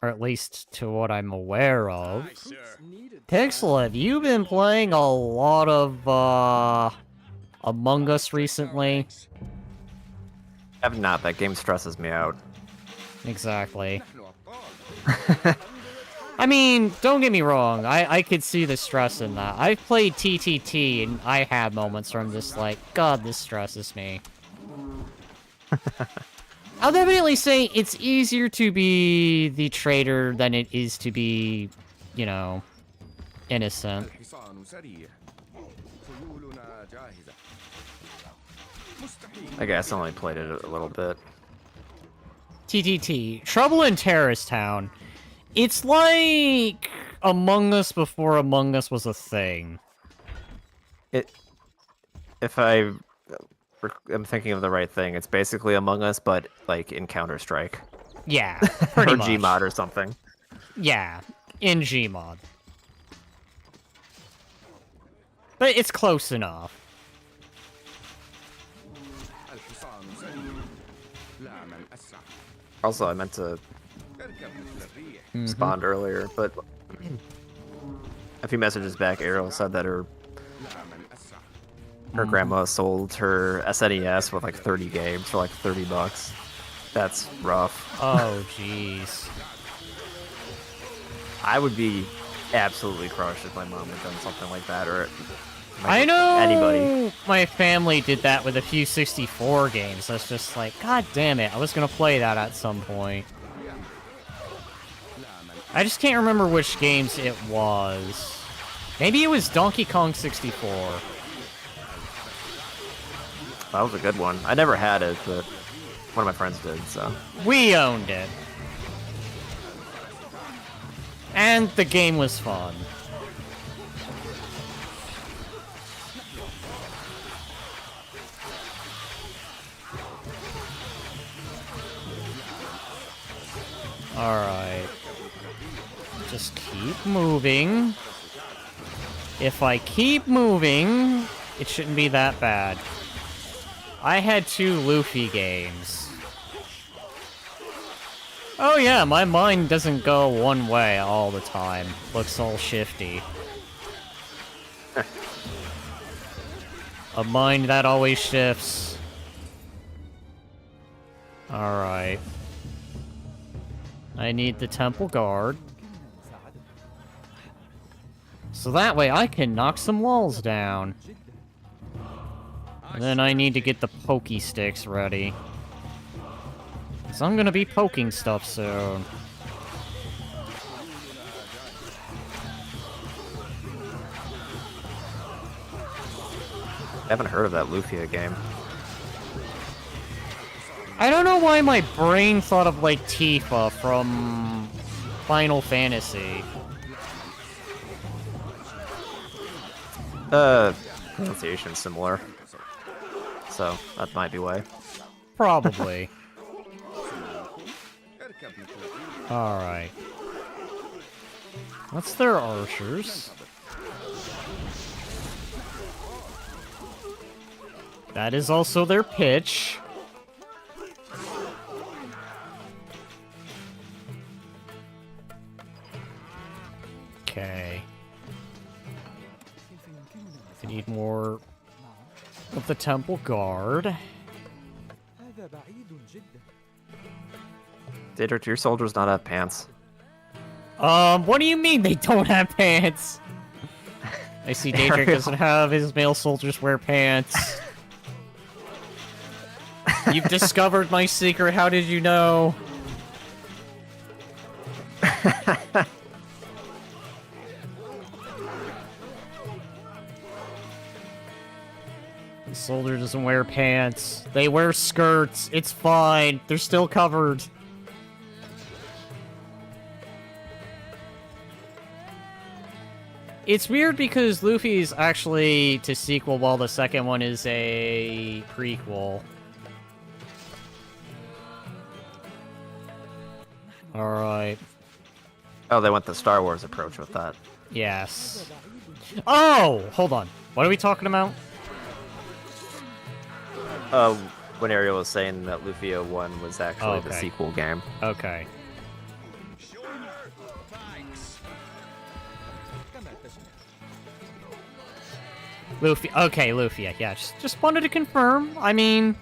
A: Or at least to what I'm aware of. Pixel, have you been playing a lot of, Among Us recently?
B: Have not. That game stresses me out.
A: Exactly. I mean, don't get me wrong, I could see the stress in that. I've played TTT, and I have moments where I'm just like, God, this stresses me. I'll definitely say it's easier to be the traitor than it is to be, you know, innocent.
B: I guess I only played it a little bit.
A: TTT, Trouble in Terrorist Town. It's like Among Us before Among Us was a thing.
B: If I am thinking of the right thing, it's basically Among Us, but like in Counter-Strike.
A: Yeah, pretty
B: or
A: much.
B: Gmod or something.
A: Yeah, in Gmod. But it's close enough.
B: Also, I meant to respond earlier, but a few messages back, Ariel said that her grandma sold her SNES with like 30 games for like $30. That's rough.
A: Oh, jeez.
B: I would be absolutely crushed if my mom had done something like that, or
A: I know
B: anybody.
A: My family did that with a few 64 games. I was just like, God damn it, I was gonna play that at some point. I just can't remember which games it was. Maybe it was Donkey Kong 64.
B: That was a good one. I never had it, but one of my friends did, so.
A: We owned it. And the game was fun. Alright. Just keep moving. If I keep moving, it shouldn't be that bad. I had 2 Luffy games. Oh yeah, my mind doesn't go one way all the time. Looks all shifty. A mind that always shifts. Alright. I need the temple guard. So that way I can knock some walls down. And then I need to get the pokey sticks ready. So I'm gonna be poking stuff soon.
B: I haven't heard of that Lufia game.
A: I don't know why my brain thought of, like, Tifa from Final Fantasy.
B: Pronunciation similar. So, that might be why.
A: Probably. Alright. That's their archers. That is also their pitch. Okay. I need more of the temple guard.
B: Did your soldiers not have pants?
A: What do you mean they don't have pants? I see Daedric doesn't have his male soldiers wear pants. You've discovered my secret, how did you know? The soldier doesn't wear pants. They wear skirts. It's fine. They're still covered. It's weird because Luffy's actually to sequel while the second one is a prequel. Alright.
B: Oh, they went the Star Wars approach with that.
A: Yes. Oh! Hold on. What are we talking about?
B: When Ariel was saying that Lufia 1 was actually the
A: Okay.
B: sequel game.
A: Okay. Luffy. Okay, Luffy. Yeah, just wanted to confirm. I mean,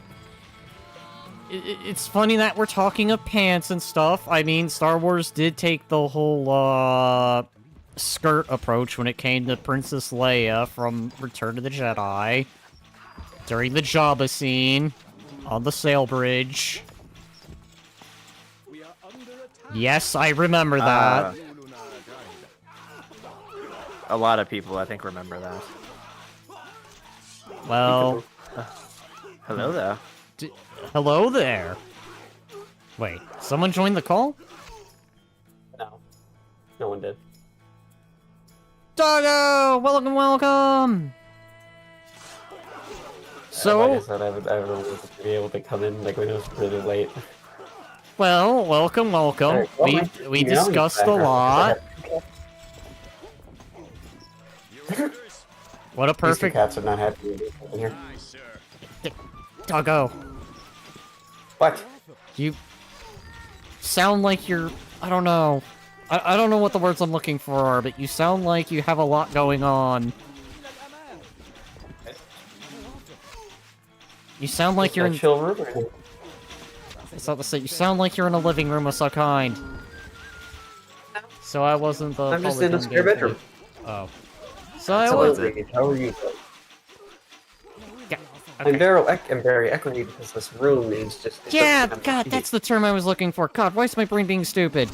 A: it's funny that we're talking of pants and stuff. I mean, Star Wars did take the whole skirt approach when it came to Princess Leia from Return of the Jedi during the Jabba scene on the sail bridge. Yes, I remember that.
B: A lot of people, I think, remember that.
A: Well,
B: Hello there.
A: hello there. Wait, someone joined the call?
H: No. No one did.
A: Doggo! Welcome, welcome! So,
H: Like I said, I would be able to come in like when it was really late.
A: well, welcome, welcome.
H: Alright, well,
A: We discussed a lot. What a
H: These two
A: perfect
H: cats are not happy with me in here.
A: Doggo.
H: What?
A: You sound like you're, I don't know. I don't know what the words I'm looking for are, but you sound like you have a lot going on. You sound like you're in...
H: chill room. Or...
A: I was about to say, you sound like you're in a living room of some kind. So I wasn't the...
H: I'm just in a spare bedroom.
A: Oh. So I
B: So
A: was...
B: is it?
H: How are you?
A: Yeah,
H: I'm very echoey because this room is just... it
A: yeah,
H: doesn't have
A: God,
H: TV.
A: that's the term I was looking for. God, why is my brain being stupid?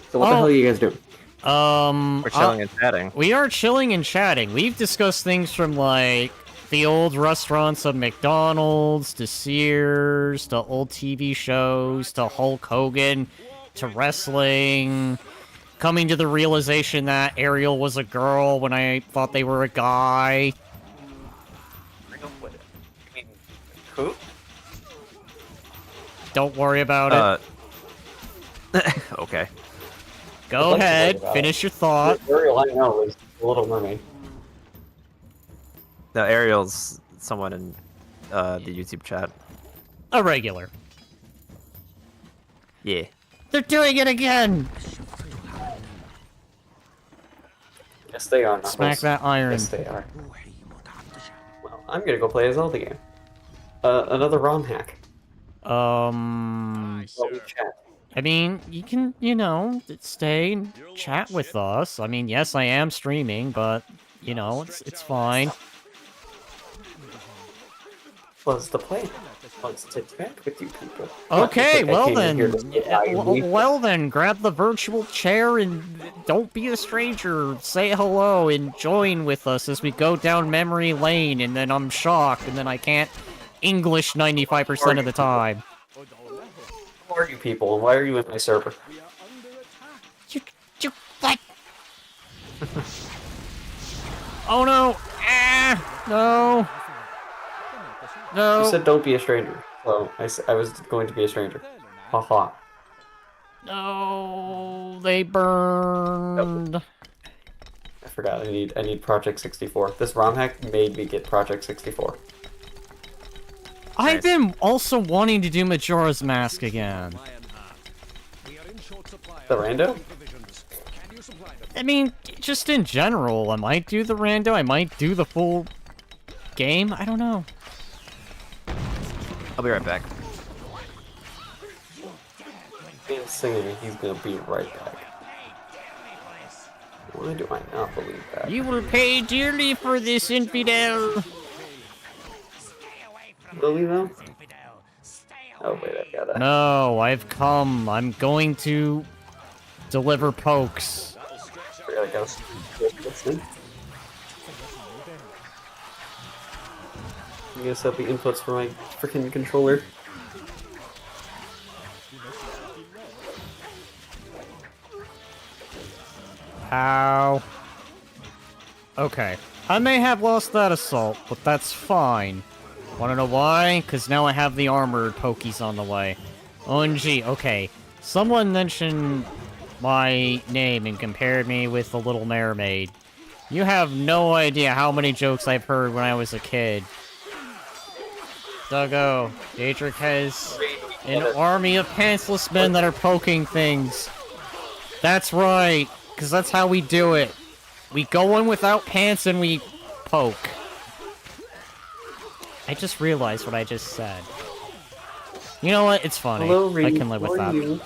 H: So what the hell are you guys doing?
B: We're chilling and chatting.
A: We are chilling and chatting. We've discussed things from, like, the old restaurants of McDonald's, to Sears, to old TV shows, to Hulk Hogan, to wrestling, coming to the realization that Ariel was a girl when I thought they were a guy.
B: Who?
A: Don't worry about it.
B: Okay.
A: Go ahead, finish your thought.
H: Ariel, I know, is the Little Mermaid.
B: No, Ariel's someone in the YouTube chat.
A: A regular.
B: Yeah.
A: They're doing it again!
H: Yes, they are. Knuckles.
A: Smack that iron.
H: Yes, they are. Well, I'm gonna go play a Zelda game. Another ROM hack. Well, we chat.
A: I mean, you can, you know, stay and chat with us. I mean, yes, I am streaming, but, you know, it's fine.
H: What's the plan? What's to chat with you people?
A: Okay,
H: What,
A: well
H: I came in here
A: then,
H: to get angry?
A: well then, grab the virtual chair and don't be a stranger. Say hello and join with us as we go down memory lane, and then I'm shocked, and then I can't English 95% of the time.
H: Who are you people, and why are you in my server?
G: You what?
A: Oh no! Ah! No! No!
H: You said don't be a stranger, so I was going to be a stranger. Haha.
A: No! They burned!
H: I forgot. I need Project 64. This ROM hack made me get Project 64.
A: I've been also wanting to do Majora's Mask again.
H: The rando?
A: I mean, just in general, I might do the rando, I might do the full game, I don't know.
B: I'll be right back.
H: He's singing, he's gonna be right back. Why do I not believe that?
A: You will pay dearly for this, infidel!
H: Will we though? Oh wait, I gotta...
A: No, I've come. I'm going to deliver pokes.
H: I gotta go. Listen. I'm gonna set the inputs for my freaking controller.
A: Ow. Okay. I may have lost that assault, but that's fine. Wanna know why? Because now I have the armored pokies on the way. OMG, okay. Someone mentioned my name and compared me with the Little Mermaid. You have no idea how many jokes I've heard when I was a kid. Duggo, Daedric has an army of pantsless men that are poking things. That's right, because that's how we do it. We go in without pants and we poke. I just realized what I just said. You know what? It's funny.
H: Hello, Reed.
A: I can live with
H: How are
A: that.
H: you?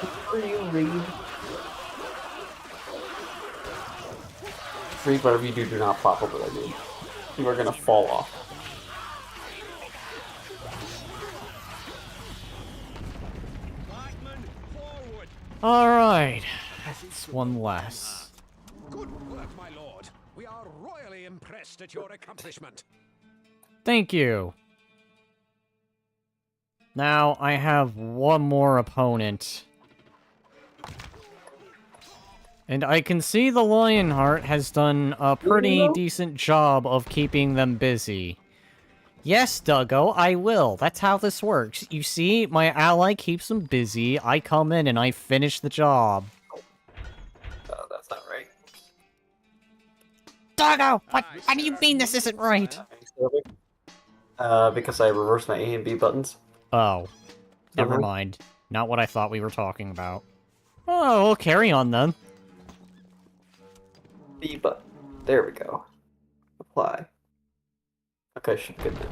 H: How are you, Reed? Reed, whatever you do, do not pop over that dude. You are gonna fall off.
A: Alright. That's one less.
F: Good work, my lord. We are royally impressed at your accomplishment.
A: Thank you. Now, I have one more opponent. And I can see the Lionheart has done a pretty decent job of keeping them busy. Yes, Duggo, I will. That's how this works. You see, my ally keeps them busy, I come in and I finish the job.
H: Oh, that's not right.
G: Doggo, what do you mean this isn't right?
H: Because I reversed my A and B buttons.
A: Oh. Never mind. Not what I thought we were talking about. Oh, we'll carry on then.
H: B button. There we go. Apply. Okay, should be good now.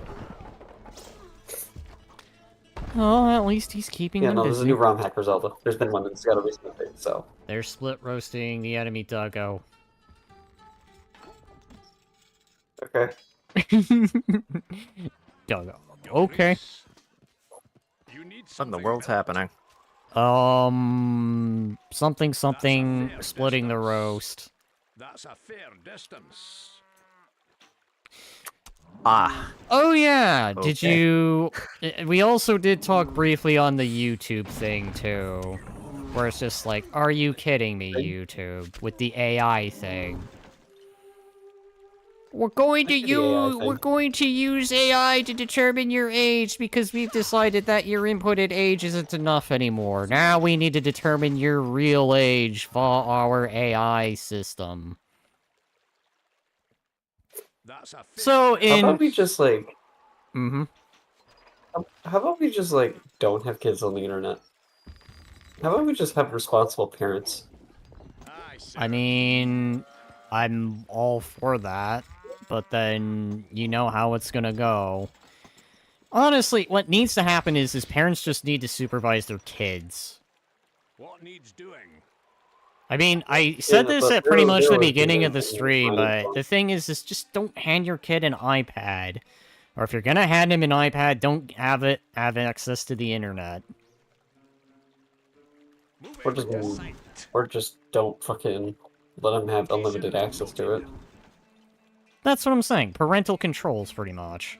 A: Oh, at least he's keeping
H: Yeah,
A: them
H: no,
A: busy.
H: there's a new ROM hack for Zelda. There's been one that's got a recent update, so.
A: They're split roasting the enemy Duggo.
H: Okay.
A: Duggo. Okay.
B: What in the world's happening?
A: Something splitting the roast.
F: That's a fair distance.
B: Ah.
A: Oh yeah,
B: Okay.
A: did you... We also did talk briefly on the YouTube thing too. Where it's just like, are you kidding me, YouTube? With the AI thing. We're going to use AI to determine your age because we've decided that your inputted age isn't enough anymore. Now we need to determine your real age for our AI system.
F: That's a fair
A: So
H: How
A: in
H: about we just like?
A: mm-hmm.
H: How about we just like don't have kids on the internet? How about we just have responsible parents?
F: Aye, sir.
A: I mean, I'm all for that, but then you know how it's gonna go. Honestly, what needs to happen is parents just need to supervise their kids.
F: What needs doing?
A: I mean, I said
H: Yeah,
A: this
H: but
A: at pretty much
H: there
A: the
H: was
A: beginning of the
H: videos that
A: stream,
H: were fine.
A: but the thing is just don't hand your kid an iPad. Or if you're gonna hand him an iPad, don't have access to the internet.
H: Or just don't fucking let them have unlimited access to it.
A: That's what I'm saying. Parental controls, pretty much.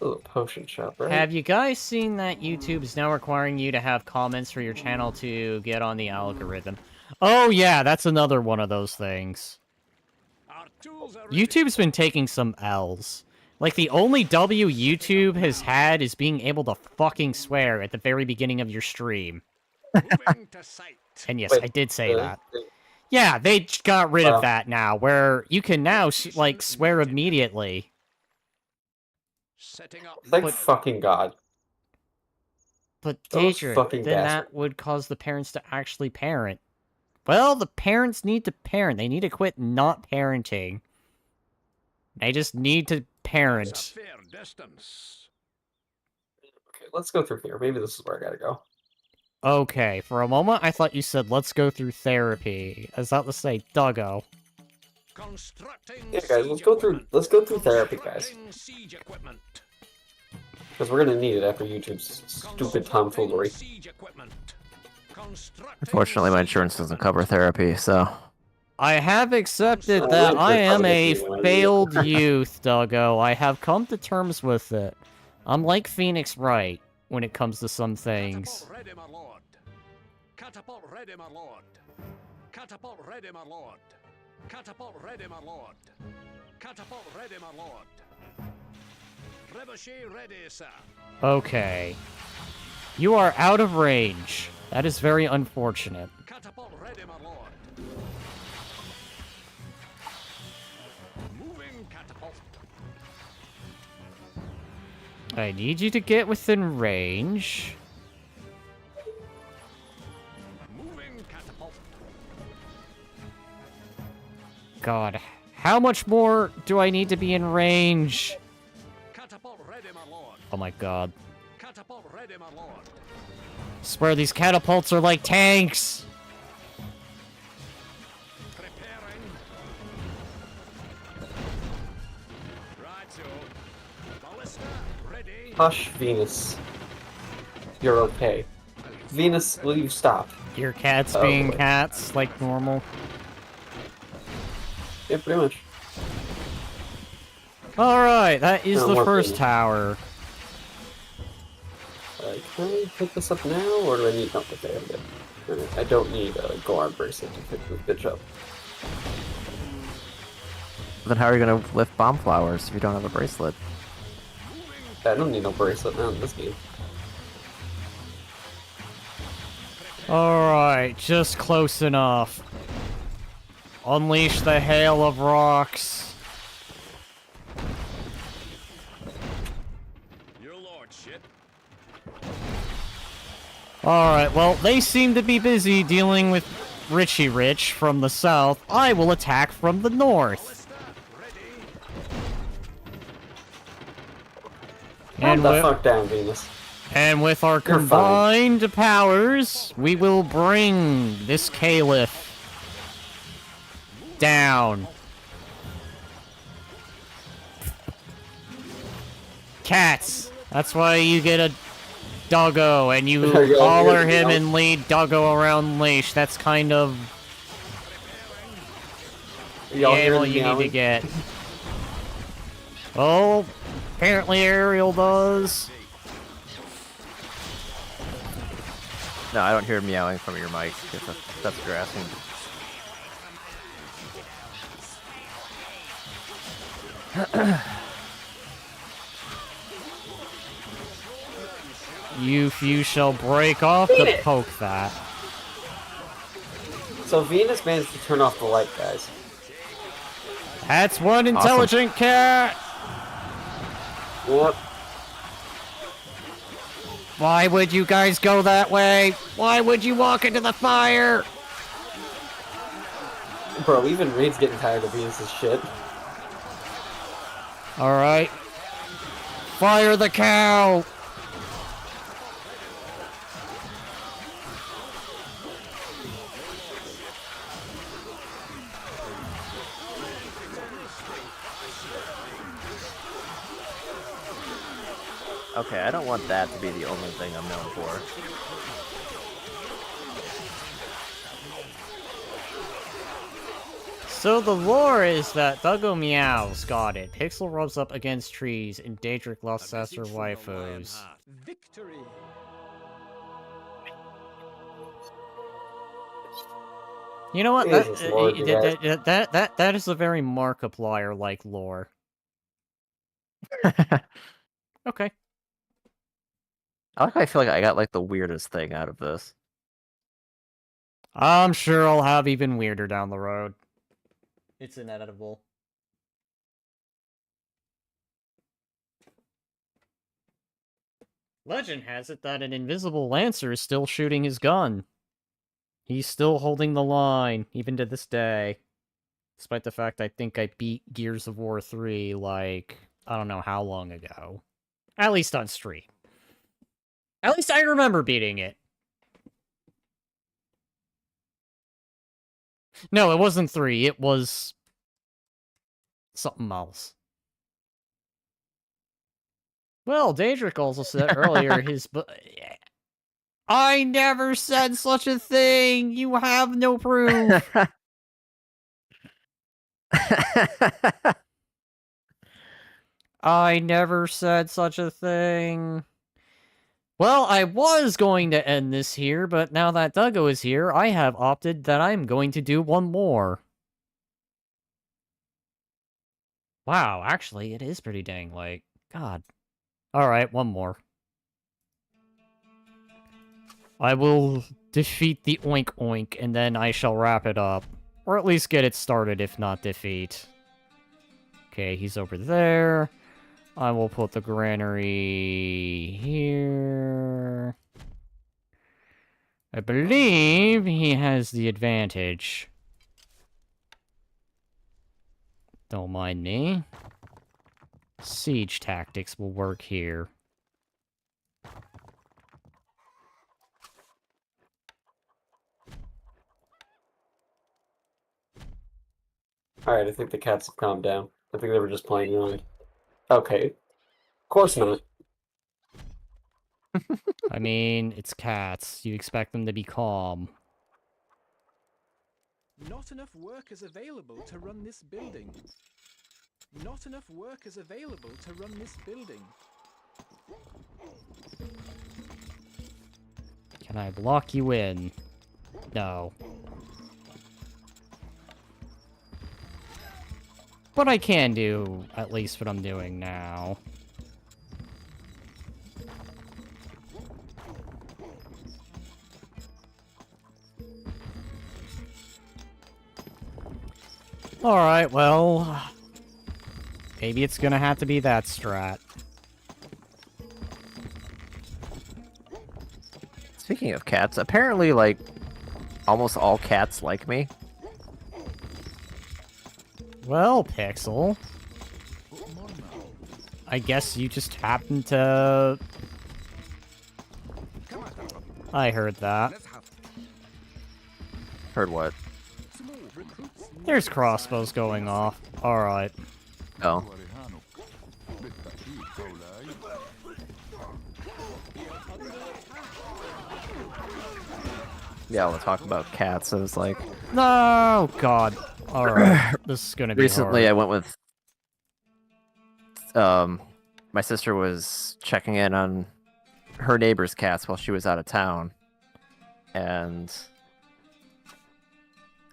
H: Oh, potion shop, right?
A: Have you guys seen that YouTube is now requiring you to have comments for your channel to get on the algorithm? Oh yeah, that's another one of those things.
F: Our tools are ready.
A: YouTube's been taking some L's. Like, the only W YouTube has had is being able to fucking swear at the very beginning of your stream.
F: Moving to site.
A: And yes,
H: Wait,
A: I did say
H: really?
A: that. Yeah, they got rid
H: Wow.
A: of that now, where you can now, like, swear immediately.
F: Setting up.
H: Thank
A: But-
H: fucking God.
A: But,
H: Those
A: Daedra,
H: fucking
A: then
H: bastards.
A: that would cause the parents to actually parent. Well, the parents need to parent. They need to quit not parenting. They just need to
F: That's a
A: parent.
F: fair distance.
H: Okay, let's go through here. Maybe this is where I gotta go.
A: Okay, for a moment I thought you said, let's go through therapy. I was about to say, Duggo.
F: Constructing.
H: Yeah, guys, let's
F: siege
H: go through.
F: equipment.
H: Let's go through therapy, guys,
F: Constructing siege equipment.
H: because we're gonna need it after YouTube's stupid tomfoolery.
F: Siege equipment. Constructing
B: Unfortunately, my
F: siege
B: insurance doesn't
F: equipment.
B: cover therapy, so...
A: I have accepted
H: Oh,
A: that
H: wait,
A: I
H: they're
A: am a
H: probably
A: failed youth, Duggo. I have come to terms with it. I'm like Phoenix Wright when it comes to some things.
F: Catapult ready, my lord. Catapult ready, my lord. Catapult ready, my lord. Catapult ready, my lord. Catapult ready, my lord. Trebuchet ready, sir.
A: Okay. You are out of range. That is very unfortunate.
F: Catapult ready, my lord. Moving catapult.
A: I need you to get within range.
F: Moving catapult.
A: God, how much more do I need to be in range?
F: Catapult ready, my lord.
A: Oh my god.
F: Catapult ready, my lord.
A: Swear these catapults are like tanks!
F: Preparing. Right, so. Ballista ready.
H: Hush, Venus. You're okay. Venus, will you stop?
A: Your cats
H: Oh,
A: being
H: boy.
A: cats, like normal.
H: Yeah, pretty much.
A: Alright, that is
H: No,
A: the
H: more
A: first
H: Venus.
A: tower.
H: Can I pick this up now, or do I need... No, okay, I'm good. Alright, I don't need a Goron bracelet to pick this bitch up.
B: Then how are you gonna lift bomb flowers if you don't have a bracelet?
H: I don't need no bracelet now in this game.
A: Alright, just close enough. Unleash the hail of rocks.
F: Your lordship.
A: Alright, well, they seem to be busy dealing with Richie Rich from the south. I will attack from the north.
F: Ballista ready.
H: Calm
A: And
H: the
A: with,
H: fuck down, Venus.
A: and with our
H: You're fine.
A: combined powers, we will bring this Caliph down. Cats. That's why you get a doggo and you
H: Yeah,
A: collar
H: yeah,
A: him
H: yeah.
A: and lead doggo around leash. That's kind of the
H: Y'all hear
A: animal
H: the
A: you need to
H: meowing?
A: get. Oh, apparently Ariel does.
B: No, I don't hear meowing from your mic, if that's what you're asking.
A: You shall break off to poke that.
H: So Venus managed to turn off the light, guys.
A: That's one intelligent cat!
H: What?
A: Why would you guys go that way? Why would you walk into the fire?
H: Bro, even Reed's getting tired of being this shit.
A: Alright. Fire the cow!
B: Okay, I don't want that to be the only thing I'm known for.
A: So the lore is that Duggo meows, got it. Pixel rubs up against trees, and Daedric lusts as her waifus.
D: Victory.
A: You know what?
H: Jesus Lord, you guys.
A: That is a very Markiplier-like lore. Okay.
B: I feel like I got like the weirdest thing out of this.
A: I'm sure I'll have even weirder down the road. It's inevitable. Legend has it that an invisible Lancer is still shooting his gun. He's still holding the line, even to this day. Despite the fact I think I beat Gears of War 3, like, I don't know how long ago. At least on stream. At least I remember beating it. No, it wasn't 3, it was... something else. Well, Daedric also said earlier his... I never said such a thing! You have no proof! I never said such a thing. Well, I was going to end this here, but now that Duggo is here, I have opted that I'm going to do one more. Wow, actually, it is pretty dang late. God. Alright, one more. I will defeat the Oink Oink, and then I shall wrap it up. Or at least get it started, if not defeat. Okay, he's over there. I will put the granary here. I believe he has the advantage. Don't mind me. Siege tactics will work here.
H: Alright, I think the cats have calmed down. I think they were just playing around. Okay. Of course not.
A: I mean, it's cats. You expect them to be calm.
D: Not enough workers available to run this building. Not enough workers available to run this building.
A: Can I block you in? No. But I can do at least what I'm doing now. Alright, well... maybe it's gonna have to be that strat.
B: Speaking of cats, apparently, like, almost all cats like me.
A: Well, Pixel... I guess you just happened to... I heard that.
B: Heard what?
A: There's crossbows going off. Alright.
B: Oh. Yeah, we'll talk about cats. I was like...
A: No, God. Alright, this is gonna be
B: Recently,
A: hard.
B: I went with... my sister was checking in on her neighbor's cats while she was out of town. And...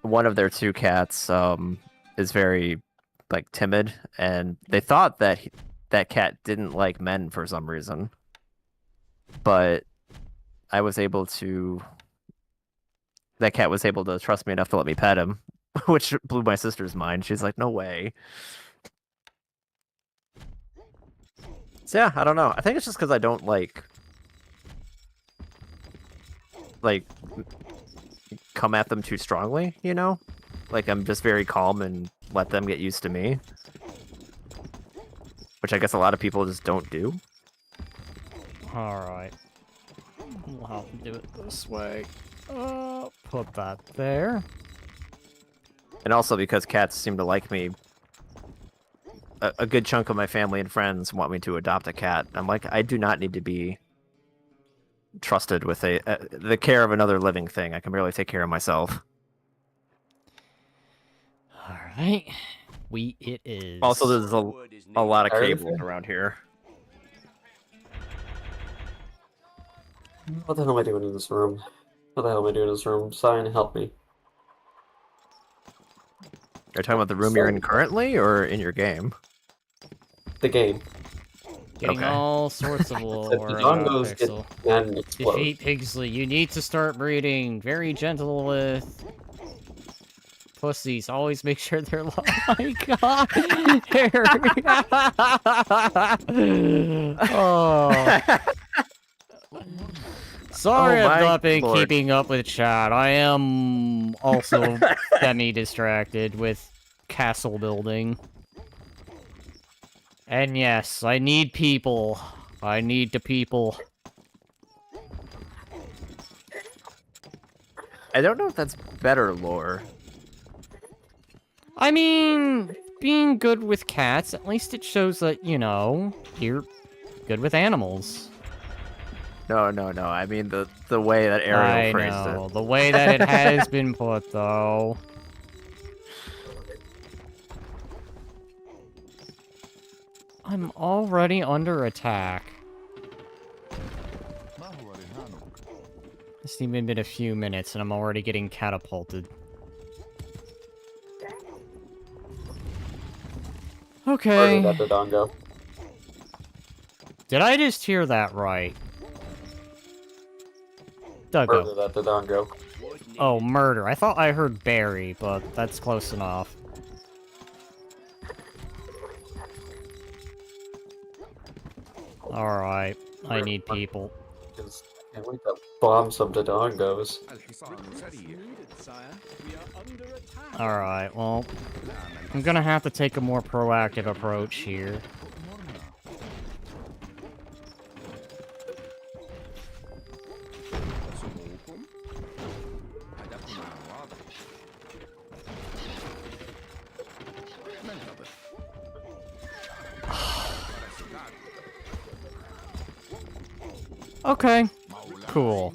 B: one of their two cats is very like timid, and they thought that that cat didn't like men for some reason. But I was able to... that cat was able to trust me enough to let me pet him, which blew my sister's mind. She's like, "No way." So yeah, I don't know. I think it's just because I don't like come at them too strongly, you know? Like I'm just very calm and let them get used to me. Which I guess a lot of people just don't do.
A: Alright. We'll have to do it this way. Put that there.
B: And also because cats seem to like me. A good chunk of my family and friends want me to adopt a cat. I'm like, I do not need to be trusted with the care of another living thing. I can barely take care of myself.
A: Alright. It is.
B: Also, there's a lot of cables around here.
H: What the hell am I doing in this room? What the hell am I doing in this room? Sign, help me.
B: You're talking about the room you're in currently, or in your game?
H: The game.
A: Getting all sorts of lore
H: The
A: about
H: dongos get
A: Pixel.
H: mad and explode.
A: Defeat Pigsley. You need to start breeding. Very gentle with pussies. Always make sure they're low. Oh my god! Oh. Sorry
B: Oh
A: I've
B: my
A: not been
B: lord.
A: keeping up with chat. I am also semi-distracted with castle building. And yes, I need people. I need the people.
B: I don't know if that's better lore.
A: I mean, being good with cats, at least it shows that, you know, you're good with animals.
B: No. I mean the way that Ariel phrased
A: I know.
B: it.
A: The way that it has been put, though. I'm already under attack. It's even been a few minutes and I'm already getting catapulted. Okay.
H: Murder that Dodongo.
A: Did I just hear that right?
H: Murder
A: Duggo.
H: that Dodongo.
A: Oh, murder. I thought I heard Barry, but that's close enough. Alright. I need people.
H: Because I can't wait to bomb some Dodongos.
A: Alright, well... I'm gonna have to take a more proactive approach here. Okay. Cool.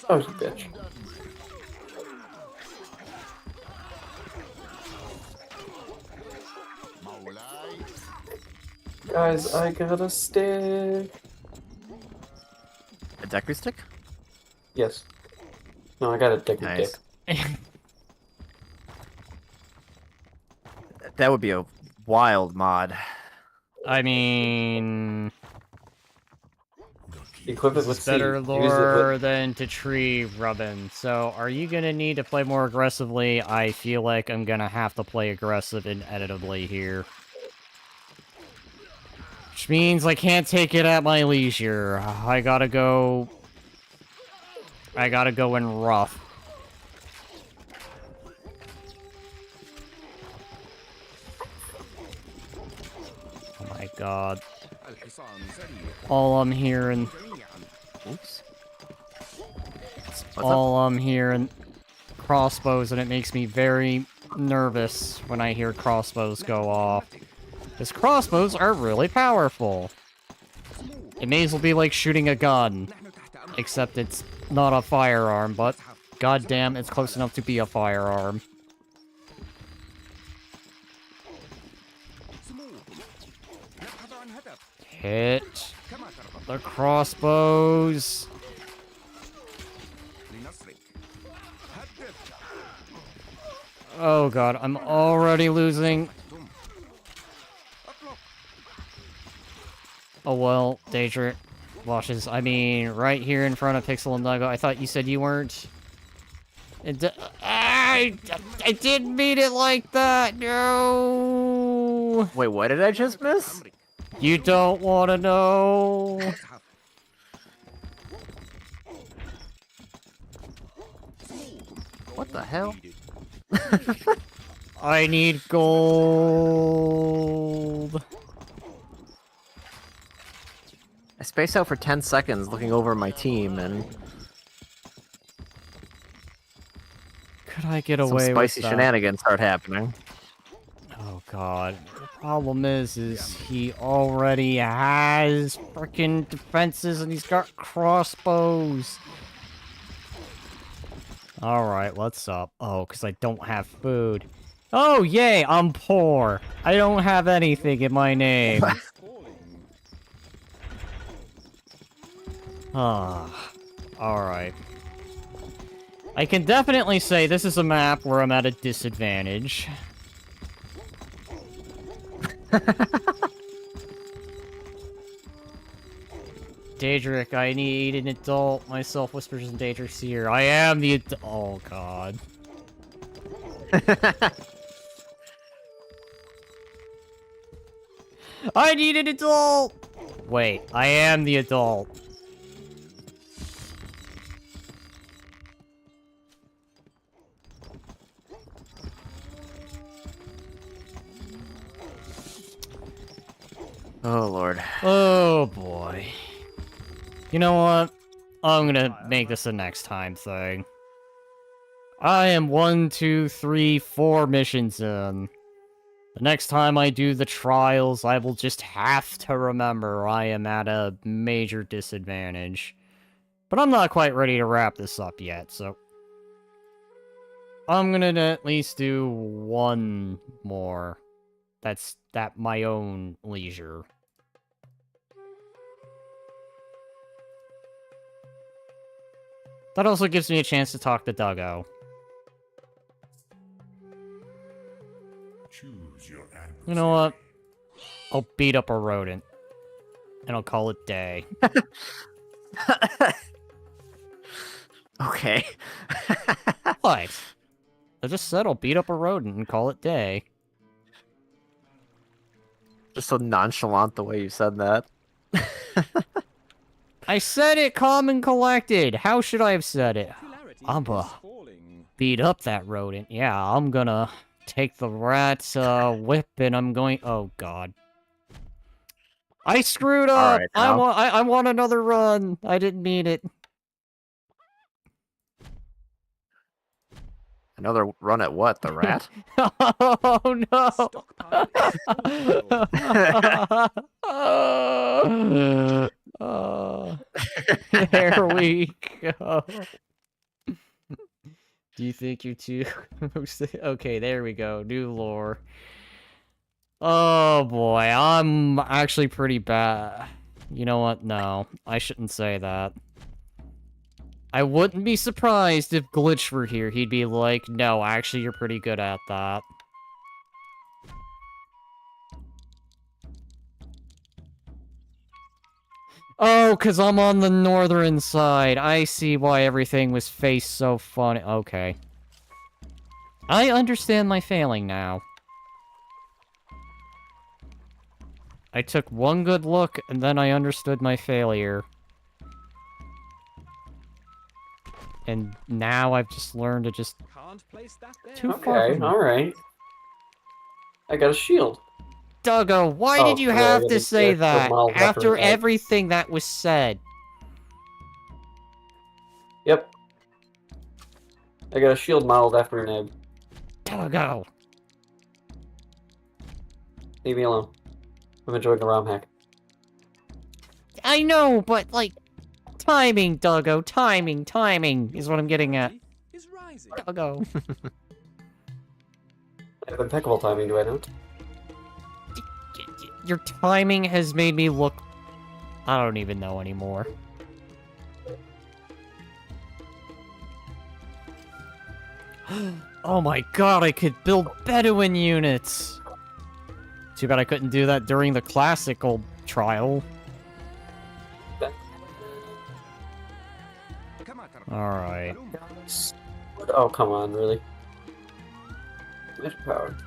H: Oh, you bitch. Guys, I got a stick.
B: A Deku stick?
H: Yes. No, I got a dick.
B: Nice. That would be a wild mod.
A: I mean...
H: Equip it with
A: It's better
H: seed. Use it
A: lore
H: with...
A: than to tree rubbing. So, are you gonna need to play more aggressively? I feel like I'm gonna have to play aggressive and editably here. Which means I can't take it at my leisure. I gotta go in rough. Oh my god. All I'm hearing...
B: Oops.
A: All I'm hearing crossbows, and it makes me very nervous when I hear crossbows go off. Because crossbows are really powerful. It may as well be like shooting a gun. Except it's not a firearm, but goddamn, it's close enough to be a firearm. Hit the crossbows. Oh god, I'm already losing. Oh well, Daedra, Washes, I mean, right here in front of Pixel and Duggo. I thought you said you weren't. I didn't mean it like that, no!
B: Wait, what did I just miss?
A: You don't want to know.
B: What the hell?
A: I need gold.
B: I spaced out for 10 seconds looking over my team, and
A: Could I get
B: some
A: away
B: spicy
A: with that?
B: shenanigans start happening.
A: Oh god. The problem is he already has freaking defenses and he's got crossbows. Alright, what's up? Oh, because I don't have food. Oh, yay, I'm poor. I don't have anything in my name. Ah, alright. I can definitely say this is a map where I'm at a disadvantage. Daedric, I need an adult. Myself whispers in Daedric's ear. I am the oh god. I need an adult! Wait, I am the adult.
B: Oh, Lord.
A: Oh, boy. You know what? I'm gonna make this a next time thing. I am 1, 2, 3, 4 missions in. The next time I do the trials, I will just have to remember I am at a major disadvantage. But I'm not quite ready to wrap this up yet, so... I'm gonna at least do one more. That's at my own leisure. That also gives me a chance to talk to Duggo.
C: Choose your
A: You know what? I'll beat up a rodent. And I'll call it day.
B: Okay.
A: What? I just said I'll beat up a rodent and call it day.
B: Just so nonchalant the way you said that.
A: I said it calm and collected. How should I have said it? I'm gonna beat up that rodent. Yeah, I'm gonna take the rat's whip and I'm going... Oh, God. I screwed up!
B: Right,
A: I want another run! I didn't mean it.
B: Another run at what? The rat?
A: Oh, no! There we go. Do you think you're too... Okay, there we go. New lore. Oh, boy. I'm actually pretty bad. You know what? No. I shouldn't say that. I wouldn't be surprised if Glitch were here. He'd be like, no, actually, you're pretty good at that. Oh, because I'm on the northern side. I see why everything was faced so funny. Okay. I understand my failing now. I took one good look, and then I understood my failure. And now I've just learned to just... Too far
H: Okay,
A: from...
H: alright. I got a shield.
A: Duggo, why
H: Oh,
A: did you
H: yeah,
A: have
H: yeah,
A: to
H: yeah,
A: say
H: yeah,
A: that
H: model
A: after
H: reference, right.
A: everything that was said?
H: Yep. I got a shield modeled after an egg.
A: Duggo.
H: Leave me alone. I'm enjoying the ROM hack.
A: I know, but, like, timing, Duggo, timing is what I'm getting at. Duggo.
H: I have impeccable timing, do I not?
A: Your timing has made me look... I don't even know anymore. Oh my god, I could build Bedouin units! Too bad I couldn't do that during the classical trial. Alright.
H: Oh, come on, really? Magic power.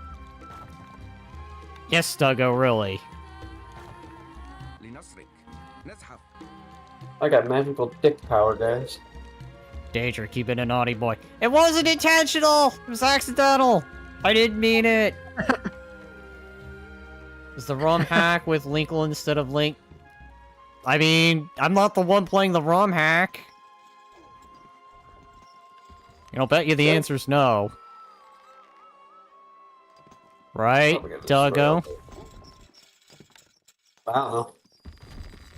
A: Yes, Duggo, really.
H: I got magical dick power, guys.
A: Danger, keep it a naughty boy. It wasn't intentional! It was accidental! I didn't mean it! Is the ROM hack with Linkle instead of Link? I mean, I'm not the one playing the ROM hack. I'll bet you the answer's no. Right, Duggo?
H: I don't know.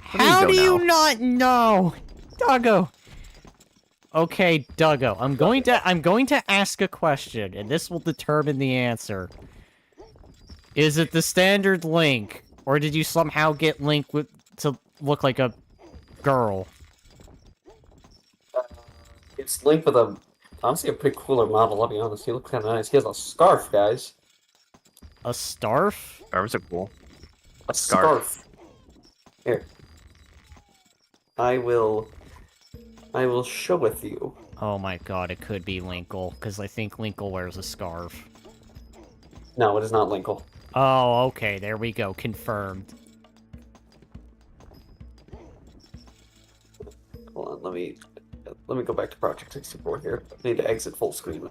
A: How do you not know? Duggo! Okay, Duggo, I'm going to ask a question, and this will determine the answer. Is it the standard Link, or did you somehow get Link to look like a girl?
H: It's Link with honestly a pretty cooler model, I'll be honest. He looks kind of nice. He has a scarf, guys.
A: A scarf?
B: Scarves are cool.
H: A scarf. Here. I will show with you.
A: Oh my god, it could be Linkle, because I think Linkle wears a scarf.
H: No, it is not Linkle.
A: Oh, okay, there we go, confirmed.
H: Hold on, let me go back to Project 64 here. I need to exit full screen.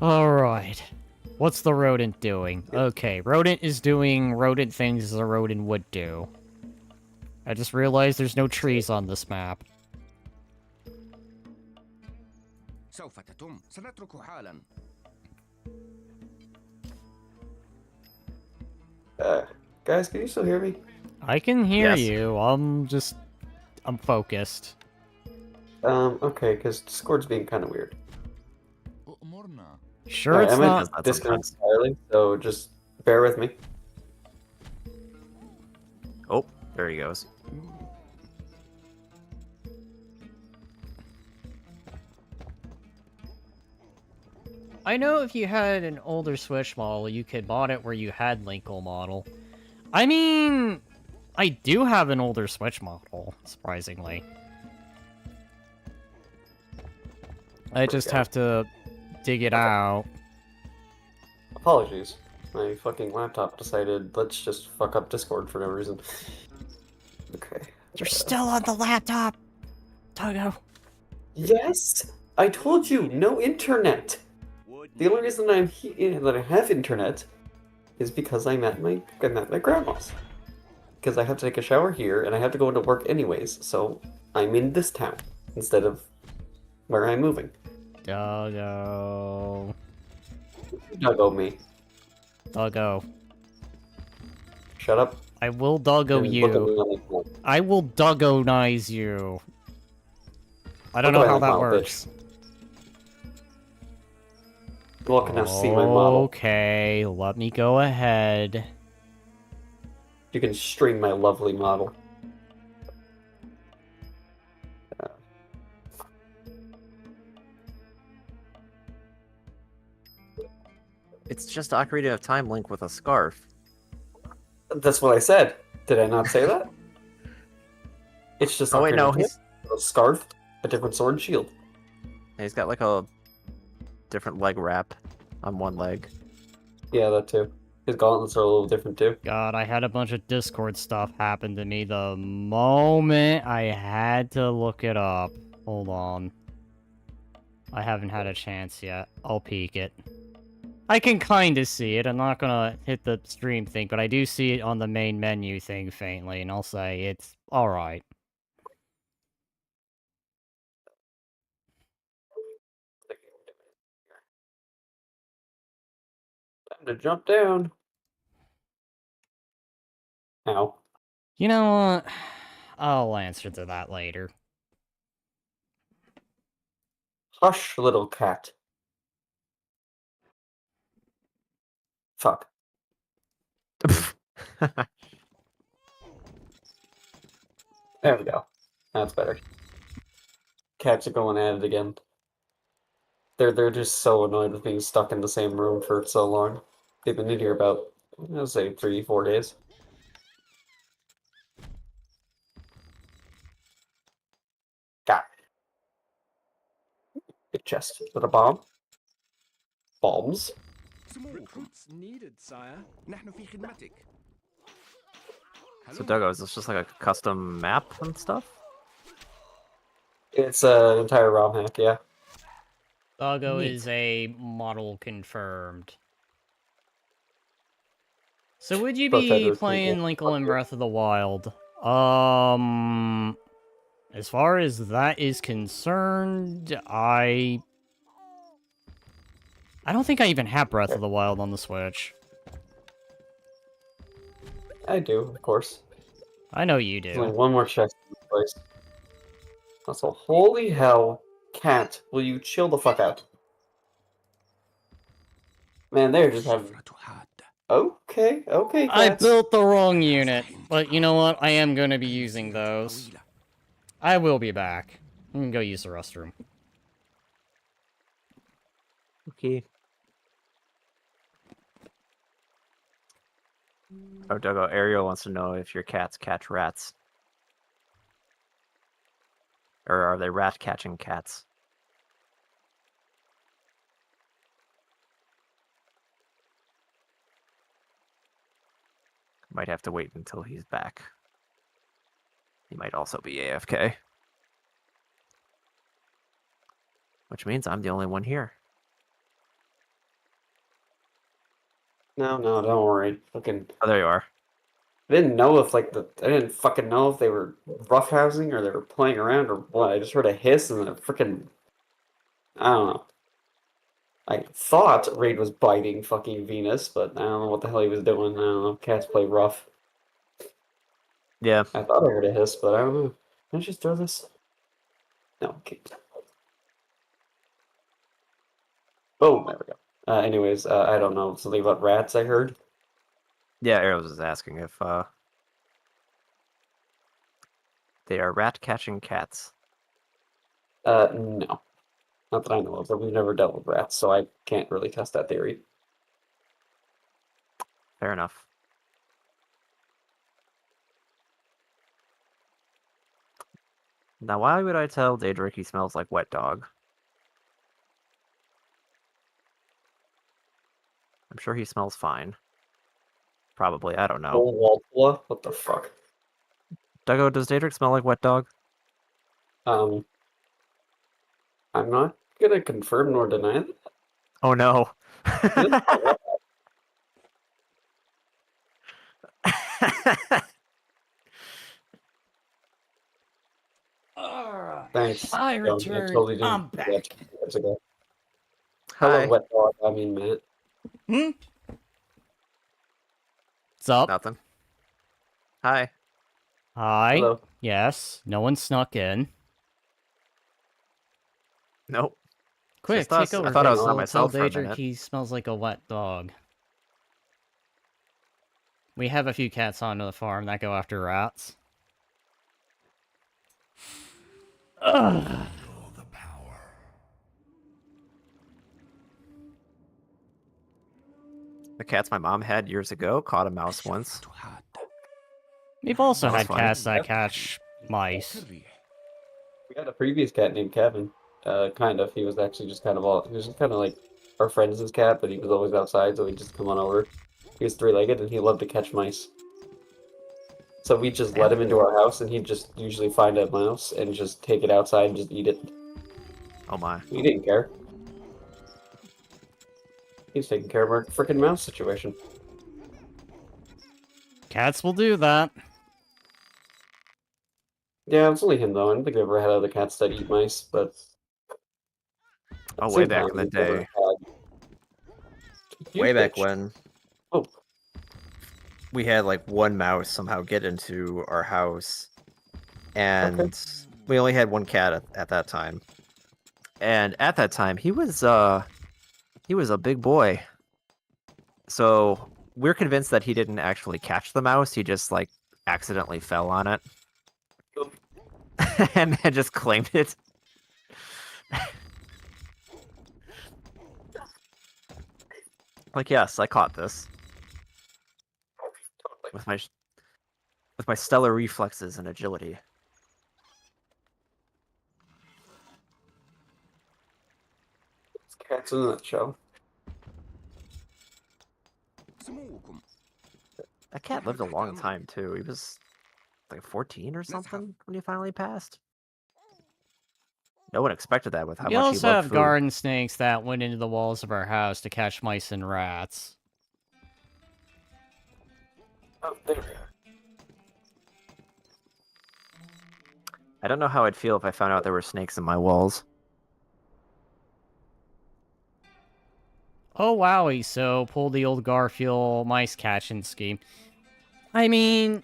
A: Alright. What's the rodent doing? Okay, rodent is doing rodent things as a rodent would do. I just realized there's no trees on this map.
H: Guys, can you still hear me?
A: I can hear
B: Yes.
A: you, I'm focused.
H: Okay, because Discord's being kind of weird.
A: Sure,
H: Alright,
A: it's
H: I might
A: not...
H: just disconnect entirely, so just bear with me.
B: Oh, there he goes.
A: I know if you had an older Switch model, you could mod it where you had Linkle model. I mean, I do have an older Switch model, surprisingly. I just have to dig it out.
H: Apologies. My fucking laptop decided, let's just fuck up Discord for no reason. Okay.
A: You're still on the laptop, Duggo.
H: Yes! I told you, no internet! The only reason that I have internet is because I'm at my grandma's. Because I have to take a shower here, and I have to go into work anyways, so I'm in this town instead of where I'm moving.
A: Duggo.
H: Duggo me.
A: Duggo.
H: Shut up.
A: I will Duggo
H: and look at me
A: you.
H: on the phone.
A: I will Duggonize you. I don't
H: Look
A: know
H: at
A: how
H: my
A: that
H: model,
A: works.
H: Look, now see my model.
A: Okay, let me go ahead.
H: You can stream my lovely model.
B: It's just Ocarina of Time Link with a scarf.
H: That's what I said. Did I not say that? It's just
B: Oh wait, no,
H: Ocarina of Time. A scarf, a different sword, and shield.
B: he's got like a different leg wrap on one leg.
H: Yeah, that too. His gauntlets are a little different too.
A: God, I had a bunch of Discord stuff happen to me the moment I had to look it up. Hold on. I haven't had a chance yet. I'll peek it. I can kinda see it. I'm not gonna hit the stream thing, but I do see it on the main menu thing faintly, and I'll say it's alright.
H: Time to jump down. Ow.
A: You know what? I'll answer to that later.
H: Hush, little cat. Fuck. There we go. That's better. Cats are going at it again. They're just so annoyed with being stuck in the same room for so long. They've been in here about, I'll say, 3-4 days. Big chest with a bomb. Bombs.
D: Recruits needed, sire.
B: So Duggo, is this just like a custom map and stuff?
H: It's an entire ROM hack, yeah.
A: Doggo
B: Neat.
A: is a model confirmed. So would you be
H: Crusader is
A: playing
H: cool.
A: Linkle in Breath of the Wild? As far as that is concerned, I don't think I even have Breath of the Wild on the Switch.
H: I do, of course.
A: I know you
H: There's only
A: do.
H: one more chest in this place. Also, holy hell, cat, will you chill the fuck out? Man, they're just having... Okay, okay,
A: I
H: cats.
A: built the wrong unit, but you know what? I am going to be using those. I will be back. I'm going to go use the restroom.
B: Okay. Oh, Duggo, Ariel wants to know if your cats catch rats. Or are they rat-catching cats? Might have to wait until he's back. He might also be AFK. Which means I'm the only one here.
H: No, don't worry. Fucking...
B: Oh, there you are.
H: I didn't know if, like, I didn't fucking know if they were roughhousing or they were playing around or what. I just heard a hiss and a freaking... I don't know. I thought Raid was biting fucking Venus, but I don't know what the hell he was doing. I don't know. Cats play rough.
B: Yeah.
H: I thought I heard a hiss, but I don't know. Can I just throw this? No, okay. Oh, there we go. Anyways, I don't know. Something about rats I heard.
B: Yeah, Ariel was asking if they are rat-catching cats.
H: No. Not that I know of, but we've never dealt with rats, so I can't really test that theory.
B: Fair enough. Now, why would I tell Daedric he smells like wet dog? I'm sure he smells fine. Probably, I don't know.
H: Oh, Waltula? What the fuck?
B: Duggo, does Daedric smell like wet dog?
H: I'm not gonna confirm nor deny that.
B: Oh no.
H: Thanks.
A: I
H: John. I
A: returned.
H: totally didn't
A: I'm
H: do that
A: back.
H: 2 years ago. Hello,
B: Hi.
H: wet dog. I mean, Matt.
A: Hmm? What's up?
B: Nothing. Hi.
A: Hi.
H: Hello.
A: Yes. No one snuck in.
B: Nope.
A: Quick,
B: Just us.
A: take over.
B: I thought I was
A: Vix.
B: not
A: I'll
B: myself
A: tell
B: for a
A: Daedric
B: minute.
A: he smells like a wet dog. We have a few cats on the farm that go after rats. Ugh.
B: The cats my mom had years ago caught a mouse once.
A: We've also
B: That was
A: had
B: funny.
A: cats that catch mice.
H: We had a previous cat named Kevin. Kind of. He was actually just kind of all. He was just kind of like our friend's cat, but he was always outside, so he'd just come on over. He was 3-legged, and he loved to catch mice. So we just let him into our house, and he'd just usually find a mouse and just take it outside and just eat it.
B: Oh my.
H: He didn't care. He was taking care of our freaking mouse situation.
A: Cats will do that.
H: Yeah, it's only him though. I don't think we ever had other cats that eat mice, but
B: Oh, way
H: same
B: back
H: time,
B: in the
H: we've never
B: day.
H: had- You
B: Way back
H: bitch.
B: when
H: Oh,
B: we had like one mouse somehow get into our house, and we only had one cat at that time. And at that time, he was a big boy. So we're convinced that he didn't actually catch the mouse. He just like accidentally fell on it, and then just claimed it. Like, yes, I caught this with my stellar reflexes and agility.
H: Cats in a nutshell.
B: That cat lived a long time too. He was like 14 or something when he finally passed. No one expected that with how
A: We
B: much he
A: also
B: loved
A: have
B: food.
A: garden snakes that went into the walls of our house to catch mice and rats.
H: Oh, there we are.
B: I don't know how I'd feel if I found out there were snakes in my walls.
A: Oh, wowie, so pull the old Garfield mice catching scheme. I mean,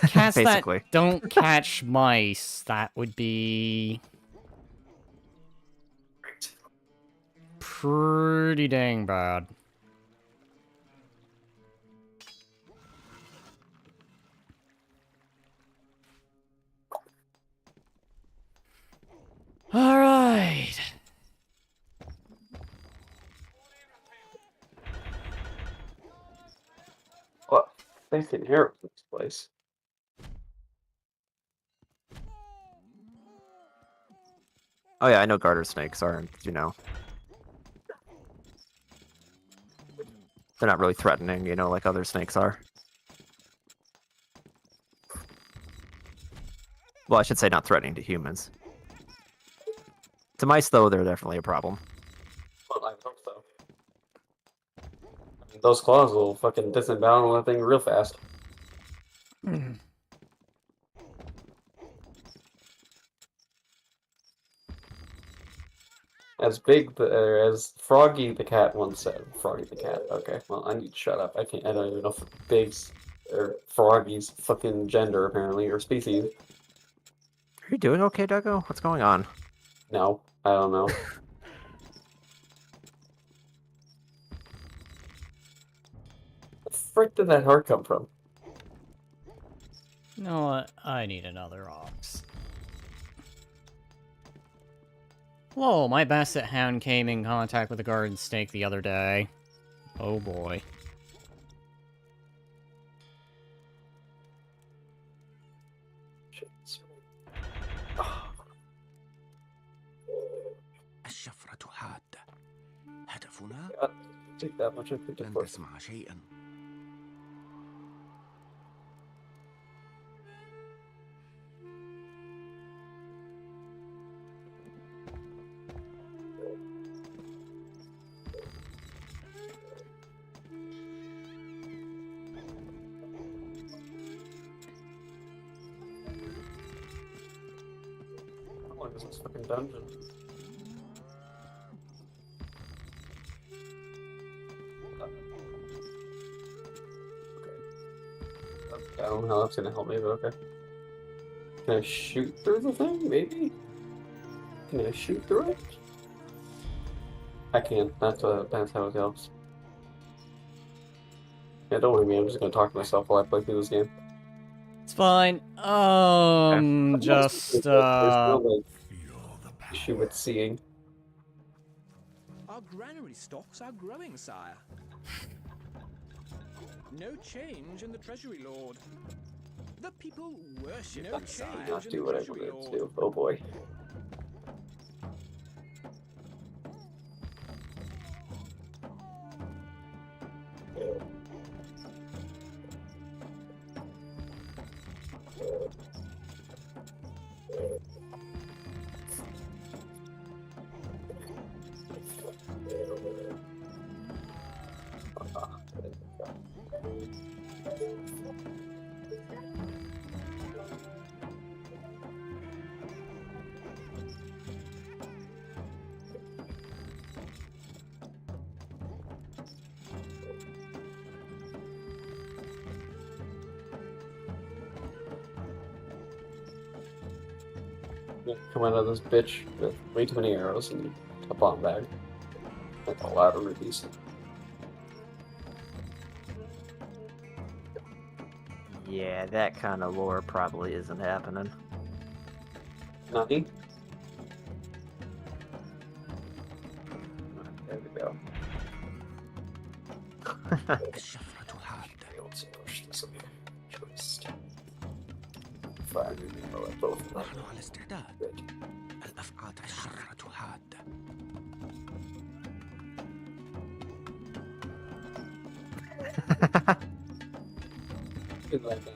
A: cats that
B: Basically.
A: don't catch mice, that would be pretty dang bad. Alright.
H: What? They can hear this place.
B: Oh yeah, I know garter snakes aren't, you know. They're not really threatening, you know, like other snakes are. Well, I should say not threatening to humans. To mice, though, they're definitely a problem.
H: Well, I hope so. I mean, those claws will fucking disembowel that thing real fast. As Froggy the cat once said. Froggy the cat. Okay, well, I need to shut up. I don't even know if Big's or Froggy's fucking gender apparently or species.
B: Are you doing okay, Duggo? What's going on?
H: No, I don't know. The frick did that heart come from?
A: You know what? I need another ox. Whoa, my basset hound came in contact with a garden snake the other day. Oh boy.
H: Shit.
E: الشفرة حادة. هدفنا
H: God, take that much. I picked
E: لن
H: it for.
E: تسمع شيئا.
H: How long is this fucking dungeon? I don't know how that's gonna help me, but okay. Can I shoot through the thing? Maybe? Can I shoot through it? I can. That's how it helps. Yeah, don't worry me, I'm just gonna talk to myself while I play through this game.
A: It's fine. Just,
H: There's no, like,
C: Feel the
H: issue with seeing.
D: Our granary stocks are growing, sire. No change in the Treasury Lord. The people worship
H: No
D: the
H: change,
D: change
H: not
D: in
H: do
D: the
H: what I
D: Treasury
H: wanted to
D: Lord.
H: do. Oh boy. Come out of this bitch with way too many arrows and a bomb bag. That's a lot of rupees.
B: Yeah, that kind of lore probably isn't happening.
H: Nothing. There we go.
E: الشفرة حادة.
H: Let's push this away. Twist. Fine, we know it both.
E: نحن على استعداد. الأفعاد الشفرة حادة.
H: Good luck, man.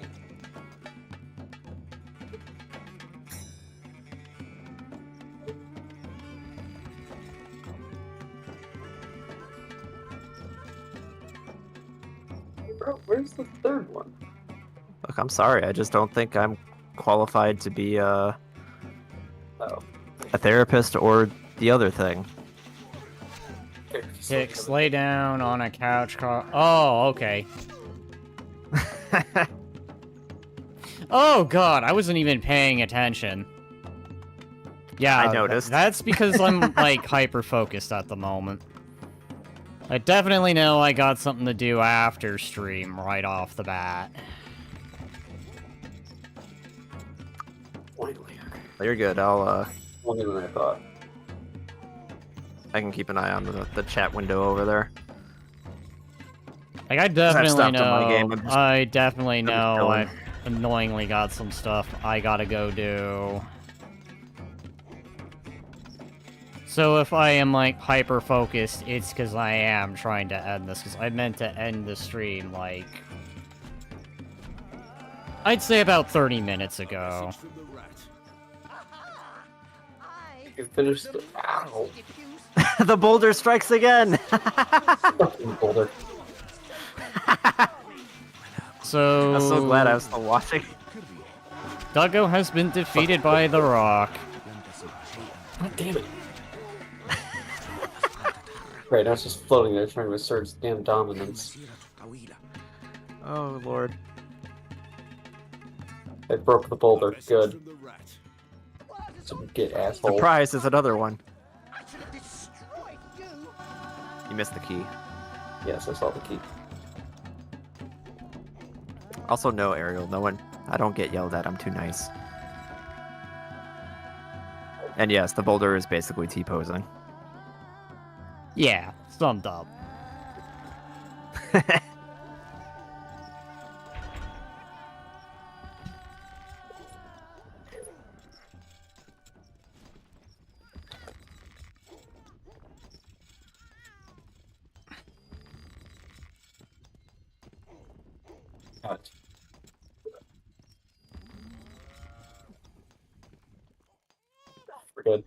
H: Bro, where's the third one?
B: Look, I'm sorry. I just don't think I'm qualified to be a therapist or the other thing.
A: Hicks, lay down on a couch. Oh, okay. Oh god, I wasn't even paying attention. Yeah,
B: I noticed.
A: That's because I'm, like, hyper-focused at the moment. I definitely know I got something to do after stream right off the bat.
H: Finally.
B: You're good. I'll
H: Longer than I thought.
B: I can keep an eye on the chat window over there.
A: Like, I
B: I've
A: definitely
B: stopped
A: know,
B: on my game, I'm just-
A: I definitely know
B: chilling.
A: I annoyingly got some stuff I gotta go do. So if I am, like, hyper-focused, it's because I am trying to end this, because I meant to end the stream, like... I'd say about 30 minutes ago.
F: Message from the rat.
H: You finished the... Ow!
B: The boulder strikes again!
H: Fucking boulder.
A: So...
B: I'm so glad I was still watching.
A: Duggo has been defeated by The Rock.
H: God damn it. Right, now it's just floating there trying to assert its damn dominance.
B: Oh, Lord.
H: I broke the boulder.
F: Message
H: Good.
F: from the rat.
H: So get asshole.
B: The prize is another one. You missed the key.
H: Yes, I saw the key.
B: Also, no, Ariel. No one... I don't get yelled at. I'm too nice. And yes, the boulder is basically T-posing.
A: Yeah, summed up.
H: Cut. We're good.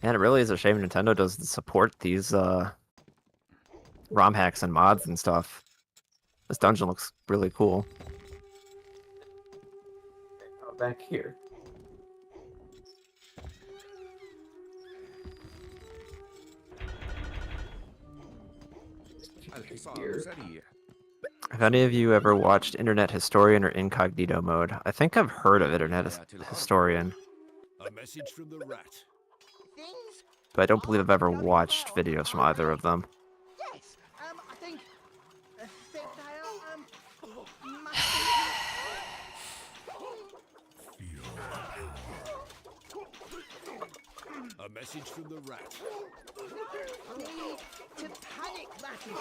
B: Man, it really is a shame Nintendo doesn't support these ROM hacks and mods and stuff. This dungeon looks really cool.
H: Back here. Here.
B: If any of you ever watched Internet Historian or Incognito Mode, I think I've heard of Internet Historian,
F: A message from the rat.
B: but I don't believe I've ever watched videos from either of them.
E: Yes, I think
F: A message from the rat.
E: to panic, Matthew.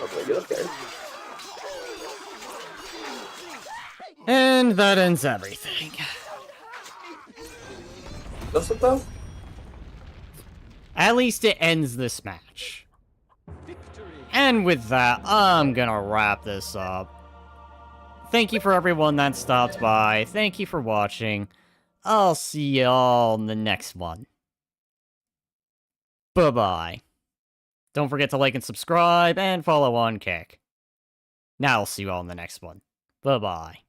H: Okay, get up there.
A: And that ends everything.
H: Does it though?
A: At least it ends this match. And with that, I'm gonna wrap this up. Thank you for everyone that stopped by. Thank you for watching. I'll see y'all in the next one. Bye-bye. Don't forget to like and subscribe, and follow on Kick. Now I'll see you all in the next one. Bye-bye.